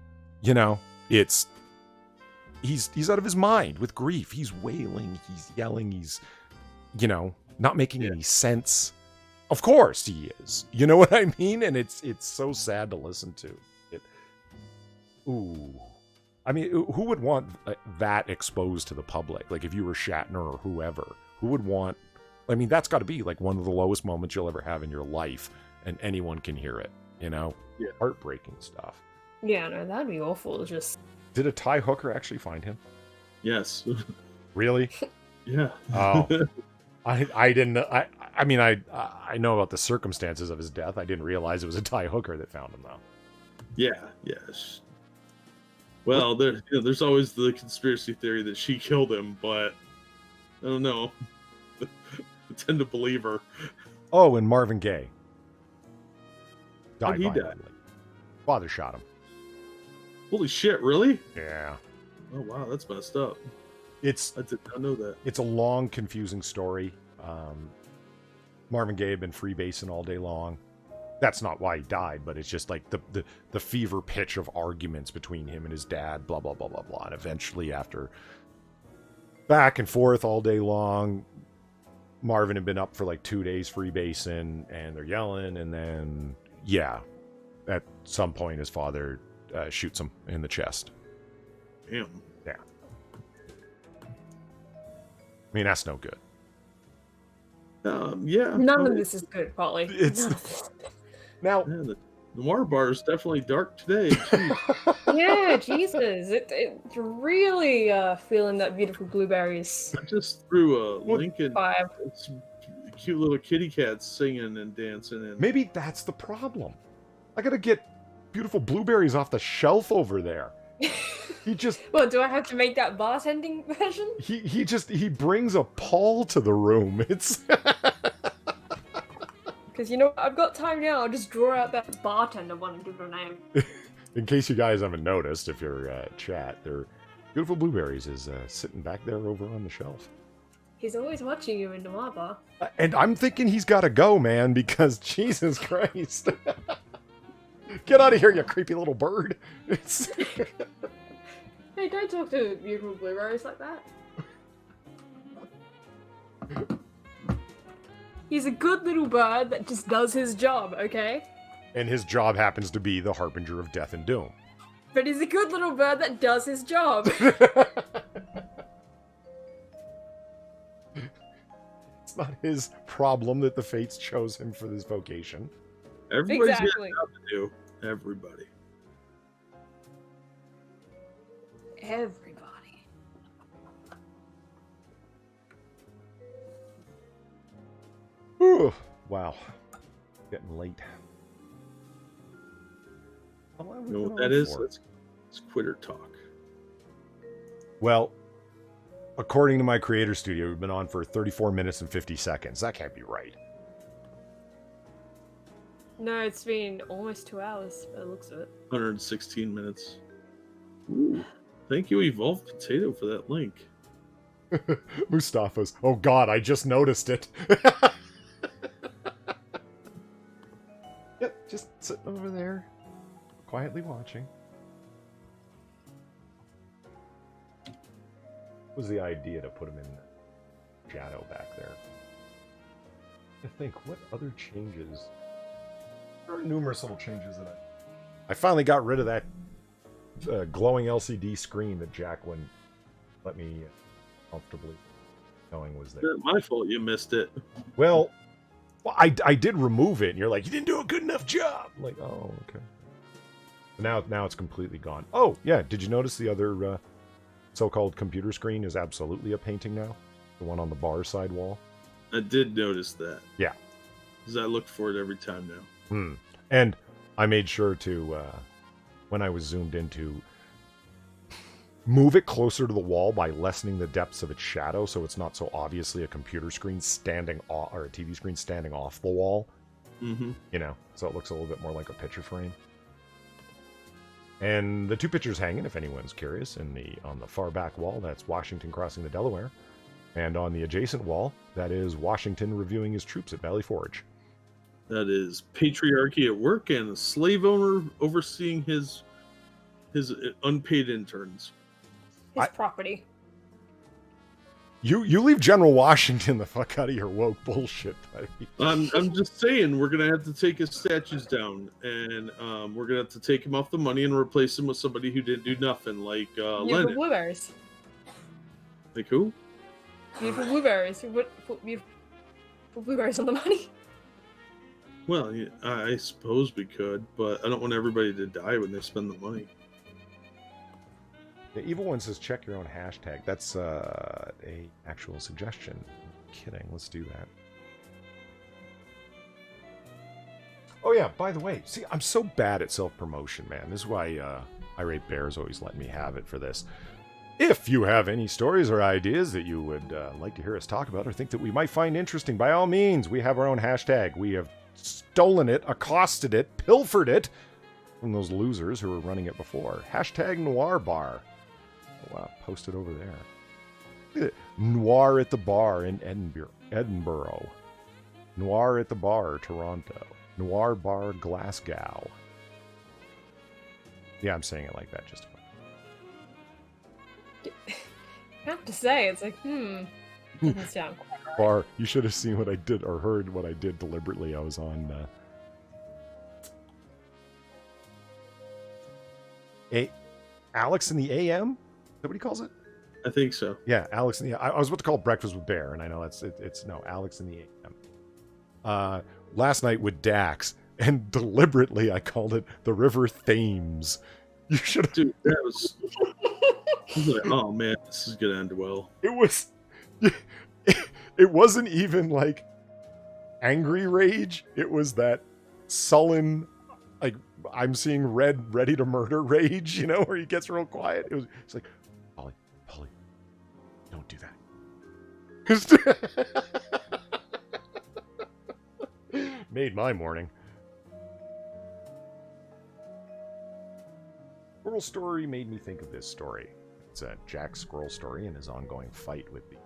A: He's out of his mind with grief. He's wailing, he's yelling, he's, not making any sense. Of course he is. You know what I mean? And it's so sad to listen to. I mean, who would want that exposed to the public? Like, if you were Shatner or whoever, who would want... I mean, that's got to be like one of the lowest moments you'll ever have in your life, and anyone can hear it, Yeah. Heartbreaking stuff.
C: Yeah, no, that'd be awful.
A: Did a Thai hooker actually find him?
B: Yes.
A: Really?
B: Yeah.
A: Oh. I didn't. I mean, I know about the circumstances of his death. I didn't realize it was a Thai hooker that found him, though.
B: Yeah. Yes. Well, there's always the conspiracy theory that she killed him, but I don't know. I tend to believe her.
A: Oh, and Marvin Gaye
B: How'd
A: died
B: he
A: violently. Father shot him.
B: Holy shit! Really?
A: Yeah.
B: Oh wow, that's messed up.
A: It's
B: I did not know that.
A: It's a long, confusing story. Marvin Gaye had been freebasing all day long. That's not why he died, but it's just like the fever pitch of arguments between him and his dad, blah, blah, blah, blah, blah. And eventually, after back and forth all day long, Marvin had been up for like 2 days freebasing, and they're yelling, and then, yeah, at some point, his father shoots him in the chest.
B: Damn.
A: Yeah. I mean, that's no good.
B: Yeah.
C: None of this is good, Polly.
A: It's now.
B: Yeah, the Noir Bar is definitely dark today.
C: Yeah, Jesus, it's really feeling that beautiful blueberries
B: I just threw a link in.
C: vibe.
B: Some cute little kitty cats singing and dancing. And
A: Maybe that's the problem. I gotta get beautiful blueberries off the shelf over there. He just
C: Well, do I have to make that bartending version?
A: he brings a pall to the room. It's
C: Because you know what? I've got time now. I'll just draw out that bartender one and give her a name.
A: in case you guys haven't noticed, if you're chat, their beautiful blueberries is sitting back there over on the shelf.
C: He's always watching you in Noir Bar.
A: And I'm thinking he's got to go, man, because Jesus Christ. Get out of here, you creepy little bird. It's
C: Hey, don't talk to beautiful blueberries like that. He's a good little bird that just does his job, okay?
A: And his job happens to be the harbinger of death and doom.
C: But he's a good little bird that does his job.
A: It's not his problem that the fates chose him for this vocation.
B: everybody's got a
C: Exactly.
B: job to do. Everybody.
C: Everybody.
A: Whew. Wow. Getting late. How long have we
B: You know
A: been
B: what
A: on
B: that is?
A: for?
B: It's quitter talk.
A: Well, according to my creator studio, we've been on for 34 minutes and 50 seconds. That can't be right.
C: No, it's been almost 2 hours by the looks of it.
B: 116 minutes. Ooh. Thank you, Evolved Potato, for that link.
A: Mustafa's. Oh God, I just noticed it. Yep, just sitting over there, quietly watching. What was the idea to put him in shadow back there? I think, what other changes? There are numerous little changes that I finally got rid of that glowing LCD screen that Jacqueline let me comfortably knowing was there.
B: It's not my fault you missed it.
A: Well, I did remove it, and you're like, you didn't do a good enough job. I'm like, oh, okay. Now it's completely gone. Oh, yeah, did you notice the other so-called computer screen is absolutely a painting now? The one on the bar side wall?
B: I did notice that.
A: Yeah.
B: Because I look for it every time now.
A: And I made sure to, when I was zoomed in, to move it closer to the wall by lessening the depths of its shadow, so it's not so obviously a computer screen standing off, or a TV screen standing off the wall.
B: Mm-hmm.
A: You know, so it looks a little bit more like a picture frame. And the two pictures hanging, if anyone's curious, on the far back wall, that's Washington crossing the Delaware. And on the adjacent wall, that is Washington reviewing his troops at Valley Forge.
B: That is patriarchy at work and a slave owner overseeing his unpaid interns.
C: His property.
A: You leave General Washington the fuck out of your woke bullshit, buddy.
B: I'm just saying we're gonna have to take his statues down, and we're gonna have to take him off the money and replace him with somebody who didn't do nothing, like
C: Beautiful
B: Lenin.
C: blueberries.
B: Like who?
C: Beautiful blueberries. You put beautiful blueberries on the money.
B: Well, yeah, I suppose we could, but I don't want everybody to die when they spend the money.
A: The Evil One says check your own hashtag. That's a actual suggestion. Kidding. Let's do that. Oh yeah, by the way, see, I'm so bad at self-promotion, man. This is why Irate Bear's always let me have it for this. If you have any stories or ideas that you would like to hear us talk about or think that we might find interesting, by all means, we have our own hashtag. We have stolen it, accosted it, pilfered it from those losers who were running it before. Hashtag Noir Bar. Oh, wow, post it over there. Look at it. Noir at the Bar in Edinburgh. Noir at the Bar, Toronto. Noir Bar, Glasgow. Yeah, I'm saying it like that just fine.
C: I have to say, it's like, doesn't sound quite right.
A: Bar, you should have seen what I did, or heard what I did deliberately. I was on Alex in the AM? Is that what he calls it?
B: I think so.
A: Yeah, Alex in the I was about to call it Breakfast with Bear, and I know it's no, Alex in the AM. Last night with Dax, and deliberately I called it the River Thames. You should have...
B: Dude, that was... I was like, oh man, this is gonna end well.
A: It was... It wasn't even like angry rage. It was that sullen, like, I'm seeing red, ready to murder rage, you know, where he gets real quiet. It's like, Polly, don't do that. Made my morning. Squirrel story made me think of this story. It's a Jack Squirrel story and his ongoing fight with the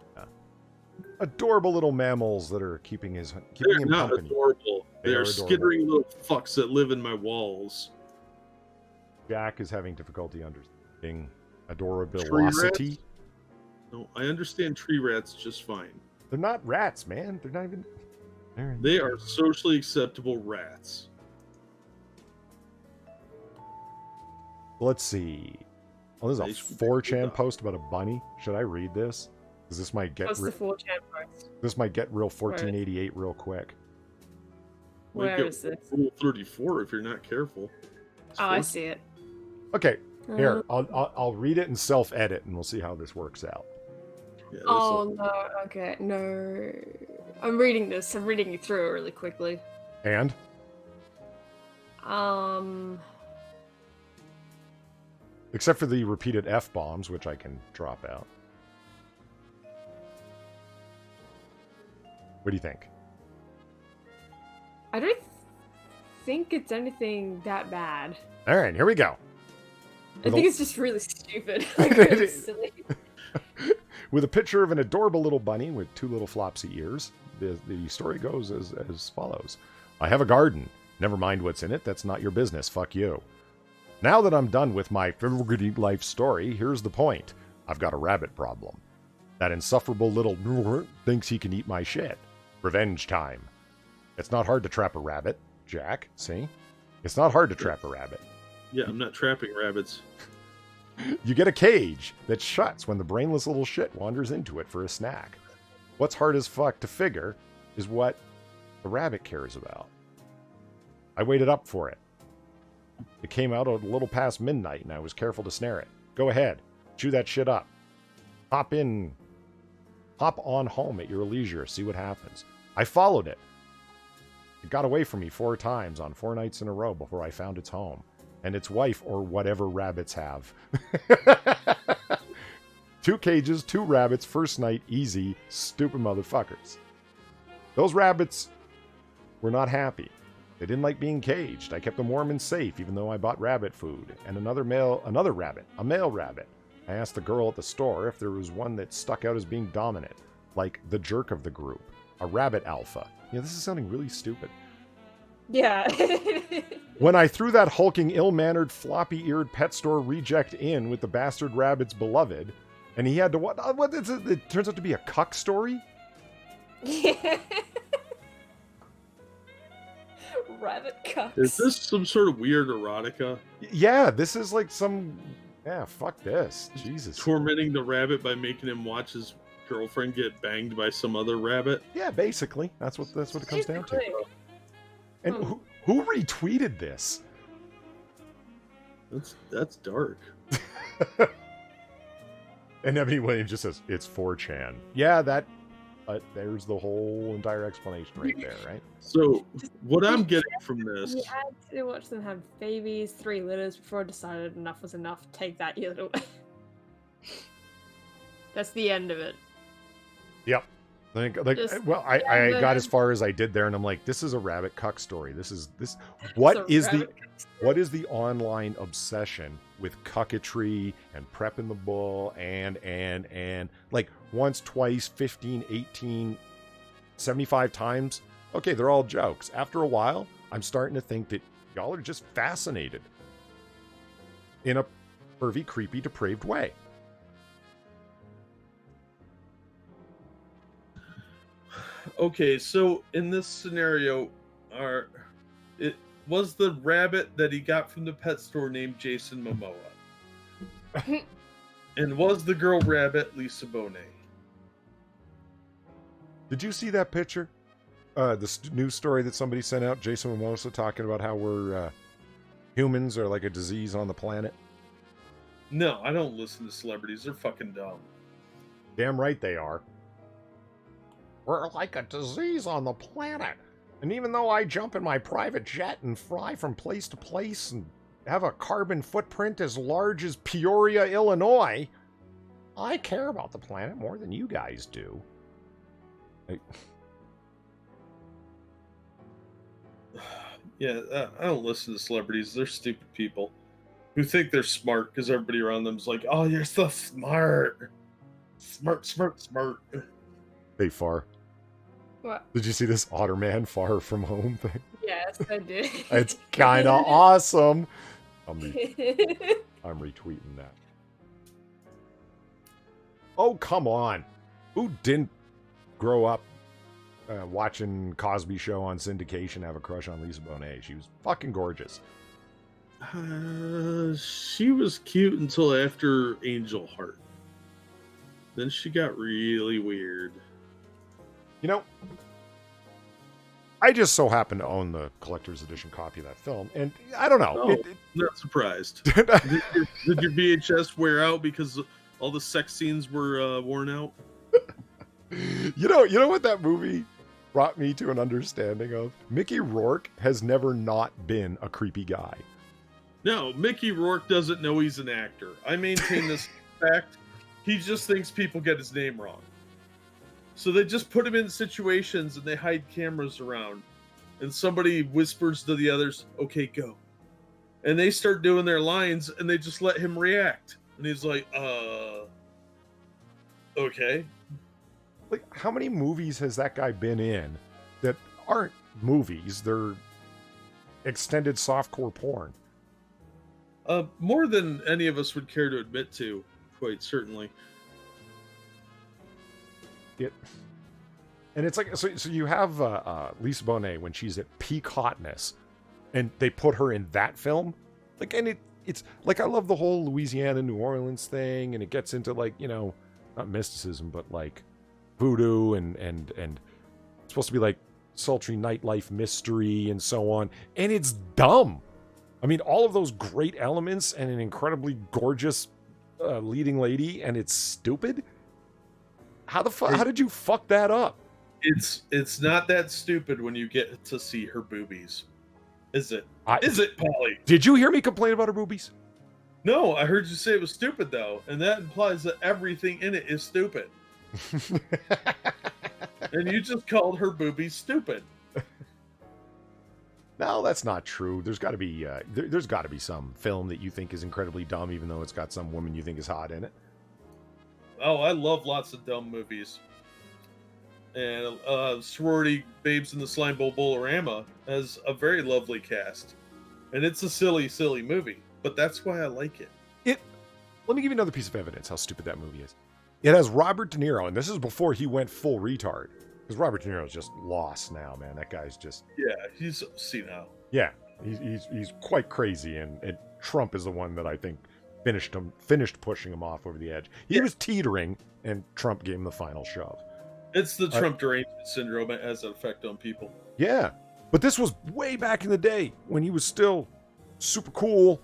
A: adorable little mammals that are keeping him
B: not
A: company.
B: Adorable. They're
A: adorable.
B: skittering little fucks that live in my walls.
A: Jack is having difficulty understanding
B: Tree
A: adorability.
B: rats? No, I understand tree rats just fine.
A: They're not rats, man. They're not even...
B: They are socially acceptable rats.
A: Let's see. Oh, this is a 4chan post about a bunny. Should I read this? Because this might get...
C: What's the 4chan post?
A: This might get real 1488 real quick.
C: Where is this?
B: Rule 34 if you're not careful.
C: Oh, I see it.
A: Okay, here. I'll read it and self-edit, and we'll see how this works out.
B: Yeah,
C: Oh, no. Okay, no. I'm reading this. I'm reading it through really quickly.
A: And? Except for the repeated F-bombs, which I can drop out. What do you think?
C: I don't think it's anything that bad.
A: All right, here we go.
C: I think it's just really stupid. Like, really silly.
A: With a picture of an adorable little bunny with two little flopsy ears, the story goes as follows. I have a garden. Never mind what's in it. That's not your business. Fuck you. Now that I'm done with my life story, here's the point. I've got a rabbit problem. That insufferable little thinks he can eat my shit. Revenge time. It's not hard to trap a rabbit, Jack. See? It's not hard to trap a rabbit.
B: Yeah, I'm not trapping rabbits.
A: You get a cage that shuts when the brainless little shit wanders into it for a snack. What's hard as fuck to figure is what the rabbit cares about. I waited up for it. It came out a little past midnight, and I was careful to snare it. Go ahead. Chew that shit up. Hop on home at your leisure. See what happens. I followed it. It got away from me 4 times on 4 nights in a row before I found its home. And its wife, or whatever rabbits have. 2 cages, 2 rabbits, first night, easy, stupid motherfuckers. Those rabbits were not happy. They didn't like being caged. I kept them warm and safe, even though I bought rabbit food. And a male rabbit. I asked the girl at the store if there was one that stuck out as being dominant, like the jerk of the group, a rabbit alpha. Yeah, this is sounding really stupid.
C: Yeah.
A: When I threw that hulking, ill-mannered, floppy-eared pet store reject in with the bastard rabbit's beloved, and he had to what is it? It turns out to be a cuck story?
C: Yeah. Rabbit cucks.
B: Is this some sort of weird erotica?
A: Yeah, this is like some... Yeah, fuck this. Jesus.
B: Tormenting the rabbit by making him watch his girlfriend get banged by some other rabbit?
A: Yeah, basically. That's what it comes down to. And who retweeted this?
B: That's dark.
A: And Ebony Williams just says, it's 4chan. Yeah, there's the whole entire explanation right there, right?
B: So what I'm getting from this,
C: He had to watch them have babies, 3 litters before I decided enough was enough. Take that, you little. That's the end of it.
A: Yep. Well, I got as far as I did there, and I'm like, this is a rabbit cuck story. What is the online obsession with cucketry and prepping the bull and like once, twice, 15, 18, 75 times? Okay, they're all jokes. After a while, I'm starting to think that y'all are just fascinated in a pervy, creepy, depraved way.
B: okay, so in this scenario, it was the rabbit that he got from the pet store named Jason Momoa, and was the girl rabbit Lisa Bonet?
A: Did you see that picture? The news story that somebody sent out, Jason Momoa talking about how we're humans are like a disease on the planet.
B: No, I don't listen to celebrities. They're fucking dumb.
A: Damn right they are. We're like a disease on the planet. And even though I jump in my private jet and fly from place to place and have a carbon footprint as large as Peoria, Illinois, I care about the planet more than you guys do.
B: Yeah, I don't listen to celebrities. They're stupid people who think they're smart because everybody around them's like, oh, you're so smart. Smart.
A: Hey, Far.
C: What?
A: Did you see this Otterman Far From Home thing?
C: Yes, I did.
A: It's kind of awesome. I'm retweeting that. Oh, come on. Who didn't grow up watching Cosby Show on syndication, have a crush on Lisa Bonet? She was fucking gorgeous.
B: She was cute until after Angel Heart. Then she got really weird.
A: You know, I just so happen to own the collector's edition copy of that film, and I don't know.
B: Oh, not surprised. did your VHS wear out because all the sex scenes were worn out?
A: You know what that movie brought me to an understanding of? Mickey Rourke has never not been a creepy guy.
B: No, Mickey Rourke doesn't know he's an actor. I maintain this fact. He just thinks people get his name wrong. So they just put him in situations and they hide cameras around. And somebody whispers to the others, okay, go. And they start doing their lines and they just let him react. And he's like, okay.
A: Like, how many movies has that guy been in that aren't movies? They're extended softcore porn.
B: More than any of us would care to admit to, quite certainly.
A: And it's like, so you have Lisa Bonet when she's at peak hotness, and they put her in that film. Like, and it's like, I love the whole Louisiana, New Orleans thing, and it gets into like, you know, not mysticism, but like voodoo and it's supposed to be like sultry nightlife mystery and so on. And it's dumb. I mean, all of those great elements and an incredibly gorgeous leading lady, and it's stupid. How did you fuck that up?
B: It's not that stupid when you get to see her boobies. Is it? Is it, Polly?
A: Did you hear me complain about her boobies?
B: No, I heard you say it was stupid, though. And that implies that everything in it is stupid. And you just called her boobies stupid.
A: No, that's not true. There's got to be there's got to be some film that you think is incredibly dumb, even though it's got some woman you think is hot in it.
B: Oh, I love lots of dumb movies. And Sorority Babes in the Slime Bowl Bolorama has a very lovely cast. And it's a silly, silly movie. But that's why I like it.
A: Let me give you another piece of evidence how stupid that movie is. It has Robert De Niro, and this is before he went full retard. Because Robert De Niro's just lost now, man. That guy's just...
B: Yeah, he's senile.
A: Yeah, he's quite crazy, and Trump is the one that I think finished pushing him off over the edge. He was teetering, and Trump gave him the final shove.
B: It's the Trump derangement syndrome. It has an effect on people.
A: Yeah, but this was way back in the day when he was still super cool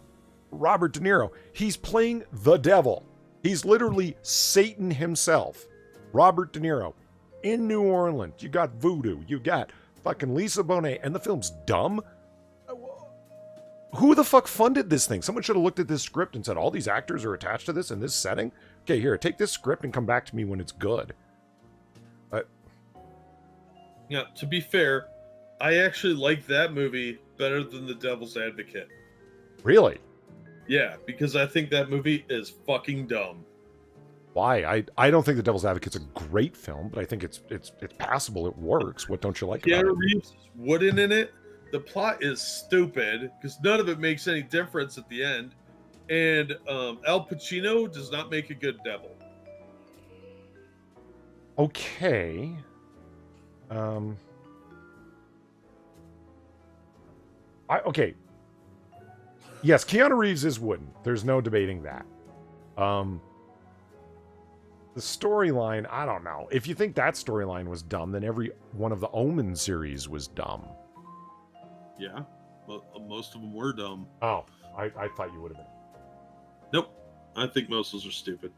A: Robert De Niro. He's playing the devil He's literally Satan himself. Robert De Niro. In New Orleans. You got voodoo. You got fucking Lisa Bonet. And the film's dumb? Who the fuck funded this thing? Someone should have looked at this script and said, all these actors are attached to this in this setting? Okay, here, take this script and come back to me when it's good.
B: Yeah, to be fair, I actually like that movie better than The Devil's Advocate.
A: Really?
B: Yeah, because I think that movie is fucking dumb.
A: Why? I don't think The Devil's Advocate's a great film, but I think it's passable. It works. What don't you like about
B: Keanu
A: it?
B: Reeves is wooden in it. The plot is stupid because none of it makes any difference at the end. And Al Pacino does not make a good devil.
A: Okay. Okay. Yes, Keanu Reeves is wooden. There's no debating that. The storyline, I don't know. If you think that storyline was dumb, then every one of the Omen series was dumb.
B: Yeah, well, most of them were dumb.
A: Oh, I thought you would have been.
B: Nope, I think most of those are stupid.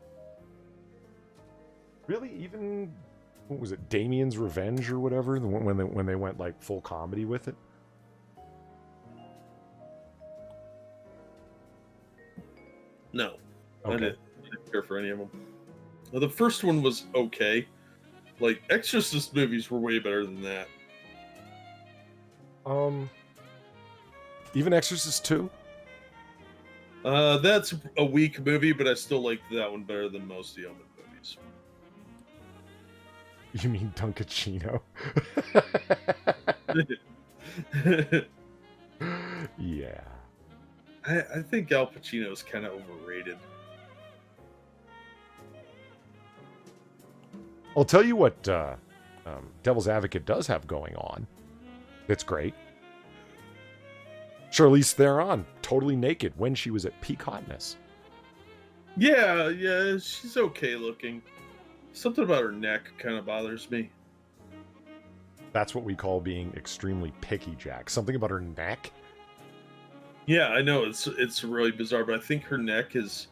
A: Really? Even, what was it, Damien's Revenge or whatever? When they went like full comedy with it?
B: No,
A: Okay.
B: I didn't care for any of them. Well, the first one was okay. Like, Exorcist movies were way better than that.
A: Even Exorcist 2?
B: That's a weak movie, but I still like that one better than most of the Omen movies.
A: You mean Dunkachino? Yeah.
B: I think Al Pacino is kind of overrated.
A: I'll tell you what Devil's Advocate does have going on. It's great. Charlize Theron, totally naked when she was at peak hotness.
B: Yeah, she's okay looking. Something about her neck kind of bothers me.
A: That's what we call being extremely picky, Jack. Something about her neck?
B: Yeah, I know it's really bizarre, but I think her neck is.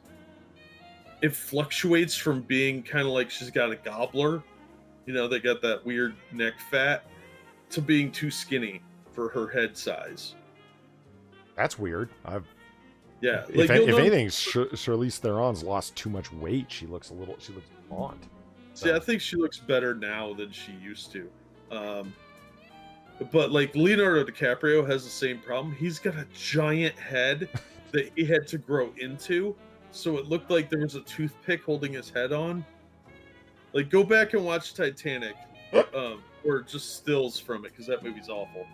B: It fluctuates from being kind of like she's got a gobbler, they got that weird neck fat, to being too skinny for her head size.
A: That's weird.
B: Yeah,
A: If anything, Charlize Theron's lost too much weight. She looks gaunt. So.
B: Yeah, I think she looks better now than she used to. But like Leonardo DiCaprio has the same problem. He's got a giant head that he had to grow into, so it looked like there was a toothpick holding his head on. Like, go back and watch Titanic, or just stills from it, because that movie's awful.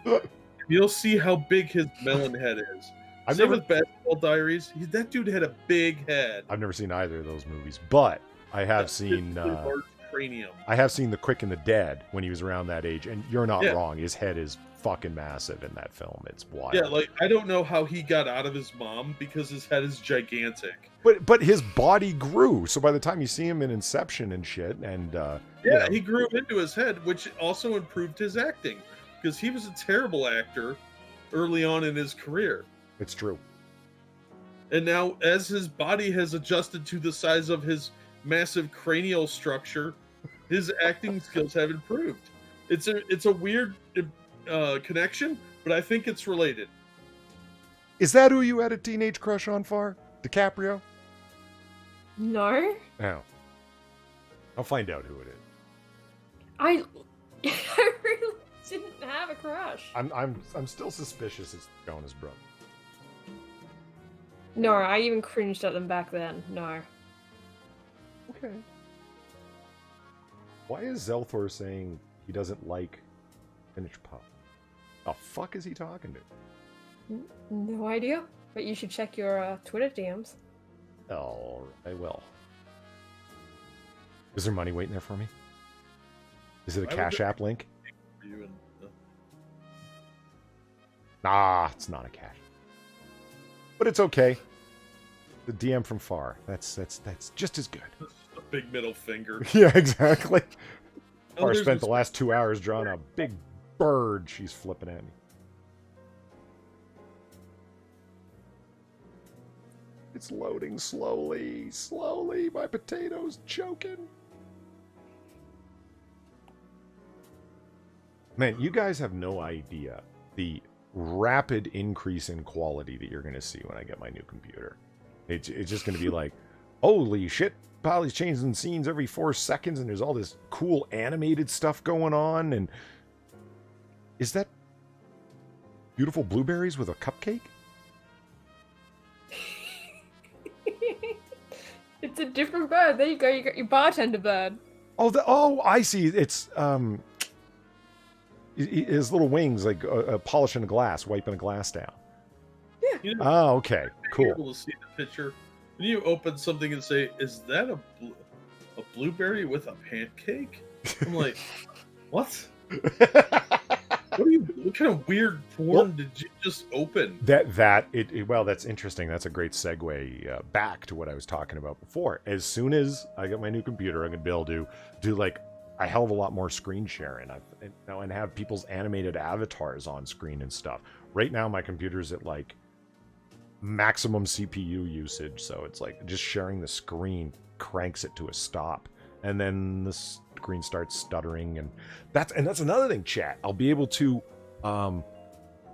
B: You'll see how big his melon head is. Same with Basketball Diaries. That dude had a big head.
A: I've never seen either of those movies, but I have seen.
B: Large cranium.
A: I have seen The Quick and the Dead when he was around that age, and you're not wrong. His head is fucking massive in that film. It's wild.
B: Yeah, like, I don't know how he got out of his mom because his head is gigantic.
A: But his body grew, so by the time you see him in Inception and shit, and
B: he grew into his head, which also improved his acting because he was a terrible actor early on in his career.
A: It's true.
B: And now, as his body has adjusted to the size of his massive cranial structure, his acting skills have improved. It's a weird connection, but I think it's related.
A: Is that who you had a teenage crush on, Far? DiCaprio?
C: No.
A: Oh. I'll find out who it is.
C: I really didn't have a crush.
A: I'm still suspicious it's Jonas Brothers.
C: No, I even cringed at them back then. No.
A: Okay. Why is Zelthor saying he doesn't like finished puff? The fuck is he talking to?
C: No idea, but you should check your Twitter DMs.
A: Oh, I will. Is there money waiting there for me? Is it a Cash App link? Nah, it's not a cash. But it's okay. The DM from Far. That's just as good.
B: A big middle finger.
A: Yeah, exactly.
B: Oh,
A: Far spent the last 2 hours drawing a big bird she's flipping at me. It's loading slowly, slowly. My potato's choking. Man, you guys have no idea the rapid increase in quality that you're going to see when I get my new computer. It's just going to be like, holy shit, Polly's changing scenes every 4 seconds, and there's all this cool animated stuff going on. And is that beautiful blueberries with a cupcake?
C: It's a different bird. There you go. You got your bartender bird.
A: Oh, I see. It's his little wings like polishing a glass, wiping a glass down.
C: Yeah.
B: You know,
A: Oh, okay, cool.
B: able to see the picture. When you open something and say, "Is that a blueberry with a pancake?" I'm like, what? What kind of weird porn did you just open?
A: Well, that's interesting. That's a great segue back to what I was talking about before. As soon as I get my new computer, I'm gonna be able to do like a hell of a lot more screen sharing. And have people's animated avatars on screen and stuff. Right now, my computer's at like maximum CPU usage, so it's like just sharing the screen cranks it to a stop, and then the screen starts stuttering, and that's another thing, chat. I'll be able to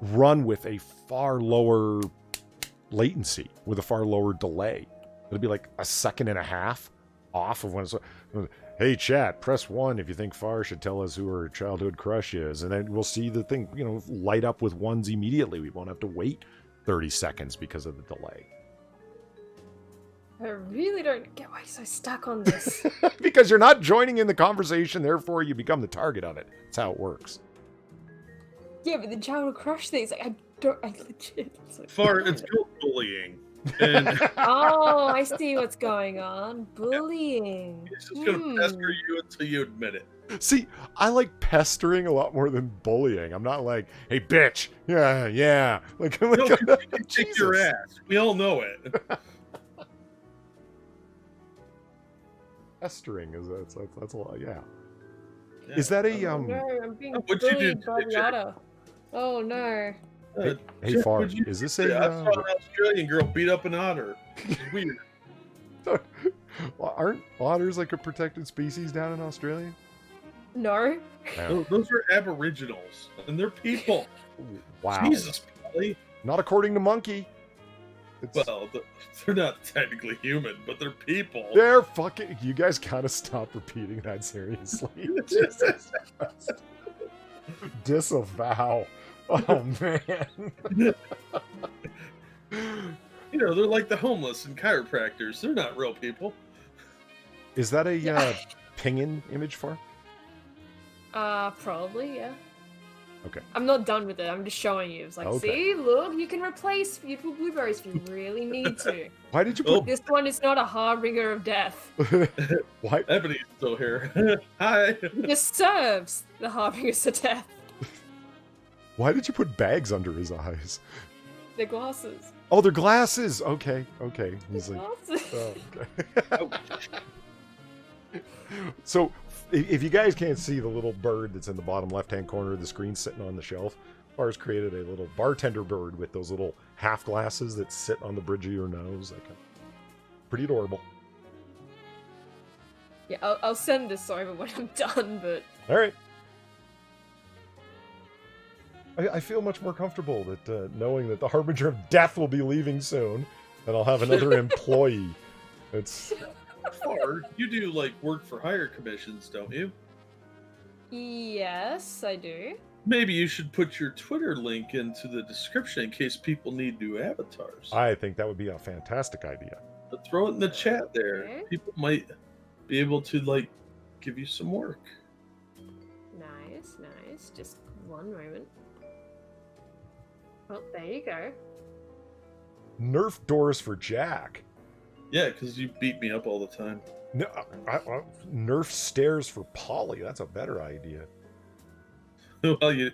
A: run with a far lower latency, with a far lower delay. It'll be like a second and a half off of when it's. Hey, chat, press 1 if you think Far should tell us who her childhood crush is. And then we'll see the thing, light up with ones immediately. We won't have to wait 30 seconds because of the delay.
C: I really don't get why you're so stuck on this.
A: Because you're not joining in the conversation, therefore you become the target of it. That's how it works.
C: Yeah, but the childhood crush thing, I legit...
B: Far, it's called bullying. And
C: oh, I see what's going on. Bullying.
B: he's just going to pester you until you admit it.
A: See, I like pestering a lot more than bullying. I'm not like, hey, bitch. Yeah. Like, I'm
B: No,
A: like,
B: you can kick your ass. We all know it.
A: Pestering that's a lot, yeah. Is that a
C: Oh, no, I'm being
B: What'd you do
C: bullied by the
B: today,
C: otter. Oh no.
A: Hey, Far, is this
B: I saw an Australian girl beat up an otter. It's weird.
A: Aren't otters like a protected species down in Australia?
C: No.
B: Those are aboriginals, and they're people.
A: Wow.
B: Jesus, Polly.
A: Not according to Monkey.
B: Well, they're not technically human, but they're people.
A: They're fucking... You guys gotta stop repeating that seriously. Jesus Christ. Disavow. Oh, man.
B: They're like the homeless and chiropractors. They're not real people.
A: Is that a pingin image for?
C: Probably, yeah.
A: Okay.
C: I'm not done with it. I'm just showing you. It's like,
A: Okay.
C: see, look, you can replace beautiful blueberries if you really need to.
A: Why did you put...
C: This one is not a harbinger of death.
A: Why?
B: Ebony's still here. Hi.
C: It just serves the harbingers of death.
A: Why did you put bags under his eyes?
C: They're glasses.
A: Oh, they're glasses. Okay. He's like...
C: Glasses.
A: Oh, okay. So, if you guys can't see the little bird that's in the bottom left-hand corner of the screen sitting on the shelf, Bar's created a little bartender bird with those little half glasses that sit on the bridge of your nose. Pretty adorable.
C: Yeah, I'll send this over when I'm done, but...
A: All right. I feel much more comfortable that knowing that the harbinger of death will be leaving soon, and I'll have another employee. It's...
B: Or you do work for hire commissions, don't you?
C: Yes, I do.
B: Maybe you should put your Twitter link into the description in case people need new avatars.
A: I think that would be a fantastic idea.
B: But throw it in the chat there.
C: Okay.
B: People might be able to give you some work.
C: Nice. Just one moment. Oh, there you go.
A: Nerf doors for Jack.
B: Yeah, because you beat me up all the time.
A: No, Nerf stairs for Polly. That's a better idea.
B: Well, you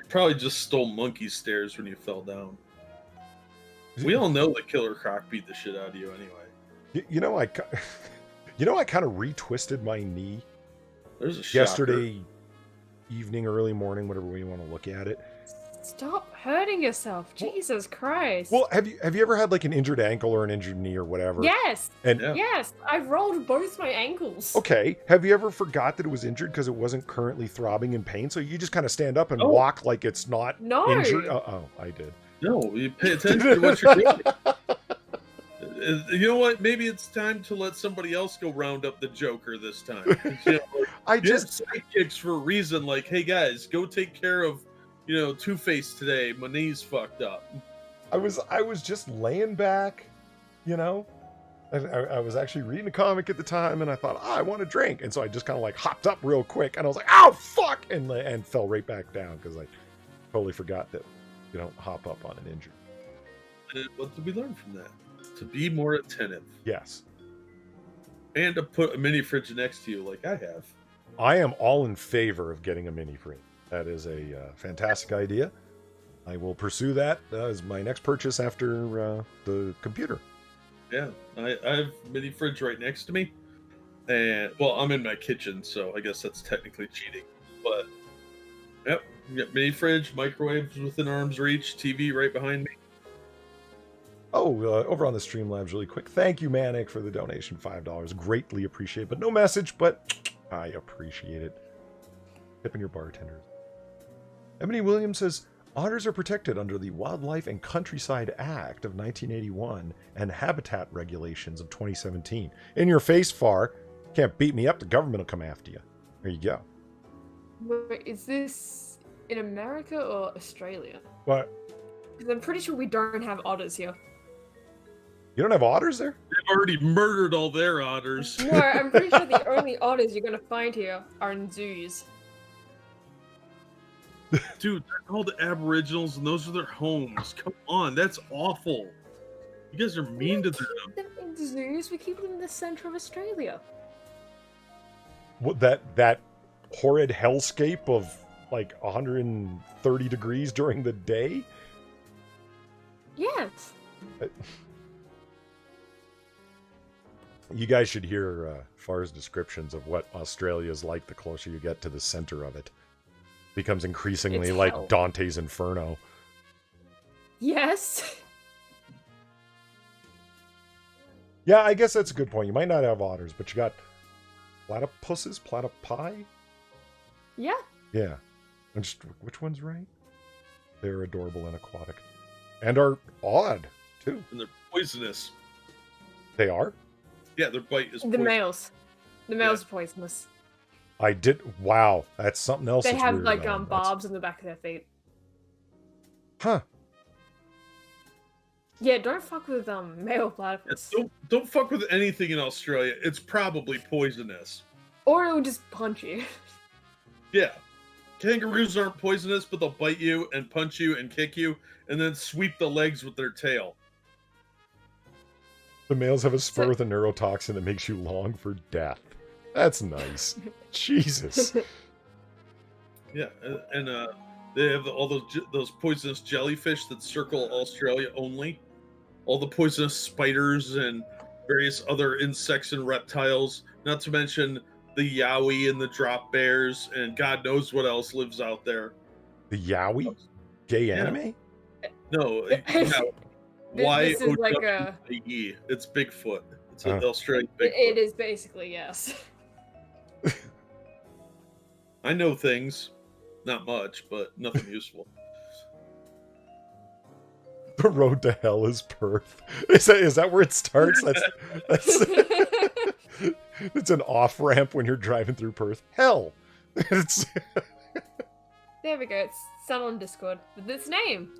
B: probably just stole monkey stairs when you fell down. We all know that Killer Croc beat the shit out of you anyway.
A: I kind of retwisted my knee
B: There's a
A: yesterday evening, early morning, whatever way you want to look at it.
C: Stop hurting yourself.
A: Well-
C: Jesus Christ.
A: Well, have you ever had like an injured ankle or an injured knee or whatever?
C: Yes.
A: And
B: Yeah.
C: Yes. I've rolled both my ankles.
A: okay, have you ever forgot that it was injured because it wasn't currently throbbing in pain? So you just kind of stand up and
B: Oh.
A: walk like it's not
C: No.
A: injured. Oh, I did.
B: No, you pay attention to what you're doing. You know what? Maybe it's time to let somebody else go round up the Joker this time. 'Cause, you know,
A: I
B: you have
A: just
B: sidekicks for a reason. Like, hey guys, go take care of, Two-Face today. My knee's fucked up.
A: I was just laying back, you know. I was actually reading a comic at the time, and I thought, I want a drink, and so I just kind of like hopped up real quick, and I was like, "Oh fuck!" and fell right back down because I totally forgot that you don't hop up on an injury.
B: And what did we learn from that? To be more attentive
A: Yes,
B: and to put a mini fridge next to you, like I have.
A: I am all in favor of getting a mini fridge. That is a fantastic idea. I will pursue that as my next purchase after the computer.
B: Yeah, I have a mini fridge right next to me, and well, I'm in my kitchen, so I guess that's technically cheating. But yep, you got mini fridge, microwaves within arm's reach, TV right behind me.
A: Oh, over on the Streamlabs really quick. Thank you, Manic, for the donation, $5. Greatly appreciate it. But no message, but I appreciate it. Tipping your bartenders. Ebony Williams says, otters are protected under the Wildlife and Countryside Act of 1981 and Habitat Regulations of 2017. In your face, Far. Can't beat me up, the government will come after you. There you go.
C: Wait, is this in America or Australia?
A: What?
C: Because I'm pretty sure we don't have otters here.
A: You don't have otters there?
B: They've already murdered all their otters.
C: No, I'm pretty sure the only otters you're gonna find here are in zoos.
B: Dude, they're called Aboriginals, and those are their homes. Come on, that's awful. You guys are mean to them.
C: We keep them in zoos. We keep them in the center of Australia.
A: What, that horrid hellscape of like 130 degrees during the day?
C: Yes.
A: You guys should hear Far's descriptions of what Australia is like the closer you get to the center of it. Becomes increasingly
C: It's
A: like
C: hell.
A: Dante's Inferno.
C: Yes.
A: Yeah, I guess that's a good point. You might not have otters, but you got platypuses, platypi?
C: Yeah.
A: Yeah. I'm just, which one's right? They're adorable and aquatic. And are odd, too.
B: And they're poisonous.
A: They are?
B: Yeah, their bite is
C: The
B: poisonous.
C: males. The males are poisonous.
A: I did. Wow, that's something else.
C: They
A: that's
C: have
A: weird
C: like
A: about them.
C: barbs on the back of their feet.
A: Huh.
C: Yeah, don't fuck with male
B: Yeah,
C: platypus.
B: don't fuck with anything in Australia. It's probably poisonous.
C: Or it will just punch you.
B: Yeah. Kangaroos aren't poisonous, but they'll bite you and punch you and kick you and then sweep the legs with their tail.
A: The males have a spur with a neurotoxin that makes you long for death. That's nice. Jesus.
B: Yeah, and they have all those poisonous jellyfish that circle Australia only. All the poisonous spiders and various other insects and reptiles. Not to mention the yowie and the drop bears and God knows what else lives out there.
A: The Yowie? Gay
B: Yeah.
A: anime?
B: No,
C: This is like a.
B: Y-O-W-E. It's Bigfoot. It's
A: Uh.
B: an Australian Bigfoot.
C: It is basically, yes.
B: I know things. Not much, but nothing useful.
A: The road to hell is Perth. Is that where it starts? That's it's an off ramp when you're driving through Perth. Hell. It's
C: There we go. It's set on Discord with its name.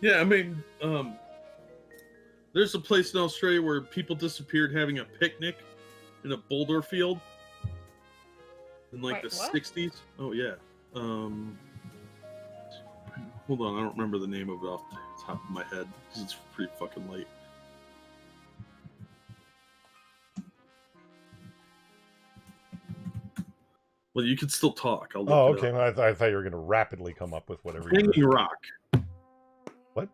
B: Yeah, I mean, there's a place in Australia where people disappeared having a picnic in a boulder field in like
C: Wait,
B: the
C: what?
B: 60s. Oh yeah. Hold on, I don't remember the name of it off the top of my head because it's pretty fucking late. Well, you can still talk. I'll look
A: oh,
B: it
A: okay.
B: up.
A: Well, I thought you were going to rapidly come up with whatever. you
B: Hanging
A: were-
B: Rock.
A: What?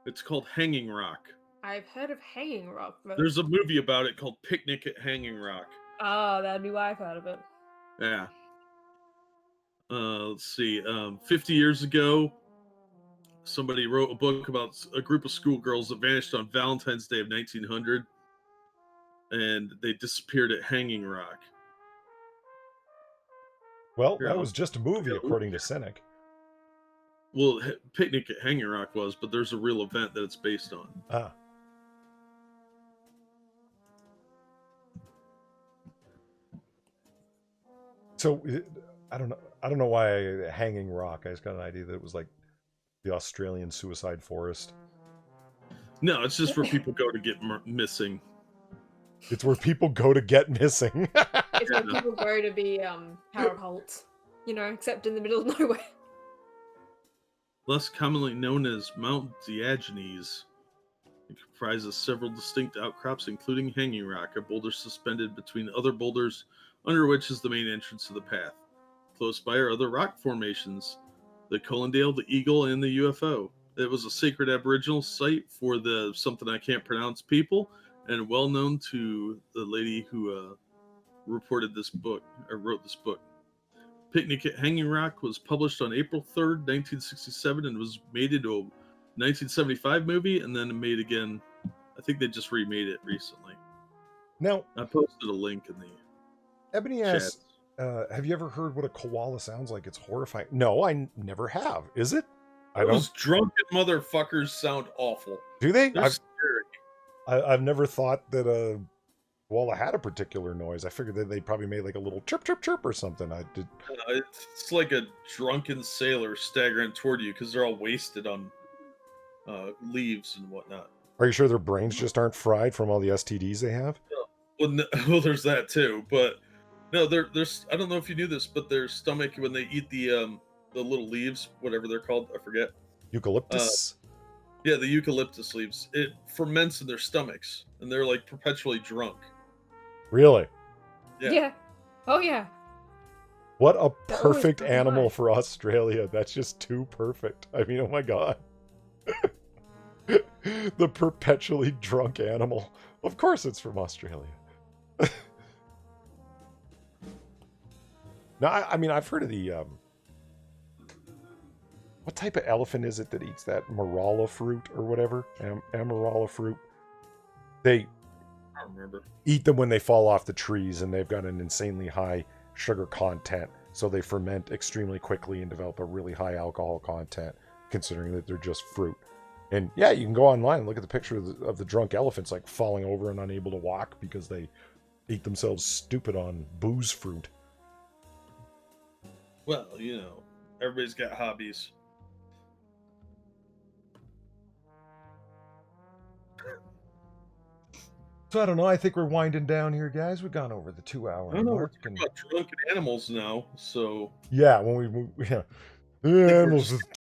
B: It's called Hanging Rock.
C: I've heard of Hanging Rock, but
B: There's a movie about it called Picnic at Hanging Rock.
C: oh, that'd be why I've heard of it.
B: Yeah. Let's see. 50 years ago, somebody wrote a book about a group of schoolgirls that vanished on Valentine's Day of 1900, and they disappeared at Hanging Rock.
A: Well,
B: Here,
A: that was just a movie,
B: yeah,
A: according to Cynic.
B: Well, Picnic at Hanging Rock was, but there's a real event that it's based on.
A: Ah. So I don't know why Hanging Rock. I just got an idea that it was like the Australian suicide forest.
B: No, it's just where people go to get missing.
A: It's where people go to get missing.
C: It's where people go to be Harold Holt, except in the middle of nowhere.
B: Less commonly known as Mount Diogenes, it comprises several distinct outcrops, including Hanging Rock, a boulder suspended between other boulders, under which is the main entrance to the path. Close by are other rock formations, the Collindale, the Eagle, and the UFO. It was a sacred Aboriginal site for the something I can't pronounce people, and well known to the lady who reported this book, or wrote this book. Picnic at Hanging Rock was published on April 3rd, 1967, and was made into a 1975 movie, and then made again. I think they just remade it recently.
A: Now,
B: I posted a link in the
A: Ebony asks, have you ever heard what a koala sounds like? It's horrifying. No, I never have. Is it?
B: Those drunken motherfuckers sound awful.
A: Do they?
B: They're scary.
A: I've never thought that a koala had a particular noise. I figured that they probably made like a little chirp, chirp, chirp or something.
B: It's like a drunken sailor staggering toward you because they're all wasted on leaves and whatnot.
A: Are you sure their brains just aren't fried from all the STDs they have?
B: Well, there's that too. But no, there's. I don't know if you knew this, but their stomach, when they eat the little leaves, whatever they're called, I forget.
A: Eucalyptus.
B: Yeah, the eucalyptus leaves. It ferments in their stomachs, and they're like perpetually drunk.
A: Really?
C: Yeah. Oh yeah.
A: What a
C: That always
A: perfect
C: blew my
A: animal
C: mind.
A: for Australia. That's just too perfect. I mean, oh my god. The perpetually drunk animal. Of course it's from Australia. No, I mean, I've heard of the... what type of elephant is it that eats that marala fruit or whatever? Amarala fruit. They
B: I don't remember.
A: eat them when they fall off the trees, and they've got an insanely high sugar content, so they ferment extremely quickly and develop a really high alcohol content, considering that they're just fruit. And yeah, you can go online and look at the picture of the drunk elephants like falling over and unable to walk because they eat themselves stupid on booze fruit.
B: Well, everybody's got hobbies.
A: So I don't know. I think we're winding down here, guys. We've gone over the 2-hour
B: I don't know. We're
A: mark.
B: talking about drunken animals now, so
A: Yeah, when we move, yeah, the
B: we're
A: animals
B: just-
A: with